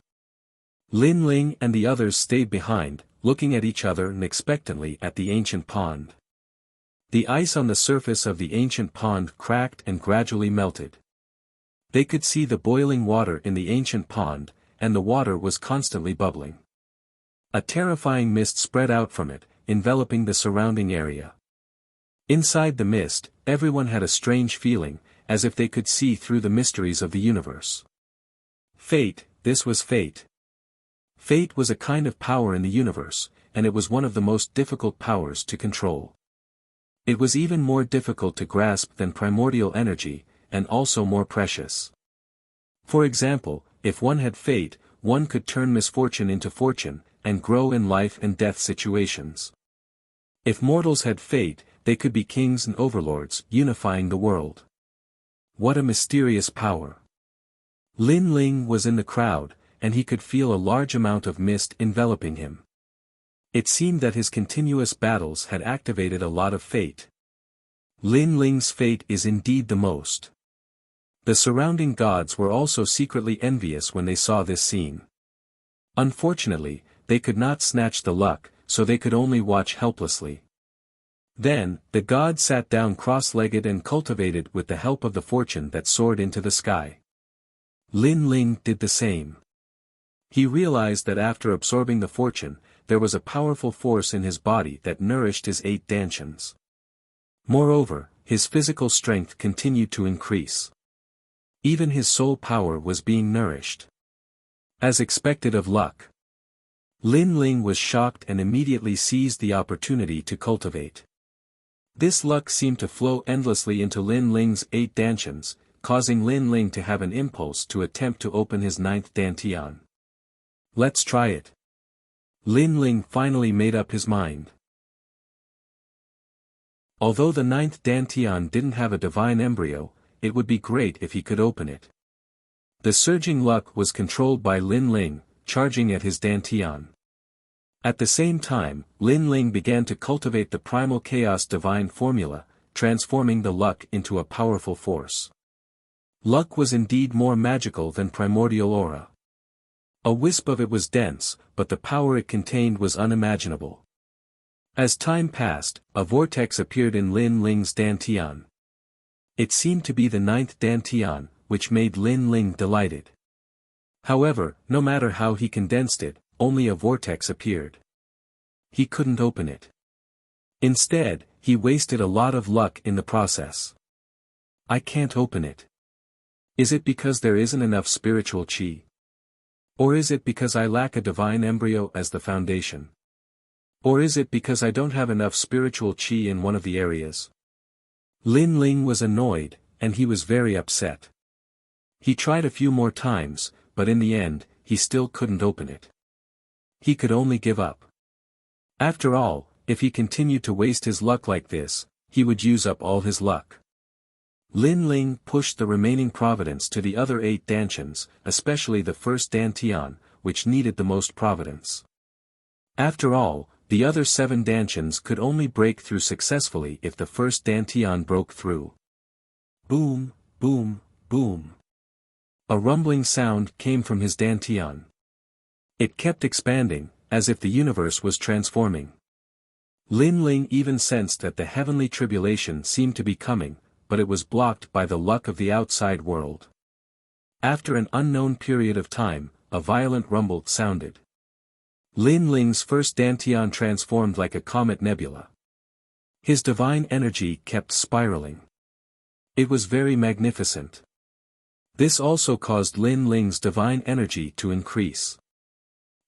Lin Ling and the others stayed behind, looking at each other and expectantly at the ancient pond. The ice on the surface of the ancient pond cracked and gradually melted. They could see the boiling water in the ancient pond, and the water was constantly bubbling. A terrifying mist spread out from it, enveloping the surrounding area. Inside the mist, everyone had a strange feeling, as if they could see through the mysteries of the universe. Fate, this was fate. Fate was a kind of power in the universe, and it was one of the most difficult powers to control. It was even more difficult to grasp than primordial energy, and also more precious. For example, if one had fate, one could turn misfortune into fortune, and grow in life and death situations. If mortals had fate, they could be kings and overlords, unifying the world. What a mysterious power. Lin Ling was in the crowd, and he could feel a large amount of mist enveloping him. It seemed that his continuous battles had activated a lot of fate. Lin Ling's fate is indeed the most The surrounding gods were also secretly envious when they saw this scene. Unfortunately, they could not snatch the luck, so they could only watch helplessly. Then, the god sat down cross-legged and cultivated with the help of the fortune that soared into the sky. Lin Ling did the same. He realized that after absorbing the fortune, there was a powerful force in his body that nourished his 8 dantians. Moreover, his physical strength continued to increase. Even his soul power was being nourished. As expected of luck, Lin Ling was shocked and immediately seized the opportunity to cultivate. This luck seemed to flow endlessly into Lin Ling's 8 dantians, causing Lin Ling to have an impulse to attempt to open his 9th dantian. Let's try it. Lin Ling finally made up his mind. Although the 9th dantian didn't have a divine embryo, it would be great if he could open it. The surging luck was controlled by Lin Ling, charging at his dantian. At the same time, Lin Ling began to cultivate the primal chaos divine formula, transforming the luck into a powerful force. Luck was indeed more magical than primordial aura. A wisp of it was dense, but the power it contained was unimaginable. As time passed, a vortex appeared in Lin Ling's dantian. It seemed to be the 9th dantian, which made Lin Ling delighted. However, no matter how he condensed it, only a vortex appeared. He couldn't open it. Instead, he wasted a lot of luck in the process. I can't open it. Is it because there isn't enough spiritual chi? Or is it because I lack a divine embryo as the foundation? Or is it because I don't have enough spiritual chi in one of the areas? Lin Ling was annoyed, and he was very upset. He tried a few more times, but in the end, he still couldn't open it. He could only give up. After all, if he continued to waste his luck like this, he would use up all his luck. Lin Ling pushed the remaining providence to the other 8 dantians, especially the first dantian, which needed the most providence. After all, the other 7 dantians could only break through successfully if the first dantian broke through. Boom, boom, boom. A rumbling sound came from his dantian. It kept expanding, as if the universe was transforming. Lin Ling even sensed that the heavenly tribulation seemed to be coming, but it was blocked by the luck of the outside world. After an unknown period of time, a violent rumble sounded. Lin Ling's first dantian transformed like a comet nebula. His divine energy kept spiraling. It was very magnificent. This also caused Lin Ling's divine energy to increase.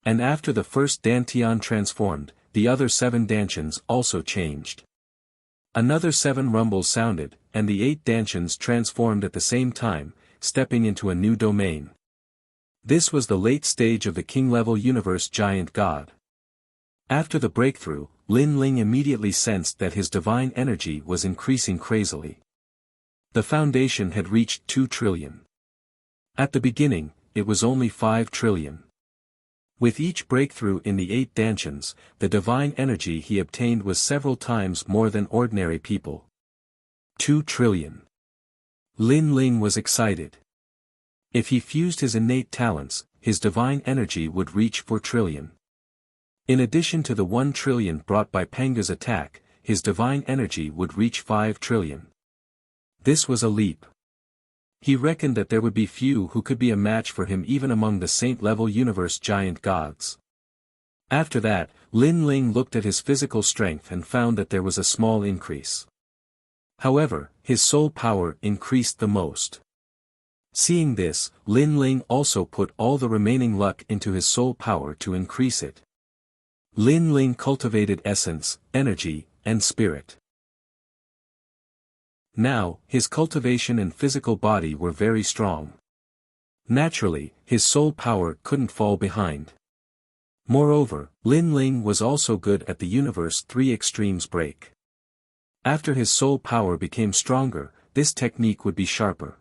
And after the first dantian transformed, the other 7 dantians also changed. Another 7 rumbles sounded, and the 8 dantians transformed at the same time, stepping into a new domain. This was the late stage of the king-level universe giant god. After the breakthrough, Lin Ling immediately sensed that his divine energy was increasing crazily. The foundation had reached 2 trillion. At the beginning, it was only 5 trillion. With each breakthrough in the 8 dantians, the divine energy he obtained was several times more than ordinary people. 2 trillion. Lin Ling was excited. If he fused his innate talents, his divine energy would reach 4 trillion. In addition to the 1 trillion brought by Penga's attack, his divine energy would reach 5 trillion. This was a leap. He reckoned that there would be few who could be a match for him even among the saint-level universe giant gods. After that, Lin Ling looked at his physical strength and found that there was a small increase. However, his soul power increased the most. Seeing this, Lin Ling also put all the remaining luck into his soul power to increase it. Lin Ling cultivated essence, energy, and spirit. Now, his cultivation and physical body were very strong. Naturally, his soul power couldn't fall behind. Moreover, Lin Ling was also good at the universe 3 extremes break. After his soul power became stronger, this technique would be sharper.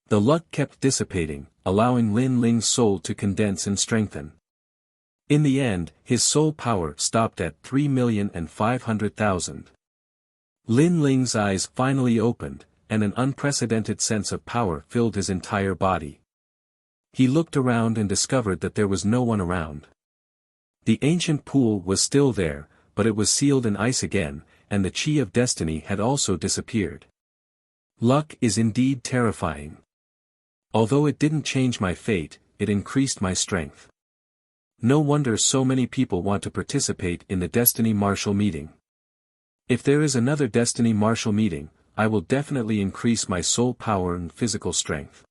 The luck kept dissipating, allowing Lin Ling's soul to condense and strengthen. In the end, his soul power stopped at 3,500,000. Lin Ling's eyes finally opened, and an unprecedented sense of power filled his entire body. He looked around and discovered that there was no one around. The ancient pool was still there, but it was sealed in ice again, and the chi of destiny had also disappeared. Luck is indeed terrifying. Although it didn't change my fate, it increased my strength. No wonder so many people want to participate in the Destiny Martial meeting. If there is another Destiny Martial meeting, I will definitely increase my soul power and physical strength.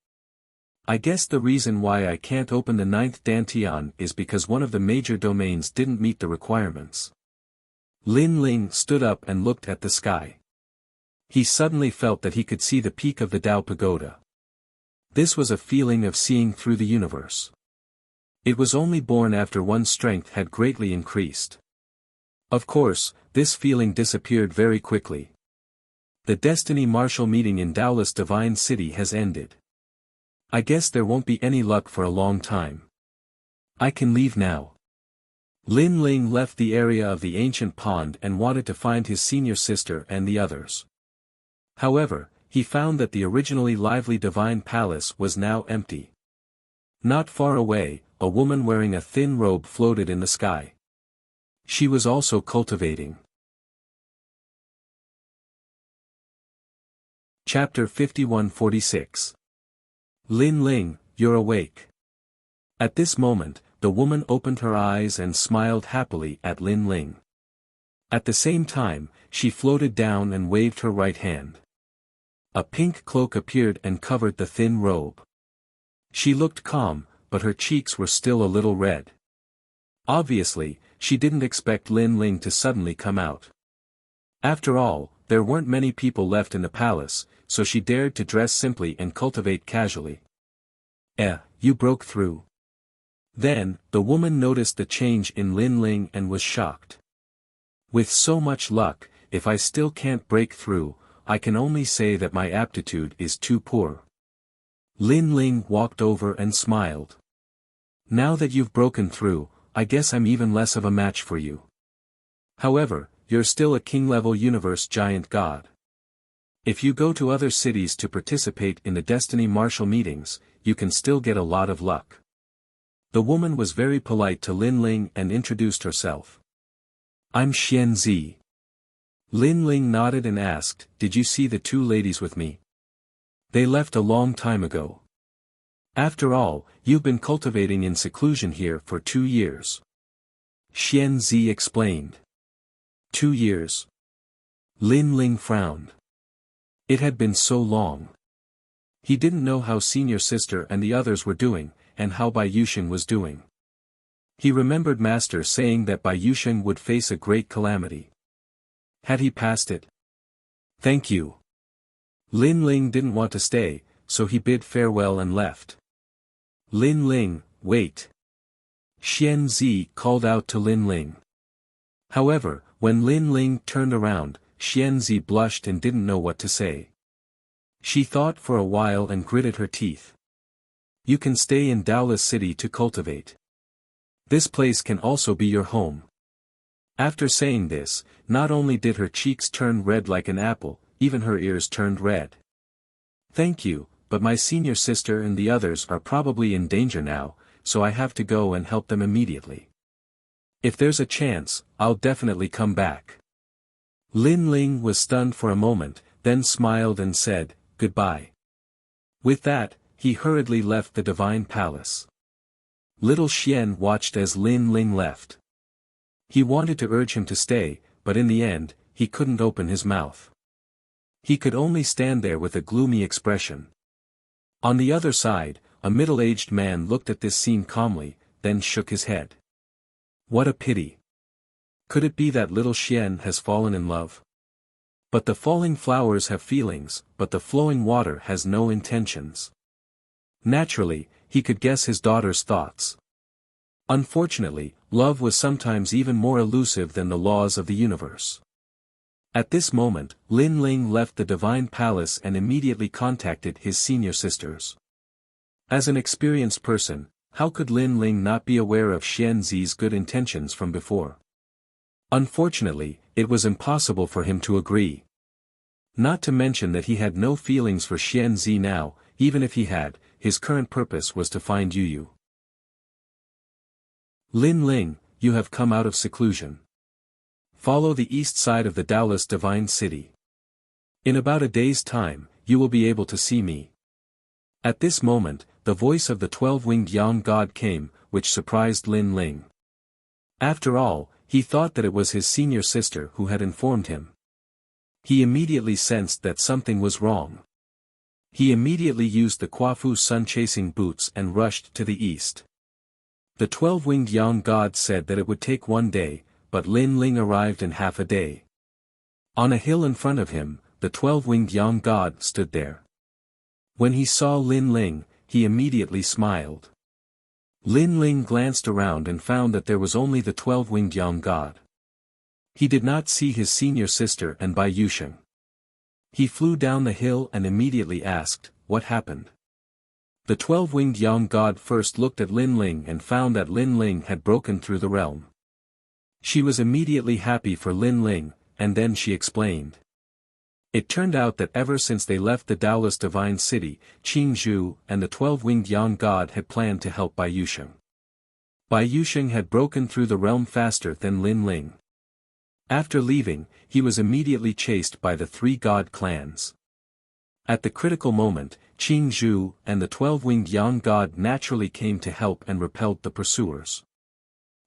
I guess the reason why I can't open the 9th Dantian is because one of the major domains didn't meet the requirements. Lin Ling stood up and looked at the sky. He suddenly felt that he could see the peak of the Tao Pagoda. This was a feeling of seeing through the universe. It was only born after one's strength had greatly increased. Of course, this feeling disappeared very quickly. The Destiny Martial meeting in Daouless Divine City has ended. I guess there won't be any luck for a long time. I can leave now. Lin Ling left the area of the ancient pond and wanted to find his senior sister and the others. However, he found that the originally lively divine palace was now empty. Not far away, a woman wearing a thin robe floated in the sky. She was also cultivating. Chapter 51-46. Lin Ling, you're awake. At this moment, the woman opened her eyes and smiled happily at Lin Ling. At the same time, she floated down and waved her right hand. A pink cloak appeared and covered the thin robe. She looked calm, but her cheeks were still a little red. Obviously, she didn't expect Lin Ling to suddenly come out. After all, there weren't many people left in the palace, so she dared to dress simply and cultivate casually. You broke through. Then, the woman noticed the change in Lin Ling and was shocked. With so much luck, if I still can't break through, I can only say that my aptitude is too poor. Lin Ling walked over and smiled. Now that you've broken through, I guess I'm even less of a match for you. However, you're still a king-level universe giant god. If you go to other cities to participate in the Destiny Martial meetings, you can still get a lot of luck. The woman was very polite to Lin Ling and introduced herself. I'm Xian Zi. Lin Ling nodded and asked, did you see the two ladies with me? They left a long time ago. After all, you've been cultivating in seclusion here for 2 years. Xian Zi explained. 2 years. Lin Ling frowned. It had been so long. He didn't know how senior sister and the others were doing, and how Bai Yushin was doing. He remembered Master saying that Bai Yushin would face a great calamity. Had he passed it? Thank you. Lin Ling didn't want to stay, so he bid farewell and left. Lin Ling, wait. Xian Zi called out to Lin Ling. However, when Lin Ling turned around, Xian Zi blushed and didn't know what to say. She thought for a while and gritted her teeth. You can stay in Daouless City to cultivate. This place can also be your home. After saying this, not only did her cheeks turn red like an apple, even her ears turned red. Thank you, but my senior sister and the others are probably in danger now, so I have to go and help them immediately. If there's a chance, I'll definitely come back. Lin Ling was stunned for a moment, then smiled and said, goodbye. With that, he hurriedly left the divine palace. Little Xian watched as Lin Ling left. He wanted to urge him to stay, but in the end, he couldn't open his mouth. He could only stand there with a gloomy expression. On the other side, a middle-aged man looked at this scene calmly, then shook his head. What a pity. Could it be that little Xian has fallen in love? But the falling flowers have feelings, but the flowing water has no intentions. Naturally, he could guess his daughter's thoughts. Unfortunately, love was sometimes even more elusive than the laws of the universe. At this moment, Lin Ling left the divine palace and immediately contacted his senior sisters. As an experienced person, how could Lin Ling not be aware of Xian Zi's good intentions from before? Unfortunately, it was impossible for him to agree. Not to mention that he had no feelings for Xian Zi now, even if he had, his current purpose was to find Yu. Lin Ling, you have come out of seclusion. Follow the east side of the Taoist divine city. In about a day's time, you will be able to see me. At this moment, the voice of the 12-winged Yang God came, which surprised Lin Ling. After all, he thought that it was his senior sister who had informed him. He immediately sensed that something was wrong. He immediately used the Kuafu sun-chasing boots and rushed to the east. The 12-winged Yang God said that it would take 1 day, but Lin Ling arrived in half a day. On a hill in front of him, the 12-winged Yang God stood there. When he saw Lin Ling, he immediately smiled. Lin Ling glanced around and found that there was only the 12-winged Yang God. He did not see his senior sister and Bai Yusheng. He flew down the hill and immediately asked, "What happened?" The 12-winged Yang God first looked at Lin Ling and found that Lin Ling had broken through the realm. She was immediately happy for Lin Ling, and then she explained. It turned out that ever since they left the Taoist divine city, Qing Zhu and the 12-winged Yang God had planned to help Bai Yusheng. Bai Yusheng had broken through the realm faster than Lin Ling. After leaving, he was immediately chased by the 3 god clans. At the critical moment, Qing Zhu and the 12-winged Yang God naturally came to help and repelled the pursuers.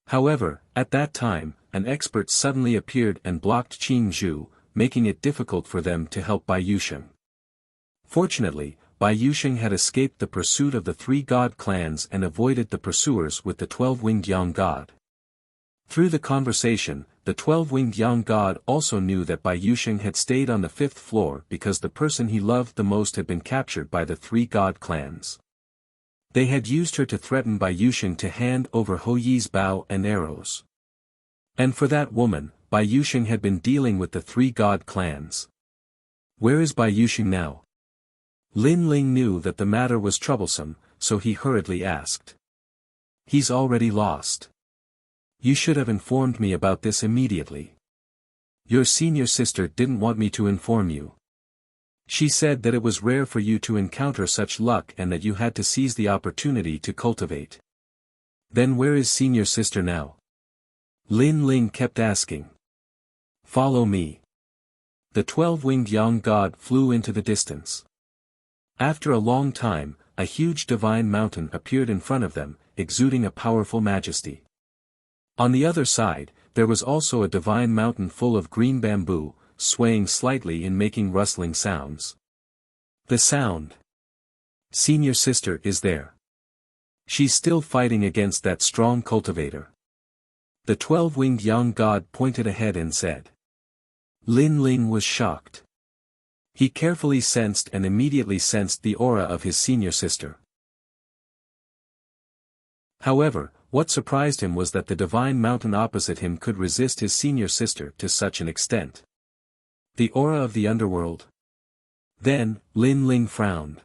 However, at that time, an expert suddenly appeared and blocked Qing Zhu, making it difficult for them to help Bai Yusheng. Fortunately, Bai Yusheng had escaped the pursuit of the 3 god clans and avoided the pursuers with the 12-winged Yang God. Through the conversation, the 12-winged Yang God also knew that Bai Yusheng had stayed on the 5th floor because the person he loved the most had been captured by the 3 god clans. They had used her to threaten Bai Yusheng to hand over Hou Yi's bow and arrows. And for that woman, Bai Yusheng had been dealing with the 3 god clans. Where is Bai Yusheng now? Lin Ling knew that the matter was troublesome, so he hurriedly asked. He's already lost. You should have informed me about this immediately. Your senior sister didn't want me to inform you. She said that it was rare for you to encounter such luck and that you had to seize the opportunity to cultivate. Then where is senior sister now? Lin Ling kept asking. Follow me. The 12-winged Yang God flew into the distance. After a long time, a huge divine mountain appeared in front of them, exuding a powerful majesty. On the other side, there was also a divine mountain full of green bamboo, swaying slightly and making rustling sounds. The sound. Senior sister is there. She's still fighting against that strong cultivator. The 12-winged Yang God pointed ahead and said. Lin Ling was shocked. He carefully sensed and immediately sensed the aura of his senior sister. However, what surprised him was that the divine mountain opposite him could resist his senior sister to such an extent. The aura of the underworld. Then, Lin Ling frowned.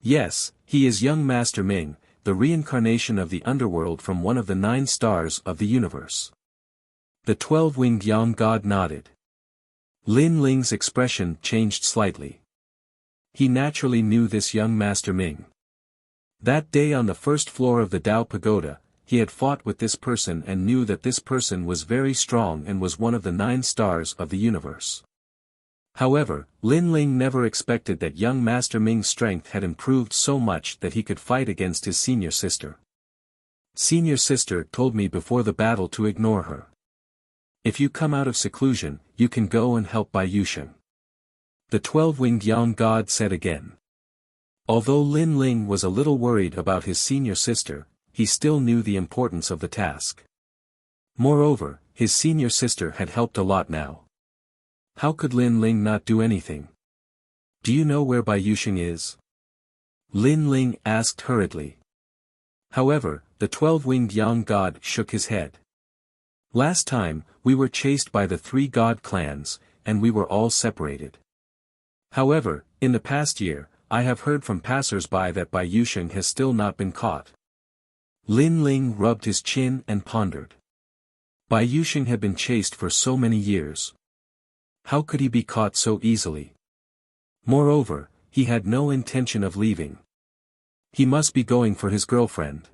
Yes, he is young Master Ming, the reincarnation of the underworld from one of the 9 stars of the universe. The 12-winged Yang God nodded. Lin Ling's expression changed slightly. He naturally knew this young Master Ming. That day on the 1st floor of the Tao Pagoda, he had fought with this person and knew that this person was very strong and was one of the 9 stars of the universe. However, Lin Ling never expected that young Master Ming's strength had improved so much that he could fight against his senior sister. Senior sister told me before the battle to ignore her. If you come out of seclusion, you can go and help Bai Yusheng. The 12-winged Yang God said again. Although Lin Ling was a little worried about his senior sister, he still knew the importance of the task. Moreover, his senior sister had helped a lot now. How could Lin Ling not do anything? Do you know where Bai Yusheng is? Lin Ling asked hurriedly. However, the 12-winged Yang God shook his head. Last time, we were chased by the 3 god clans, and we were all separated. However, in the past year, I have heard from passers-by that Bai Yusheng has still not been caught. Lin Ling rubbed his chin and pondered. Bai Yusheng had been chased for so many years. How could he be caught so easily? Moreover, he had no intention of leaving. He must be going for his girlfriend.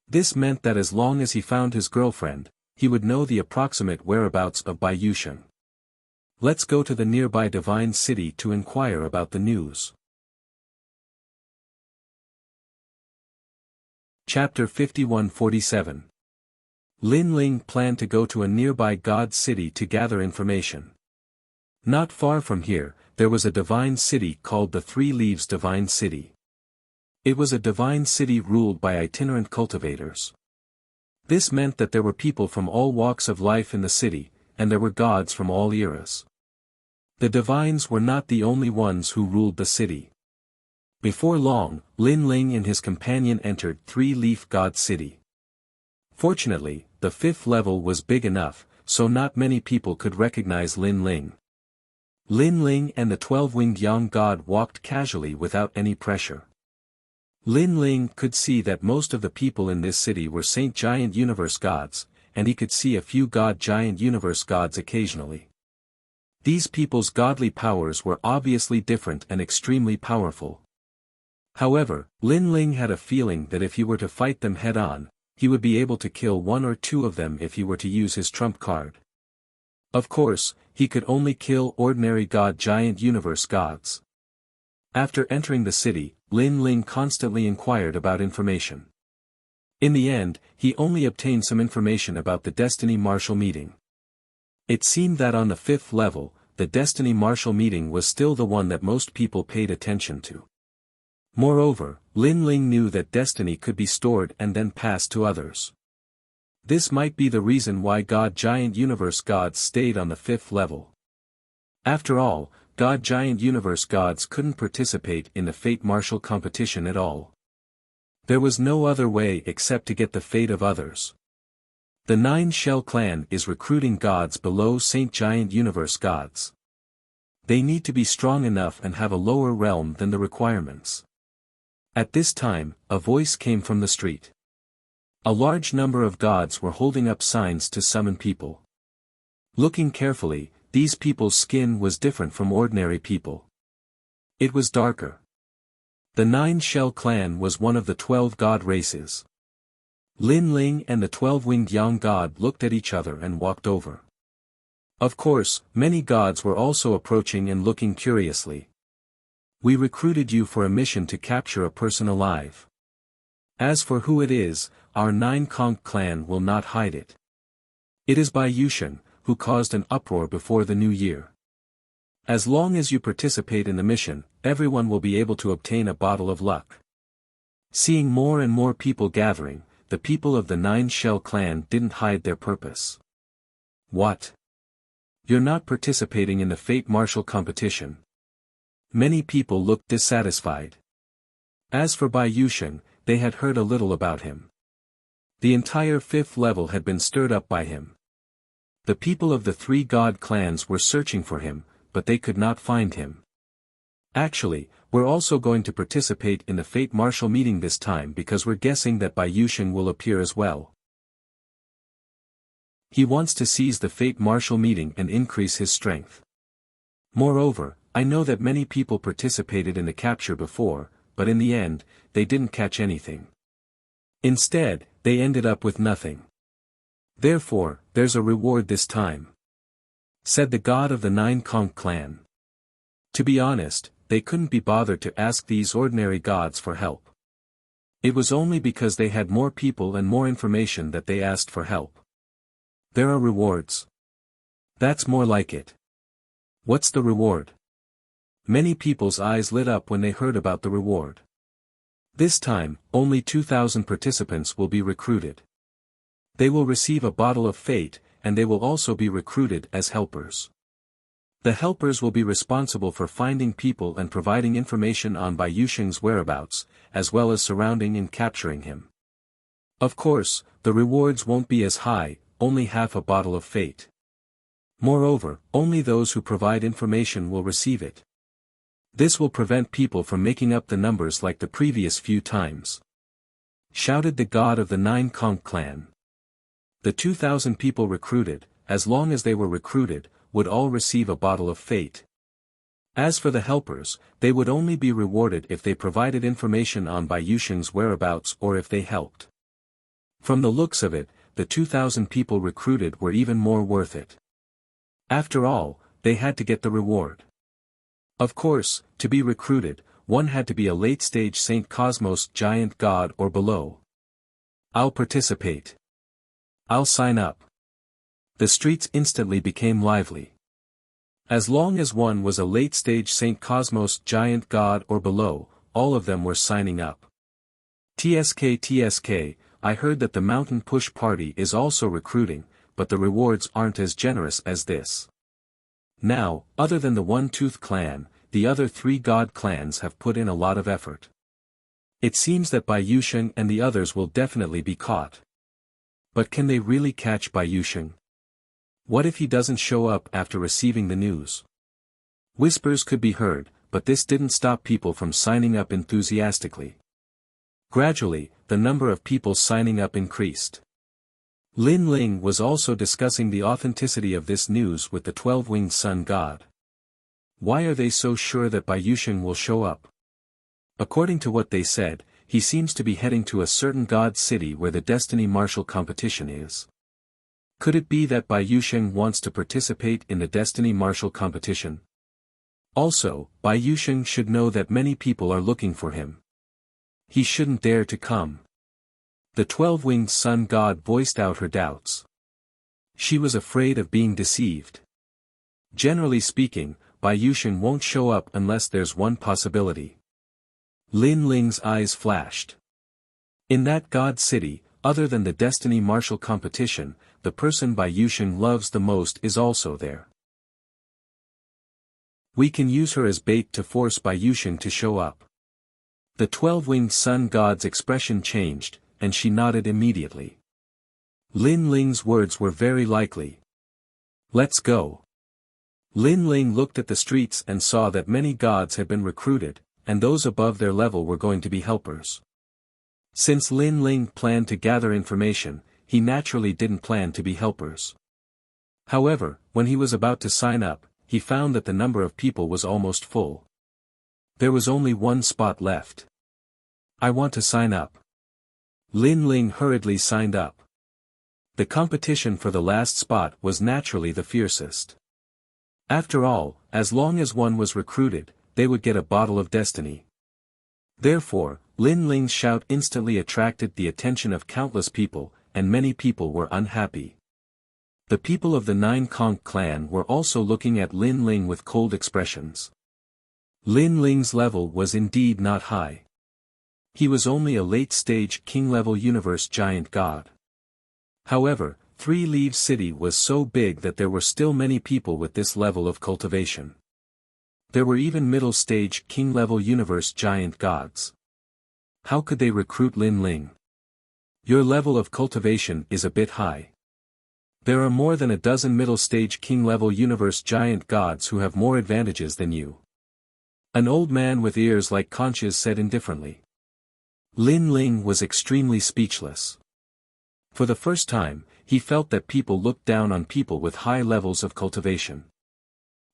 This meant that as long as he found his girlfriend, he would know the approximate whereabouts of Bai Yusheng. Let's go to the nearby divine city to inquire about the news. Chapter 51-47. Lin Ling planned to go to a nearby god city to gather information. Not far from here, there was a divine city called the Three Leaves Divine City. It was a divine city ruled by itinerant cultivators. This meant that there were people from all walks of life in the city, and there were gods from all eras. The divines were not the only ones who ruled the city. Before long, Lin Ling and his companion entered Three Leaf God City. Fortunately, the fifth level was big enough, so not many people could recognize Lin Ling. Lin Ling and the 12-winged young god walked casually without any pressure. Lin Ling could see that most of the people in this city were Saint Giant Universe gods, and he could see a few God Giant Universe gods occasionally. These people's godly powers were obviously different and extremely powerful. However, Lin Ling had a feeling that if he were to fight them head-on, he would be able to kill one or two of them if he were to use his trump card. Of course, he could only kill ordinary God Giant Universe gods. After entering the city, Lin Ling constantly inquired about information. In the end, he only obtained some information about the Destiny Martial meeting. It seemed that on the fifth level, the Destiny Martial meeting was still the one that most people paid attention to. Moreover, Lin Ling knew that destiny could be stored and then passed to others. This might be the reason why God Giant Universe gods stayed on the fifth level. After all, God Giant Universe gods couldn't participate in the Fate Martial competition at all. There was no other way except to get the fate of others. The Nine Shell clan is recruiting gods below Saint Giant Universe gods. They need to be strong enough and have a lower realm than the requirements. At this time, a voice came from the street. A large number of gods were holding up signs to summon people. Looking carefully, these people's skin was different from ordinary people. It was darker. The Nine Shell clan was one of the 12 god races. Lin Ling and the 12-winged young god looked at each other and walked over. Of course, many gods were also approaching and looking curiously. We recruited you for a mission to capture a person alive. As for who it is, our Nine Conch clan will not hide it. It is Bai Yusheng, who caused an uproar before the new year. As long as you participate in the mission, everyone will be able to obtain a bottle of luck. Seeing more and more people gathering, the people of the Nine Shell clan didn't hide their purpose. What? You're not participating in the Fate Martial competition? Many people looked dissatisfied. As for Bai Yusheng, they had heard a little about him. The entire fifth level had been stirred up by him. The people of the three god clans were searching for him, but they could not find him. Actually, we're also going to participate in the Fate Martial meeting this time because we're guessing that Bai Yusheng will appear as well. He wants to seize the Fate Martial meeting and increase his strength. Moreover, I know that many people participated in the capture before, but in the end, they didn't catch anything. Instead, they ended up with nothing. Therefore, there's a reward this time, said the god of the Nine Conch clan. To be honest, they couldn't be bothered to ask these ordinary gods for help. It was only because they had more people and more information that they asked for help. There are rewards. That's more like it. What's the reward? Many people's eyes lit up when they heard about the reward. This time, only 2,000 participants will be recruited. They will receive a bottle of fate, and they will also be recruited as helpers. The helpers will be responsible for finding people and providing information on Bai Yusheng's whereabouts, as well as surrounding and capturing him. Of course, the rewards won't be as high, only half a bottle of fate. Moreover, only those who provide information will receive it. This will prevent people from making up the numbers like the previous few times, shouted the god of the Nine Conch clan. The 2,000 people recruited, as long as they were recruited, would all receive a bottle of fate. As for the helpers, they would only be rewarded if they provided information on Bai Yusheng's whereabouts or if they helped. From the looks of it, the 2,000 people recruited were even more worth it. After all, they had to get the reward. Of course, to be recruited, one had to be a late-stage St. Cosmos giant god or below. I'll participate. I'll sign up. The streets instantly became lively. As long as one was a late-stage St. Cosmos giant god or below, all of them were signing up. TSK, I heard that the Mountain Push Party is also recruiting, but the rewards aren't as generous as this. Now, other than the One-Tooth Clan, the other 3 god clans have put in a lot of effort. It seems that Bai Yusheng and the others will definitely be caught. But can they really catch Bai Yusheng? What if he doesn't show up after receiving the news? Whispers could be heard, but this didn't stop people from signing up enthusiastically. Gradually, the number of people signing up increased. Lin Ling was also discussing the authenticity of this news with the 12-winged sun god. Why are they so sure that Bai Yusheng will show up? According to what they said, he seems to be heading to a certain god city where the Destiny Martial competition is. Could it be that Bai Yusheng wants to participate in the Destiny Martial competition? Also, Bai Yusheng should know that many people are looking for him. He shouldn't dare to come. The 12-winged sun god voiced out her doubts. She was afraid of being deceived. Generally speaking, Bai Yusheng won't show up unless there's one possibility. Lin Ling's eyes flashed. In that god city, other than the Destiny Martial competition, the person Bai Yusheng loves the most is also there. We can use her as bait to force Bai Yusheng to show up. The 12-winged sun god's expression changed, and she nodded immediately. Lin Ling's words were very likely. Let's go. Lin Ling looked at the streets and saw that many gods had been recruited, and those above their level were going to be helpers. Since Lin Ling planned to gather information, he naturally didn't plan to be helpers. However, when he was about to sign up, he found that the number of people was almost full. There was only one spot left. I want to sign up. Lin Ling hurriedly signed up. The competition for the last spot was naturally the fiercest. After all, as long as one was recruited, they would get a bottle of destiny. Therefore, Lin Ling's shout instantly attracted the attention of countless people, and many people were unhappy. The people of the Nine Conch clan were also looking at Lin Ling with cold expressions. Lin Ling's level was indeed not high. He was only a late-stage king-level universe giant god. However, Three Leaves City was so big that there were still many people with this level of cultivation. There were even middle-stage king-level universe giant gods. How could they recruit Lin Ling? Your level of cultivation is a bit high. There are more than a dozen middle-stage king-level universe giant gods who have more advantages than you. An old man with ears like conches said indifferently. Lin Ling was extremely speechless. For the first time, he felt that people looked down on people with high levels of cultivation.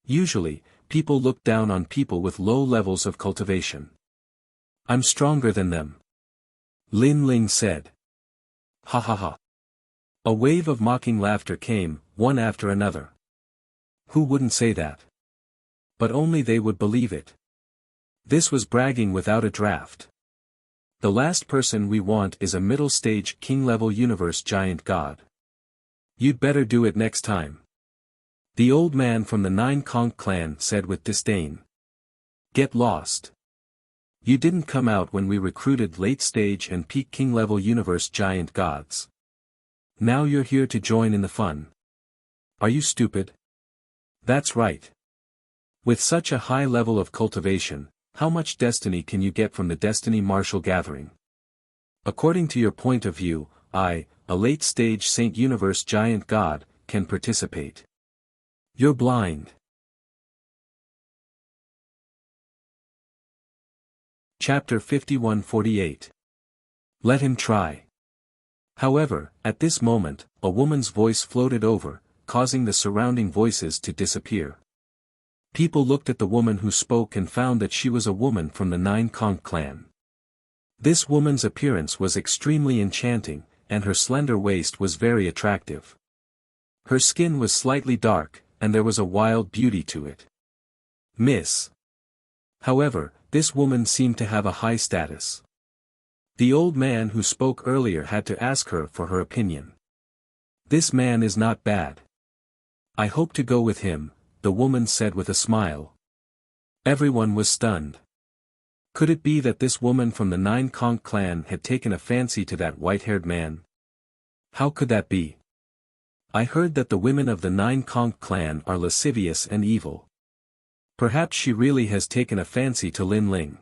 Usually, people look down on people with low levels of cultivation. I'm stronger than them. Lin Ling said. Ha ha ha. A wave of mocking laughter came, one after another. Who wouldn't say that? But only they would believe it. This was bragging without a draft. The last person we want is a middle-stage king-level universe giant god. You'd better do it next time. The old man from the Nine Conch clan said with disdain. Get lost. You didn't come out when we recruited late-stage and peak king-level universe giant gods. Now you're here to join in the fun. Are you stupid? That's right. With such a high level of cultivation, how much destiny can you get from the Destiny Martial gathering? According to your point of view, I, a late-stage Saint Universe giant god, can participate. You're blind. Chapter 51-48. Let him try. However, at this moment, a woman's voice floated over, causing the surrounding voices to disappear. People looked at the woman who spoke and found that she was a woman from the Nine Conch clan. This woman's appearance was extremely enchanting, and her slender waist was very attractive. Her skin was slightly dark, and there was a wild beauty to it. Miss. However, this woman seemed to have a high status. The old man who spoke earlier had to ask her for her opinion. This man is not bad. I hope to go with him, the woman said with a smile. Everyone was stunned. Could it be that this woman from the Nine Conch clan had taken a fancy to that white-haired man? How could that be? I heard that the women of the Nine Conch clan are lascivious and evil. Perhaps she really has taken a fancy to Lin Ling.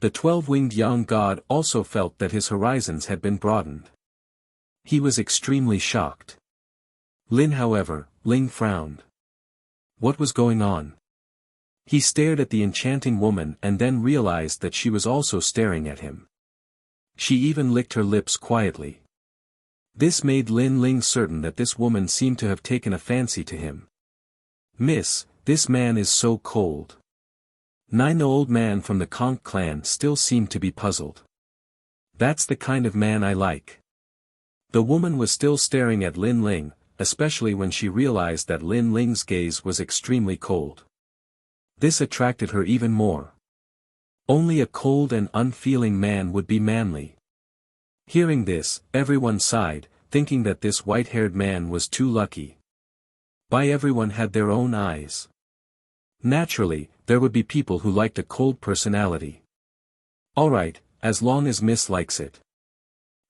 The 12-winged young god also felt that his horizons had been broadened. He was extremely shocked. Ling frowned. What was going on? He stared at the enchanting woman and then realized that she was also staring at him. She even licked her lips quietly. This made Lin Ling certain that this woman seemed to have taken a fancy to him. Miss, this man is so cold. The old man from the Conch clan still seemed to be puzzled. That's the kind of man I like. The woman was still staring at Lin Ling, especially when she realized that Lin Ling's gaze was extremely cold. This attracted her even more. Only a cold and unfeeling man would be manly. Hearing this, everyone sighed, thinking that this white-haired man was too lucky. But everyone had their own eyes. Naturally, there would be people who liked a cold personality. Alright, as long as Miss likes it.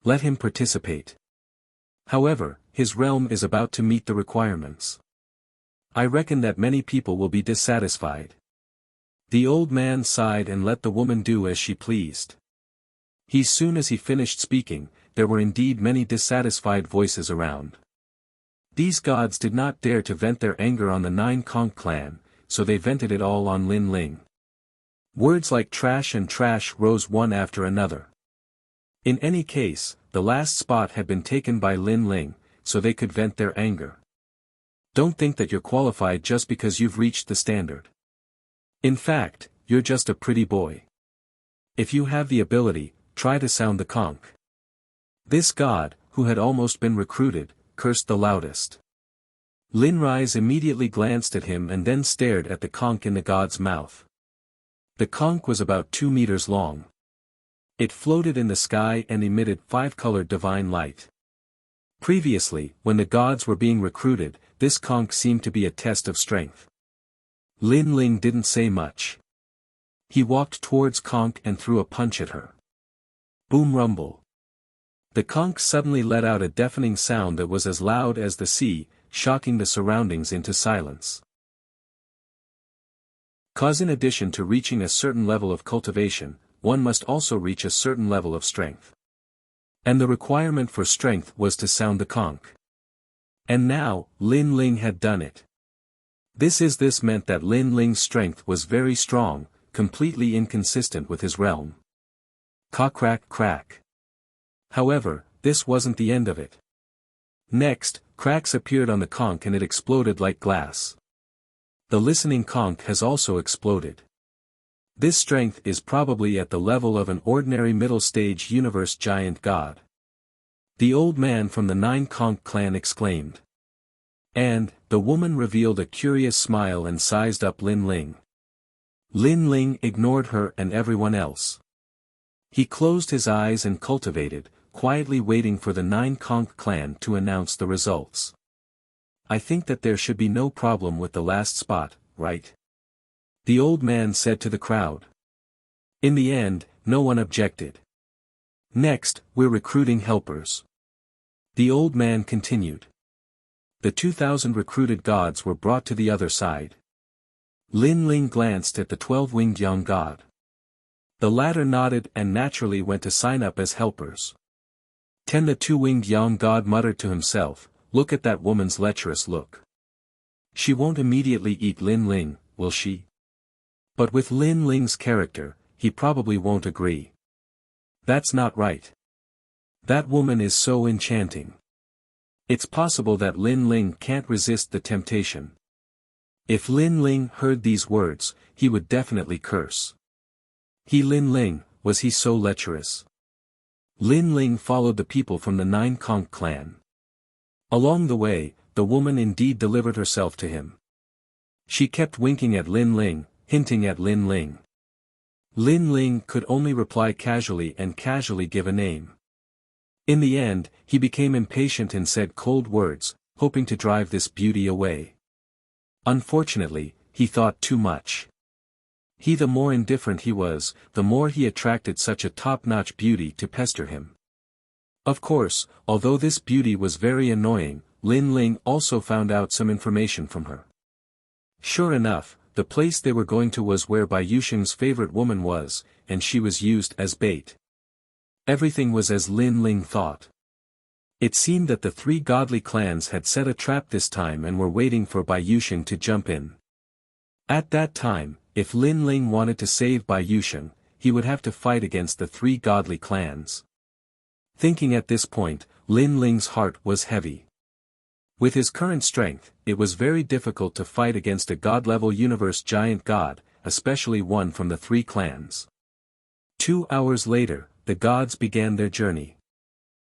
Let him participate. However, his realm is about to meet the requirements. I reckon that many people will be dissatisfied. The old man sighed and let the woman do as she pleased. Soon as he finished speaking, there were indeed many dissatisfied voices around. These gods did not dare to vent their anger on the Nine Conch clan, so they vented it all on Lin Ling. Words like trash and trash rose one after another. In any case, the last spot had been taken by Lin Ling, so they could vent their anger. Don't think that you're qualified just because you've reached the standard. In fact, you're just a pretty boy. If you have the ability, try to sound the conch. This god, who had almost been recruited, cursed the loudest. Lin Rise immediately glanced at him and then stared at the conch in the god's mouth. The conch was about 2 meters long. It floated in the sky and emitted 5-colored divine light. Previously, when the gods were being recruited, this conch seemed to be a test of strength. Lin Ling didn't say much. He walked towards conch and threw a punch at her. Boom rumble. The conch suddenly let out a deafening sound that was as loud as the sea, shocking the surroundings into silence. Cause in addition to reaching a certain level of cultivation, one must also reach a certain level of strength. And the requirement for strength was to sound the conch. And now, Lin Ling had done it. This meant that Lin Ling's strength was very strong, completely inconsistent with his realm. Crack crack. However, this wasn't the end of it. Next, cracks appeared on the conch and it exploded like glass. The listening conch has also exploded. This strength is probably at the level of an ordinary middle-stage universe giant god. The old man from the Nine Conch clan exclaimed. And, the woman revealed a curious smile and sized up Lin Ling. Lin Ling ignored her and everyone else. He closed his eyes and cultivated, quietly waiting for the Nine Conch clan to announce the results. I think that there should be no problem with the last spot, right? The old man said to the crowd. In the end, no one objected. Next, we're recruiting helpers. The old man continued. The 2,000 recruited gods were brought to the other side. Lin Ling glanced at the 12-winged young god. The latter nodded and naturally went to sign up as helpers. The 2-winged young god muttered to himself, look at that woman's lecherous look. She won't immediately eat Lin Ling, will she? But with Lin Ling's character, he probably won't agree. That's not right. That woman is so enchanting. It's possible that Lin Ling can't resist the temptation. If Lin Ling heard these words, he would definitely curse. Lin Ling, was he so lecherous? Lin Ling followed the people from the Nine Conch clan. Along the way, the woman indeed delivered herself to him. She kept winking at Lin Ling, hinting at Lin Ling. Lin Ling could only reply casually and casually give a name. In the end, he became impatient and said cold words, hoping to drive this beauty away. Unfortunately, he thought too much. The more indifferent he was, the more he attracted such a top-notch beauty to pester him. Of course, although this beauty was very annoying, Lin Ling also found out some information from her. Sure enough, the place they were going to was where Bai Yusheng's favorite woman was, and she was used as bait. Everything was as Lin Ling thought. It seemed that the three godly clans had set a trap this time and were waiting for Bai Yusheng to jump in. At that time, if Lin Ling wanted to save Bai Yusheng, he would have to fight against the three godly clans. Thinking at this point, Lin Ling's heart was heavy. With his current strength, it was very difficult to fight against a god-level universe giant god, especially one from the three clans. 2 hours later, the gods began their journey.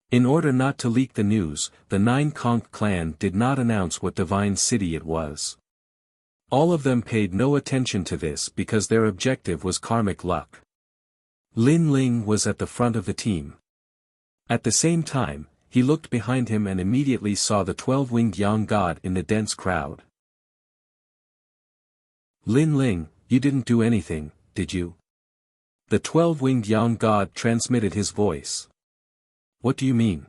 In order not to leak the news, the Nine Conch clan did not announce what divine city it was. All of them paid no attention to this because their objective was karmic luck. Lin Ling was at the front of the team. At the same time, he looked behind him and immediately saw the 12-winged young god in the dense crowd. Lin Ling, you didn't do anything, did you? The 12-winged young god transmitted his voice. What do you mean?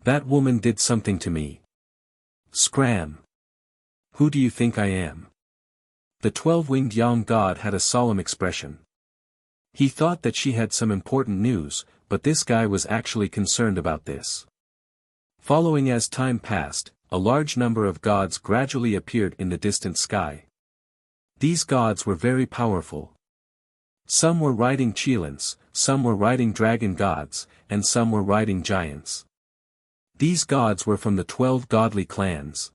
That woman did something to me. Scram. Who do you think I am? The 12-winged young god had a solemn expression. He thought that she had some important news, but this guy was actually concerned about this. Following as time passed, a large number of gods gradually appeared in the distant sky. These gods were very powerful. Some were riding Qilins, some were riding dragon gods, and some were riding giants. These gods were from the 12 godly clans.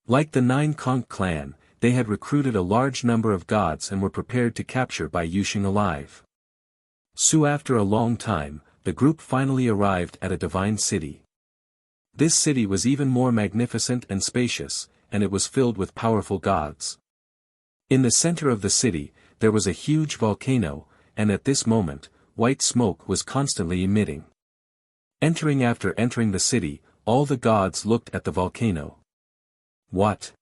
Like the Nine Conch clan, they had recruited a large number of gods and were prepared to capture Bai Yusheng alive. So after a long time, the group finally arrived at a divine city. This city was even more magnificent and spacious, and it was filled with powerful gods. In the center of the city, there was a huge volcano, and at this moment, white smoke was constantly emitting. After entering the city, all the gods looked at the volcano. What?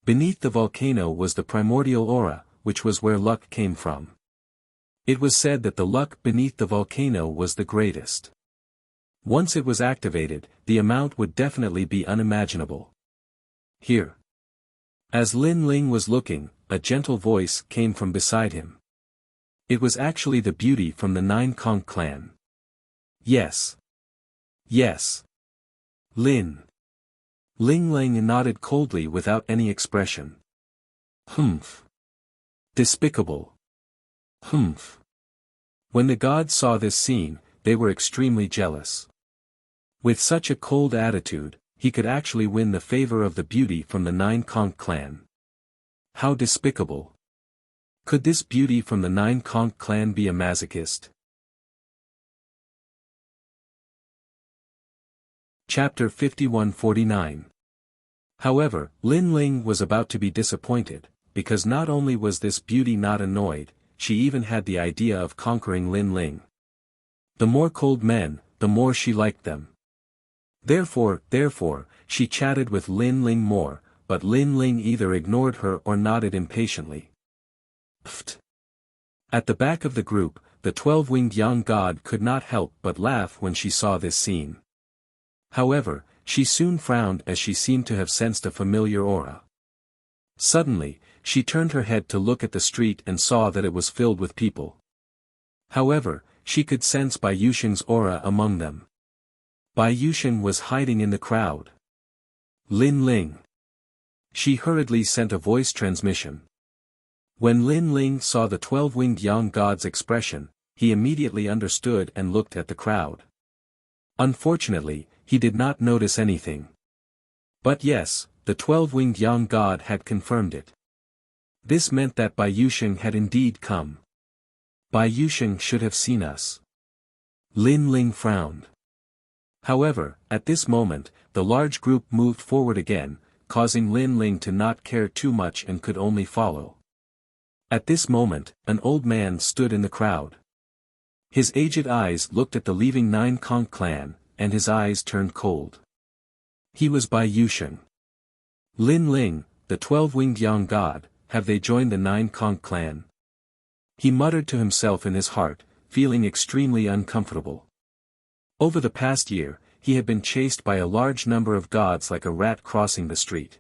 Beneath the volcano was the primordial aura, which was where luck came from. It was said that the luck beneath the volcano was the greatest. Once it was activated, the amount would definitely be unimaginable. Here. As Lin Ling was looking, a gentle voice came from beside him. It was actually the beauty from the Nine Conch clan. Yes. Yes. Lin. Ling Ling nodded coldly without any expression. Humph. Despicable. Humph. When the gods saw this scene, they were extremely jealous. With such a cold attitude, he could actually win the favor of the beauty from the Nine Conch clan. How despicable. Could this beauty from the Nine Conch clan be a masochist? Chapter 51-49. However, Lin Ling was about to be disappointed, because not only was this beauty not annoyed, she even had the idea of conquering Lin Ling. The more cold men, the more she liked them. Therefore, she chatted with Lin Ling more, but Lin Ling either ignored her or nodded impatiently. Pfft. At the back of the group, the 12-winged young god could not help but laugh when she saw this scene. However, she soon frowned as she seemed to have sensed a familiar aura. Suddenly, she turned her head to look at the street and saw that it was filled with people. However, she could sense Bai Yusheng's aura among them. Bai Yusheng was hiding in the crowd. Lin Ling. She hurriedly sent a voice transmission. When Lin Ling saw the 12-winged young god's expression, he immediately understood and looked at the crowd. Unfortunately, he did not notice anything. But yes, the 12-winged young god had confirmed it. This meant that Bai Yusheng had indeed come. Bai Yusheng should have seen us. Lin Ling frowned. However, at this moment, the large group moved forward again, causing Lin Ling to not care too much and could only follow. At this moment, an old man stood in the crowd. His aged eyes looked at the leaving Nine Kong clan, and his eyes turned cold. He was Bai Yusheng. Lin Ling, the 12-winged young god, have they joined the Nine Kong clan? He muttered to himself in his heart, feeling extremely uncomfortable. Over the past year, he had been chased by a large number of gods like a rat crossing the street.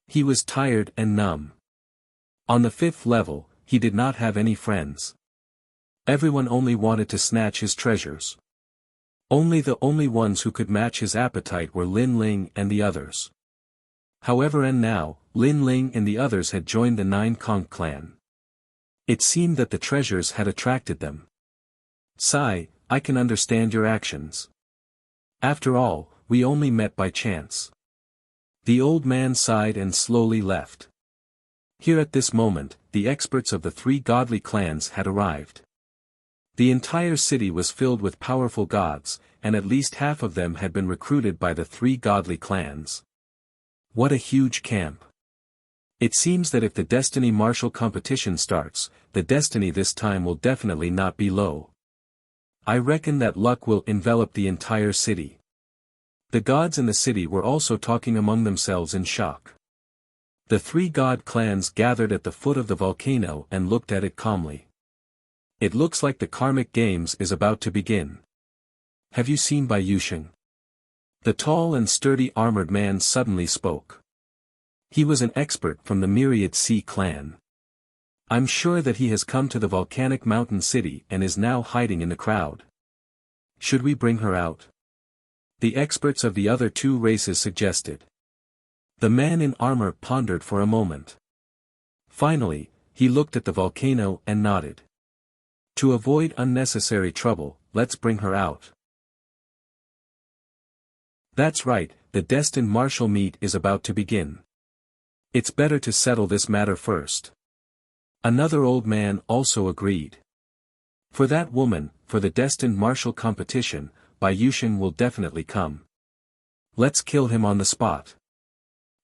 He was tired and numb. On the 5th level, he did not have any friends. Everyone only wanted to snatch his treasures. Only the only ones who could match his appetite were Lin Ling and the others. However, and now, Lin Ling and the others had joined the Nine Kong clan. It seemed that the treasures had attracted them. Sigh, I can understand your actions. After all, we only met by chance. The old man sighed and slowly left. Here at this moment, the experts of the 3 godly clans had arrived. The entire city was filled with powerful gods, and at least half of them had been recruited by the 3 godly clans. What a huge camp. It seems that if the Destiny Martial competition starts, the destiny this time will definitely not be low. I reckon that luck will envelop the entire city. The gods in the city were also talking among themselves in shock. The 3 god clans gathered at the foot of the volcano and looked at it calmly. It looks like the karmic games is about to begin. Have you seen Bai Yusheng? The tall and sturdy armored man suddenly spoke. He was an expert from the Myriad Sea clan. I'm sure that he has come to the volcanic mountain city and is now hiding in the crowd. Should we bring her out? The experts of the other 2 races suggested. The man in armor pondered for a moment. Finally, he looked at the volcano and nodded. To avoid unnecessary trouble, let's bring her out. That's right, the destined martial meet is about to begin. It's better to settle this matter first. Another old man also agreed. For that woman, for the destined martial competition, Bai Yusheng will definitely come. Let's kill him on the spot.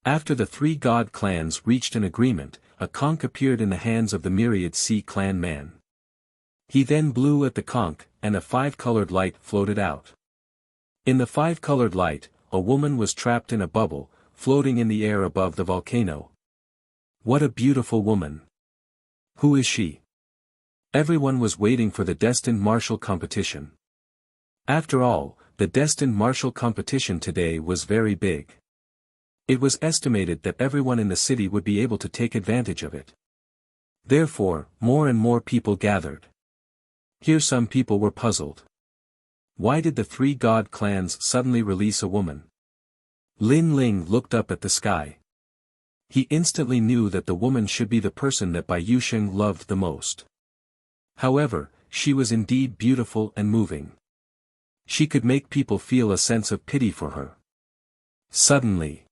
After the 3 god clans reached an agreement, a conch appeared in the hands of the Myriad Sea clan man. He then blew at the conch, and a 5-colored light floated out. In the 5-colored light, a woman was trapped in a bubble, floating in the air above the volcano. What a beautiful woman! Who is she? Everyone was waiting for the destined martial competition. After all, the destined martial competition today was very big. It was estimated that everyone in the city would be able to take advantage of it. Therefore, more and more people gathered. Here some people were puzzled. Why did the 3 god clans suddenly release a woman? Lin Ling looked up at the sky. He instantly knew that the woman should be the person that Bai Yusheng loved the most. However, she was indeed beautiful and moving. She could make people feel a sense of pity for her. Suddenly.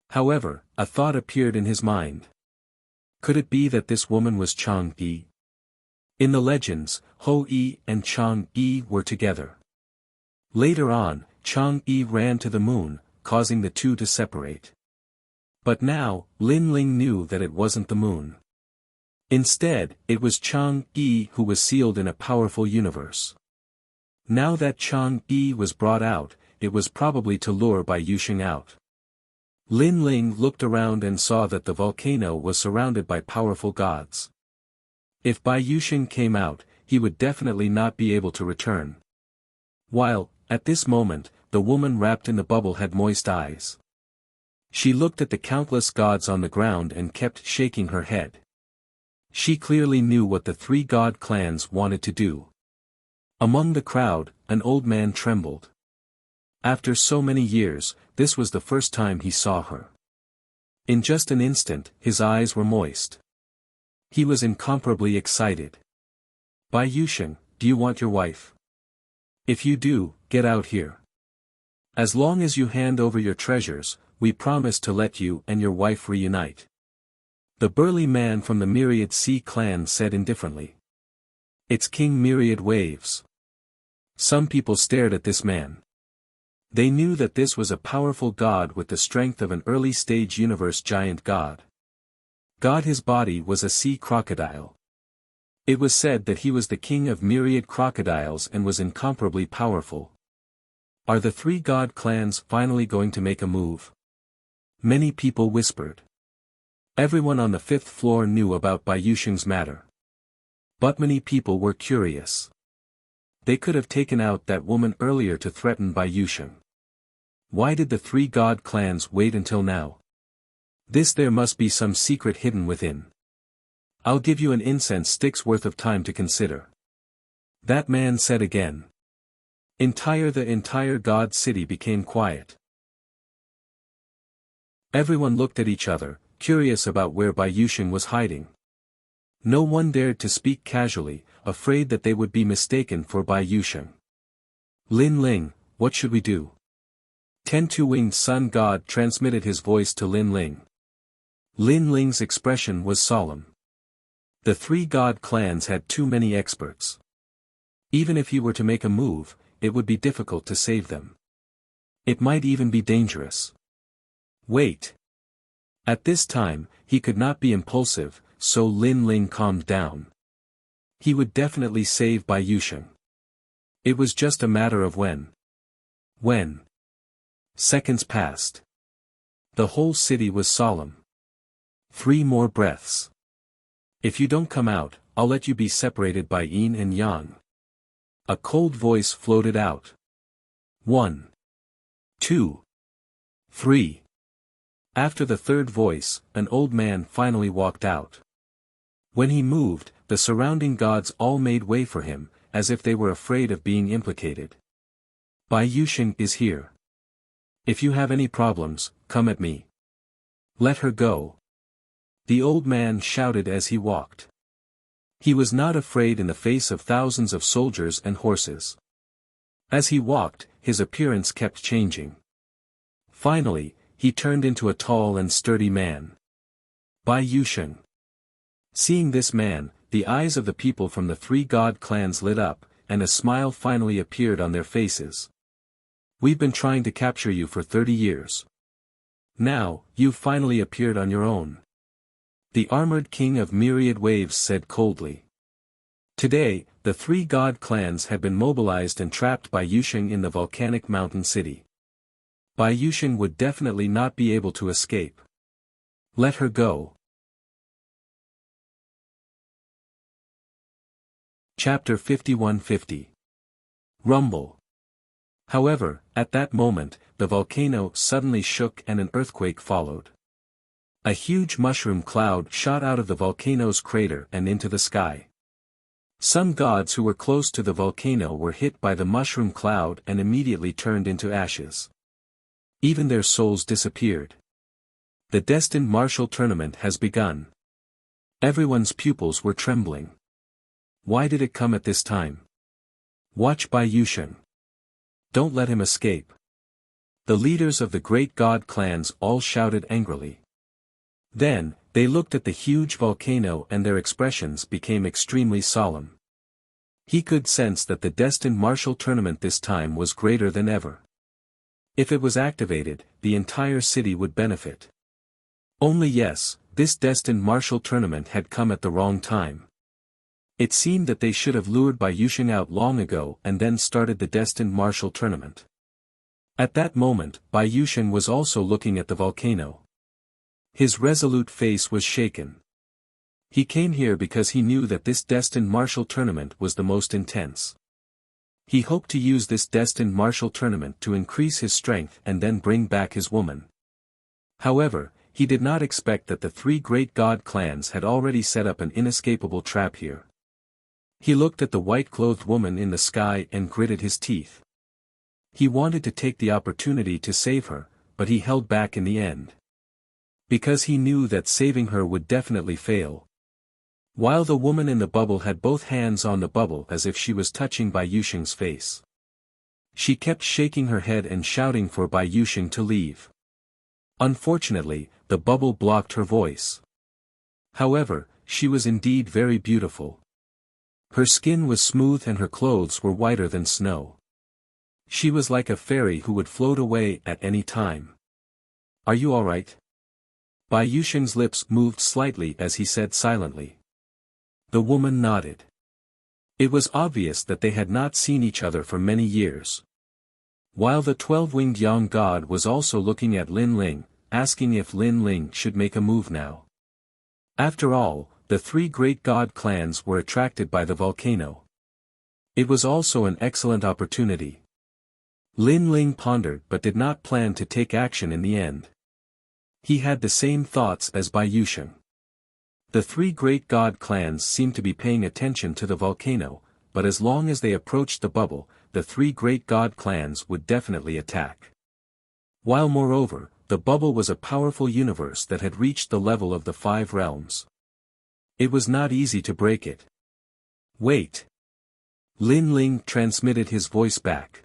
However, a thought appeared in his mind. Could it be that this woman was Chang Yi? In the legends, Ho Yi and Chang Yi were together. Later on, Chang Yi ran to the moon, causing the 2 to separate. But now, Lin Ling knew that it wasn't the moon. Instead, it was Chang Yi who was sealed in a powerful universe. Now that Chang Yi was brought out, it was probably to lure Bai Yusheng out. Lin Ling looked around and saw that the volcano was surrounded by powerful gods. If Bai Yusheng came out, he would definitely not be able to return. While, at this moment, the woman wrapped in the bubble had moist eyes. She looked at the countless gods on the ground and kept shaking her head. She clearly knew what the 3 god clans wanted to do. Among the crowd, an old man trembled. After so many years, this was the first time he saw her. In just an instant, his eyes were moist. He was incomparably excited. Bai Yusheng, do you want your wife? If you do, get out here. As long as you hand over your treasures, we promise to let you and your wife reunite. The burly man from the Myriad Sea clan said indifferently. It's King Myriad Waves. Some people stared at this man. They knew that this was a powerful god with the strength of an early-stage universe giant god. His body was a sea crocodile. It was said that he was the king of myriad crocodiles and was incomparably powerful. Are the three god clans finally going to make a move? Many people whispered. Everyone on the fifth floor knew about Bai Yusheng's matter. But many people were curious. They could have taken out that woman earlier to threaten Bai Yusheng. Why did the three god clans wait until now? There must be some secret hidden within. I'll give you an incense stick's worth of time to consider. That man said again. The entire god city became quiet. Everyone looked at each other, curious about where Bai Yusheng was hiding. No one dared to speak casually, afraid that they would be mistaken for Bai Yusheng. Lin Ling, what should we do? Ten-Two-Winged Sun God transmitted his voice to Lin Ling. Lin Ling's expression was solemn. The three god clans had too many experts. Even if he were to make a move, it would be difficult to save them. It might even be dangerous. Wait. At this time, he could not be impulsive, so Lin Ling calmed down. He would definitely save Bai Yusheng. It was just a matter of when. When? Seconds passed. The whole city was solemn. 3 more breaths. If you don't come out, I'll let you be separated by yin and yang. A cold voice floated out. 1. 2. 3. After the third voice, an old man finally walked out. When he moved, the surrounding gods all made way for him, as if they were afraid of being implicated. Bai Yusheng is here. If you have any problems, come at me. Let her go. The old man shouted as he walked. He was not afraid in the face of thousands of soldiers and horses. As he walked, his appearance kept changing. Finally, he turned into a tall and sturdy man. Bai Yusheng. Seeing this man, the eyes of the people from the three god clans lit up, and a smile finally appeared on their faces. We've been trying to capture you for 30 years. Now, you've finally appeared on your own. The armored king of myriad waves said coldly. Today, the three god clans had been mobilized and trapped by Yusheng in the volcanic mountain city. Bai Yusheng would definitely not be able to escape. Let her go. Chapter 5150. Rumble. However, at that moment, the volcano suddenly shook and an earthquake followed. A huge mushroom cloud shot out of the volcano's crater and into the sky. Some gods who were close to the volcano were hit by the mushroom cloud and immediately turned into ashes. Even their souls disappeared. The destined martial tournament has begun. Everyone's pupils were trembling. Why did it come at this time? Watch Bai Yusheng. Don't let him escape. The leaders of the great god clans all shouted angrily. Then, they looked at the huge volcano and their expressions became extremely solemn. He could sense that the destined martial tournament this time was greater than ever. If it was activated, the entire city would benefit. Only yes, this destined martial tournament had come at the wrong time. It seemed that they should have lured Bai Yusheng out long ago and then started the destined martial tournament. At that moment, Bai Yusheng was also looking at the volcano. His resolute face was shaken. He came here because he knew that this destined martial tournament was the most intense. He hoped to use this destined martial tournament to increase his strength and then bring back his woman. However, he did not expect that the three great god clans had already set up an inescapable trap here. He looked at the white-clothed woman in the sky and gritted his teeth. He wanted to take the opportunity to save her, but he held back in the end. Because he knew that saving her would definitely fail. While the woman in the bubble had both hands on the bubble as if she was touching Bai Yusheng's face. She kept shaking her head and shouting for Bai Yusheng to leave. Unfortunately, the bubble blocked her voice. However, she was indeed very beautiful. Her skin was smooth and her clothes were whiter than snow. She was like a fairy who would float away at any time. "Are you all right?" Bai Yusheng's lips moved slightly as he said silently. The woman nodded. It was obvious that they had not seen each other for many years. While the 12-winged young god was also looking at Lin Ling, asking if Lin Ling should make a move now. After all, the three great god clans were attracted by the volcano. It was also an excellent opportunity. Lin Ling pondered but did not plan to take action in the end. He had the same thoughts as Bai Yusheng. The three great god clans seemed to be paying attention to the volcano, but as long as they approached the bubble, the three great god clans would definitely attack. While moreover, the bubble was a powerful universe that had reached the level of the 5 realms. It was not easy to break it. "Wait." Lin Ling transmitted his voice back.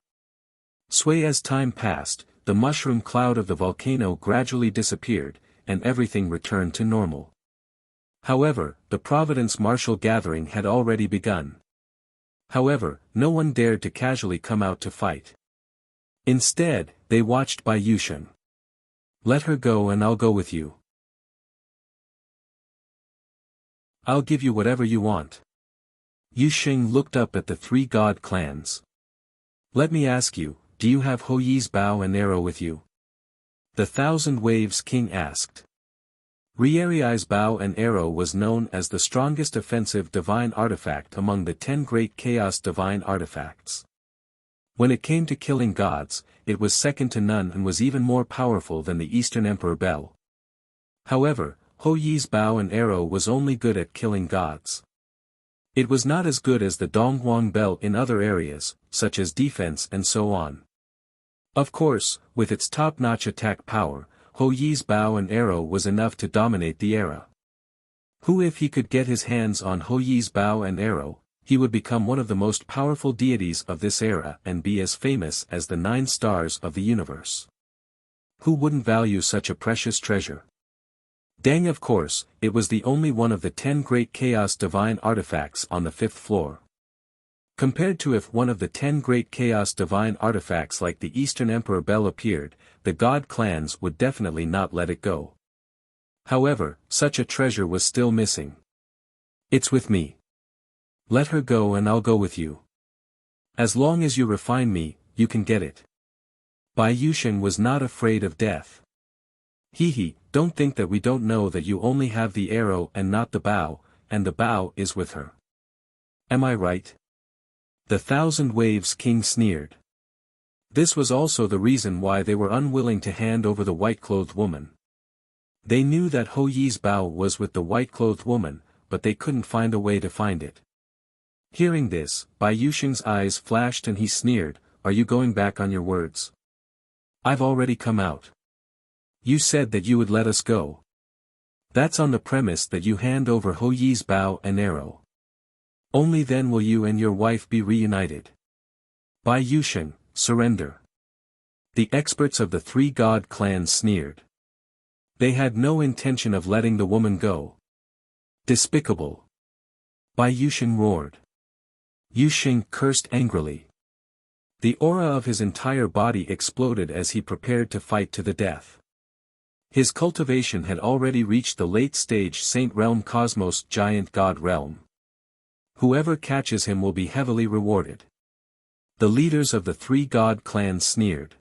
Sway as time passed, the mushroom cloud of the volcano gradually disappeared, and everything returned to normal. However, the Providence martial gathering had already begun. However, no one dared to casually come out to fight. Instead, they watched Bai Yusheng. "Let her go and I'll go with you. I'll give you whatever you want." Yusheng looked up at the three god clans. "Let me ask you, do you have Hou Yi's bow and arrow with you?" The Thousand Waves King asked. Rieriai's bow and arrow was known as the strongest offensive divine artifact among the 10 great chaos divine artifacts. When it came to killing gods, it was second to none and was even more powerful than the Eastern Emperor Bell. However, Hou Yi's bow and arrow was only good at killing gods. It was not as good as the Donghuang Bell in other areas, such as defense and so on. Of course, with its top-notch attack power, Hou Yi's bow and arrow was enough to dominate the era. Who if he could get his hands on Hou Yi's bow and arrow, he would become one of the most powerful deities of this era and be as famous as the 9 stars of the universe. Who wouldn't value such a precious treasure? Dang, of course, it was the only one of the 10 great chaos divine artifacts on the 5th floor. Compared to if one of the 10 great chaos divine artifacts like the Eastern Emperor Bell appeared, the god clans would definitely not let it go. However, such a treasure was still missing. "It's with me. Let her go and I'll go with you. As long as you refine me, you can get it." Bai Yusheng was not afraid of death. "Hee, don't think that we don't know that you only have the arrow and not the bow, and the bow is with her. Am I right?" The Thousand Waves King sneered. This was also the reason why they were unwilling to hand over the white-clothed woman. They knew that Hou Yi's bow was with the white-clothed woman, but they couldn't find a way to find it. Hearing this, Bai Yusheng's eyes flashed and he sneered, "Are you going back on your words? I've already come out. You said that you would let us go. That's on the premise that you hand over Hou Yi's bow and arrow. Only then will you and your wife be reunited. Bai Yusheng, surrender." The experts of the 3 god clans sneered. They had no intention of letting the woman go. Despicable. Bai Yusheng roared. Yusheng cursed angrily. The aura of his entire body exploded as he prepared to fight to the death. His cultivation had already reached the late stage Saint Realm Cosmos Giant God Realm. Whoever catches him will be heavily rewarded. The leaders of the 3 god clans sneered.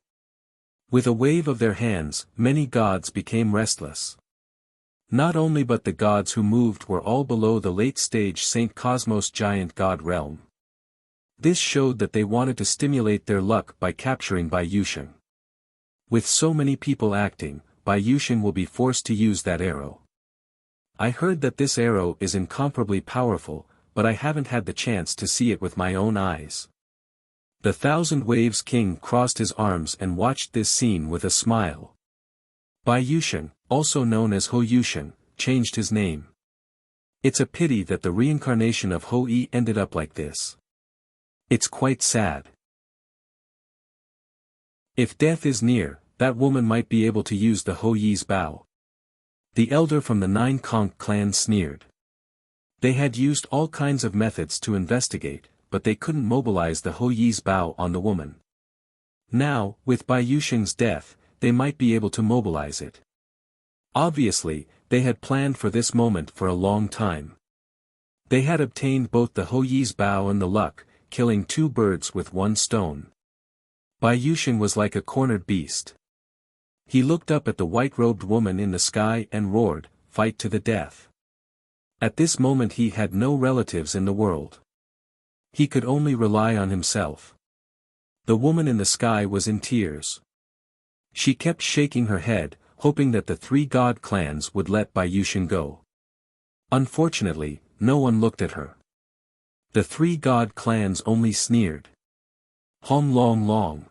With a wave of their hands, many gods became restless. Not only but the gods who moved were all below the late stage Saint Cosmos Giant God Realm. This showed that they wanted to stimulate their luck by capturing Bai Yusheng. With so many people acting, Bai Yusheng will be forced to use that arrow. I heard that this arrow is incomparably powerful, but I haven't had the chance to see it with my own eyes. The Thousand Waves King crossed his arms and watched this scene with a smile. Bai Yusheng, also known as Hou Yusheng, changed his name. It's a pity that the reincarnation of Hou Yi ended up like this. It's quite sad. If death is near, that woman might be able to use the Ho Yi's bow. The elder from the Nine Conch clan sneered. They had used all kinds of methods to investigate, but they couldn't mobilize the Ho Yi's bow on the woman. Now, with Bai Yusheng's death, they might be able to mobilize it. Obviously, they had planned for this moment for a long time. They had obtained both the Ho Yi's bow and the luck, killing two birds with one stone. Bai Yusheng was like a cornered beast. He looked up at the white-robed woman in the sky and roared, "Fight to the death." At this moment he had no relatives in the world. He could only rely on himself. The woman in the sky was in tears. She kept shaking her head, hoping that the three god clans would let Bai Yusheng go. Unfortunately, no one looked at her. The three god clans only sneered. Hom Long Long.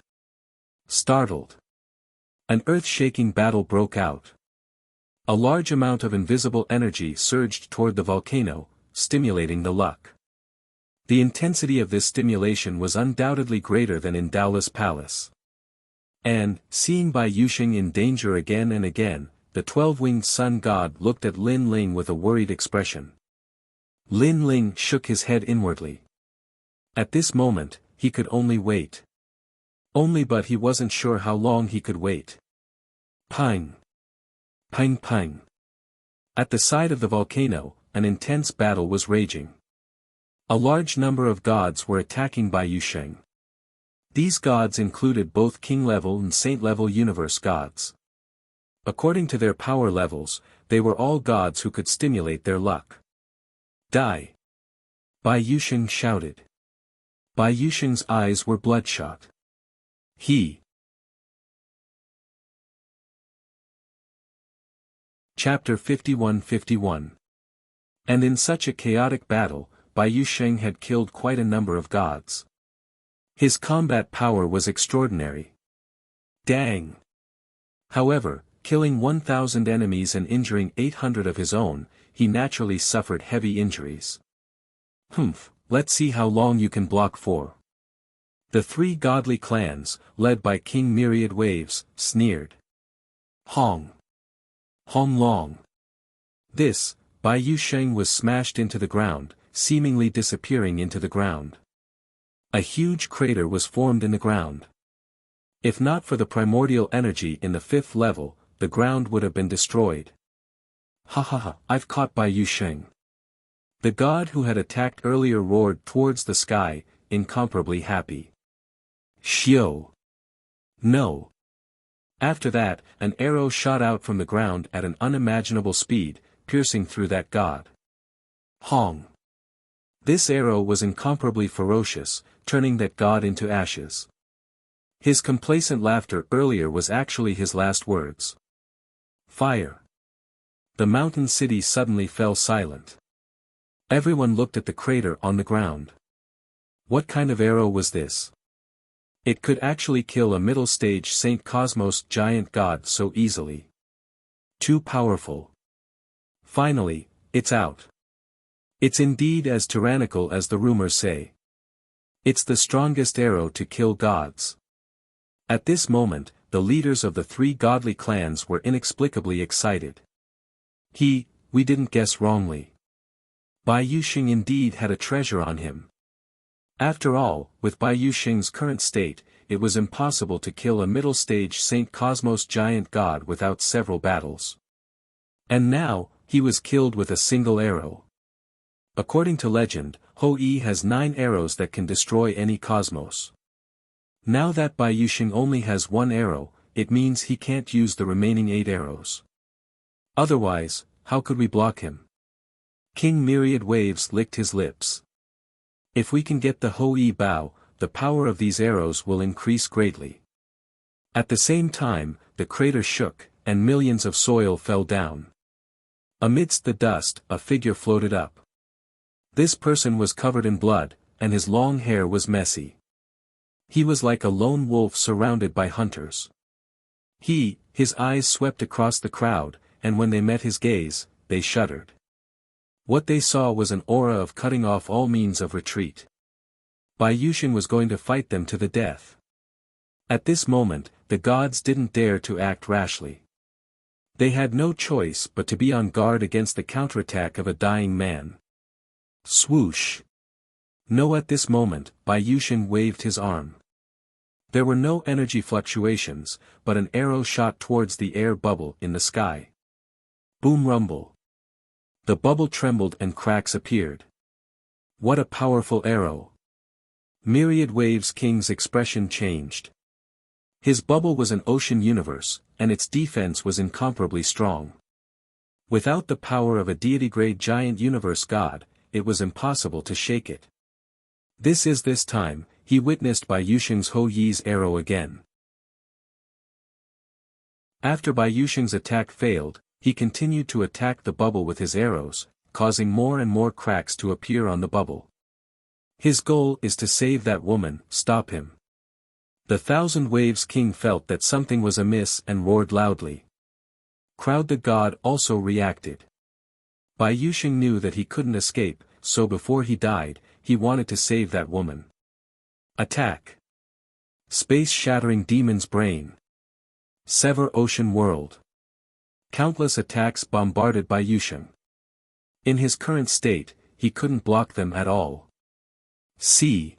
Startled. An earth-shaking battle broke out. A large amount of invisible energy surged toward the volcano, stimulating the luck. The intensity of this stimulation was undoubtedly greater than in Daola's palace. And, seeing Bai Yusheng in danger again and again, the 12-winged sun god looked at Lin Ling with a worried expression. Lin Ling shook his head inwardly. At this moment, he could only wait. But he wasn't sure how long he could wait. Pang! Pang pang! At the side of the volcano, an intense battle was raging. A large number of gods were attacking Bai Yusheng. These gods included both king-level and saint-level universe gods. According to their power levels, they were all gods who could stimulate their luck. Die! Bai Yusheng shouted. Bai Yusheng's eyes were bloodshot. Chapter 51-51. And in such a chaotic battle, Bai Yusheng had killed quite a number of gods. His combat power was extraordinary. Dang! However, killing 1,000 enemies and injuring 800 of his own, he naturally suffered heavy injuries. Let's see how long you can block for. The three godly clans, led by King Myriad Waves, sneered. Hong! Hong Long! This, Bai Yusheng was smashed into the ground, seemingly disappearing into the ground. A huge crater was formed in the ground. If not for the primordial energy in the 5th level, the ground would have been destroyed. I've caught Bai Yusheng. The god who had attacked earlier roared towards the sky, incomparably happy. Xiao! No! After that, an arrow shot out from the ground at an unimaginable speed, piercing through that god. Hong! This arrow was incomparably ferocious, turning that god into ashes. His complacent laughter earlier was actually his last words. Fire! The mountain city suddenly fell silent. Everyone looked at the crater on the ground. What kind of arrow was this? It could actually kill a middle-stage Saint Cosmos giant god so easily. Too powerful. Finally, it's out. It's indeed as tyrannical as the rumors say. It's the strongest arrow to kill gods. At this moment, the leaders of the three godly clans were inexplicably excited. We didn't guess wrongly. Bai Yusheng indeed had a treasure on him. After all, with Bai Yusheng's current state, it was impossible to kill a middle-stage Saint Cosmos giant god without several battles. And now, he was killed with a single arrow. According to legend, Ho Yi has 9 arrows that can destroy any cosmos. Now that Bai Yusheng only has 1 arrow, it means he can't use the remaining 8 arrows. Otherwise, how could we block him? King Myriad Waves licked his lips. If we can get the Ho Yi bow, the power of these arrows will increase greatly. At the same time, the crater shook, and millions of soil fell down. Amidst the dust, a figure floated up. This person was covered in blood, and his long hair was messy. He was like a lone wolf surrounded by hunters. His eyes swept across the crowd, and when they met his gaze, they shuddered. What they saw was an aura of cutting off all means of retreat. Bai Yusheng was going to fight them to the death. At this moment, the gods didn't dare to act rashly. They had no choice but to be on guard against the counterattack of a dying man. Swoosh! No, at this moment, Bai Yuxiang waved his arm. There were no energy fluctuations, but an arrow shot towards the air bubble in the sky. Boom rumble. The bubble trembled and cracks appeared. What a powerful arrow! Myriad Waves King's expression changed. His bubble was an ocean universe, and its defense was incomparably strong. Without the power of a deity-grade giant universe god, it was impossible to shake it. This time, he witnessed Bai Yuxiang's Ho Yi's arrow again. After Bai Yuxiang's attack failed, he continued to attack the bubble with his arrows, causing more and more cracks to appear on the bubble. His goal is to save that woman, stop him. The Thousand Waves King felt that something was amiss and roared loudly. Crowd the god also reacted. Bai Yuxiang knew that he couldn't escape, so before he died, he wanted to save that woman. Attack! Space-shattering demon's brain. Sever ocean world. Countless attacks bombarded Bai Yuxiang. In his current state, he couldn't block them at all. See!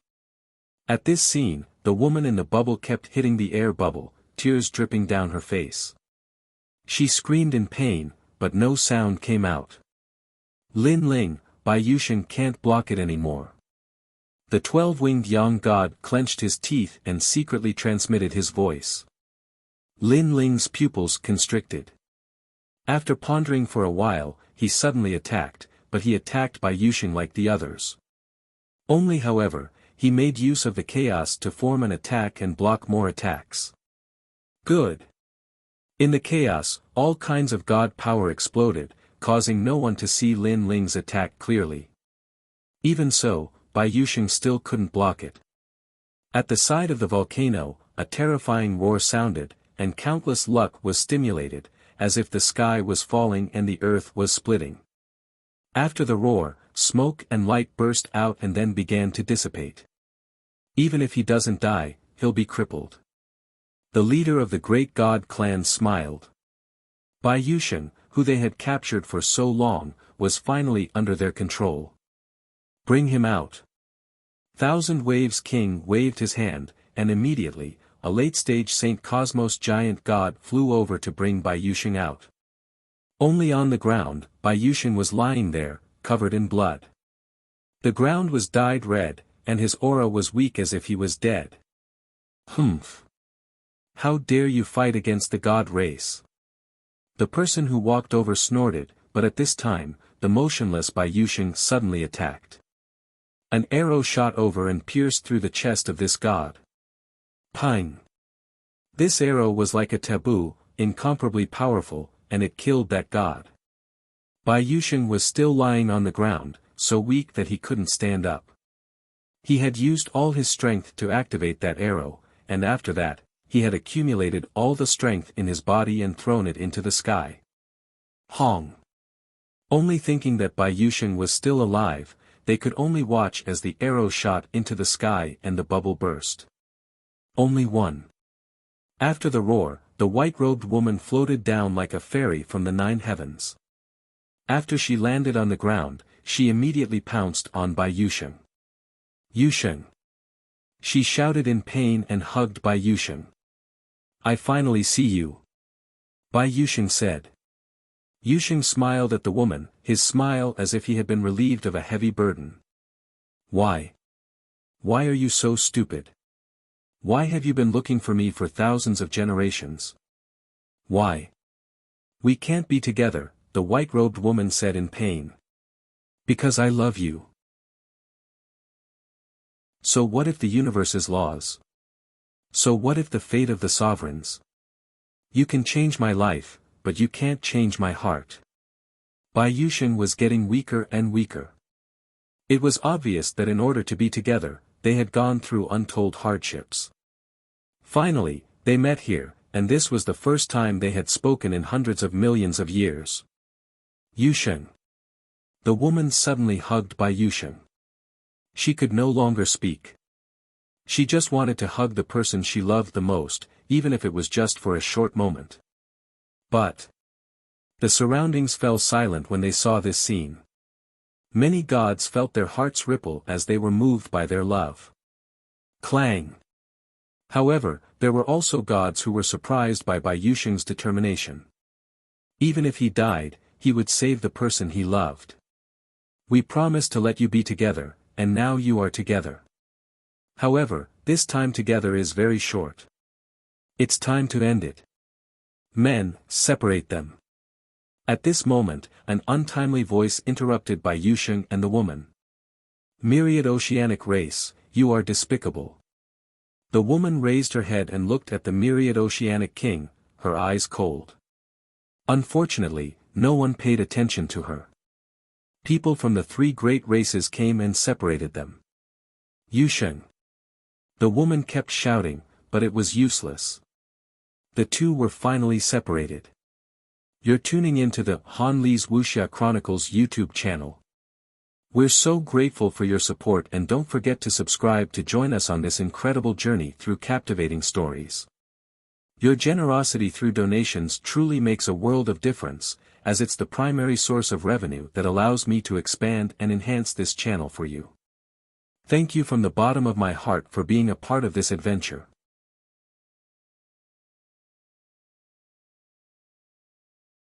At this scene, the woman in the bubble kept hitting the air bubble, tears dripping down her face. She screamed in pain, but no sound came out. Lin Ling, Bai Yuxiang can't block it anymore. The 12-winged Yang god clenched his teeth and secretly transmitted his voice. Lin Ling's pupils constricted. After pondering for a while, he suddenly attacked, but he attacked Bai Yuxiang like the others. Only however, he made use of the chaos to form an attack and block more attacks. Good. In the chaos, all kinds of god power exploded, causing no one to see Lin Ling's attack clearly. Even so, Bai Yuxiang still couldn't block it. At the side of the volcano, a terrifying roar sounded, and countless luck was stimulated, as if the sky was falling and the earth was splitting. After the roar, smoke and light burst out and then began to dissipate. Even if he doesn't die, he'll be crippled. The leader of the great god clan smiled. Bai Yuxiang, who they had captured for so long, was finally under their control. Bring him out. Thousand Waves King waved his hand, and immediately, a late-stage Saint Cosmos giant god flew over to bring Bai Yuxiang out. Only on the ground, Bai Yuxiang was lying there, covered in blood. The ground was dyed red, and his aura was weak as if he was dead. Humph! How dare you fight against the god race? The person who walked over snorted, but at this time, the motionless Bai Yuxiang suddenly attacked. An arrow shot over and pierced through the chest of this god. Ping! This arrow was like a taboo, incomparably powerful, and it killed that god. Bai Yuxiang was still lying on the ground, so weak that he couldn't stand up. He had used all his strength to activate that arrow, and after that, he had accumulated all the strength in his body and thrown it into the sky. Hong! Only thinking that Bai Yuxiang was still alive, they could only watch as the arrow shot into the sky and the bubble burst. Only one. After the roar, the white-robed woman floated down like a fairy from the 9 heavens. After she landed on the ground, she immediately pounced on Bai Yuxiang. Yuxiang! She shouted in pain and hugged Bai Yuxiang. I finally see you. Bai Yuxiang said. Yuxiang smiled at the woman, his smile as if he had been relieved of a heavy burden. Why? Why are you so stupid? Why have you been looking for me for thousands of generations? Why? We can't be together, the white-robed woman said in pain. Because I love you. So what if the universe's laws? So what if the fate of the sovereigns? You can change my life, but you can't change my heart. Bai Yuxiang was getting weaker and weaker. It was obvious that in order to be together, they had gone through untold hardships. Finally, they met here, and this was the first time they had spoken in hundreds of millions of years. Yuxiang. The woman suddenly hugged Bai Yuxiang. She could no longer speak. She just wanted to hug the person she loved the most, even if it was just for a short moment. But the surroundings fell silent when they saw this scene. Many gods felt their hearts ripple as they were moved by their love. Clang. However, there were also gods who were surprised by Yusheng's determination. Even if he died, he would save the person he loved. We promised to let you be together, and now you are together. However, this time together is very short. It's time to end it. Men, separate them. At this moment, an untimely voice interrupted Yusheng and the woman. Myriad Oceanic race, you are despicable. The woman raised her head and looked at the Myriad Oceanic king, her eyes cold. Unfortunately, no one paid attention to her. People from the three great races came and separated them. Yusheng. The woman kept shouting, but it was useless. The two were finally separated. You're tuning into the Han Li's Wuxia Chronicles YouTube channel. We're so grateful for your support, and don't forget to subscribe to join us on this incredible journey through captivating stories. Your generosity through donations truly makes a world of difference, as it's the primary source of revenue that allows me to expand and enhance this channel for you. Thank you from the bottom of my heart for being a part of this adventure.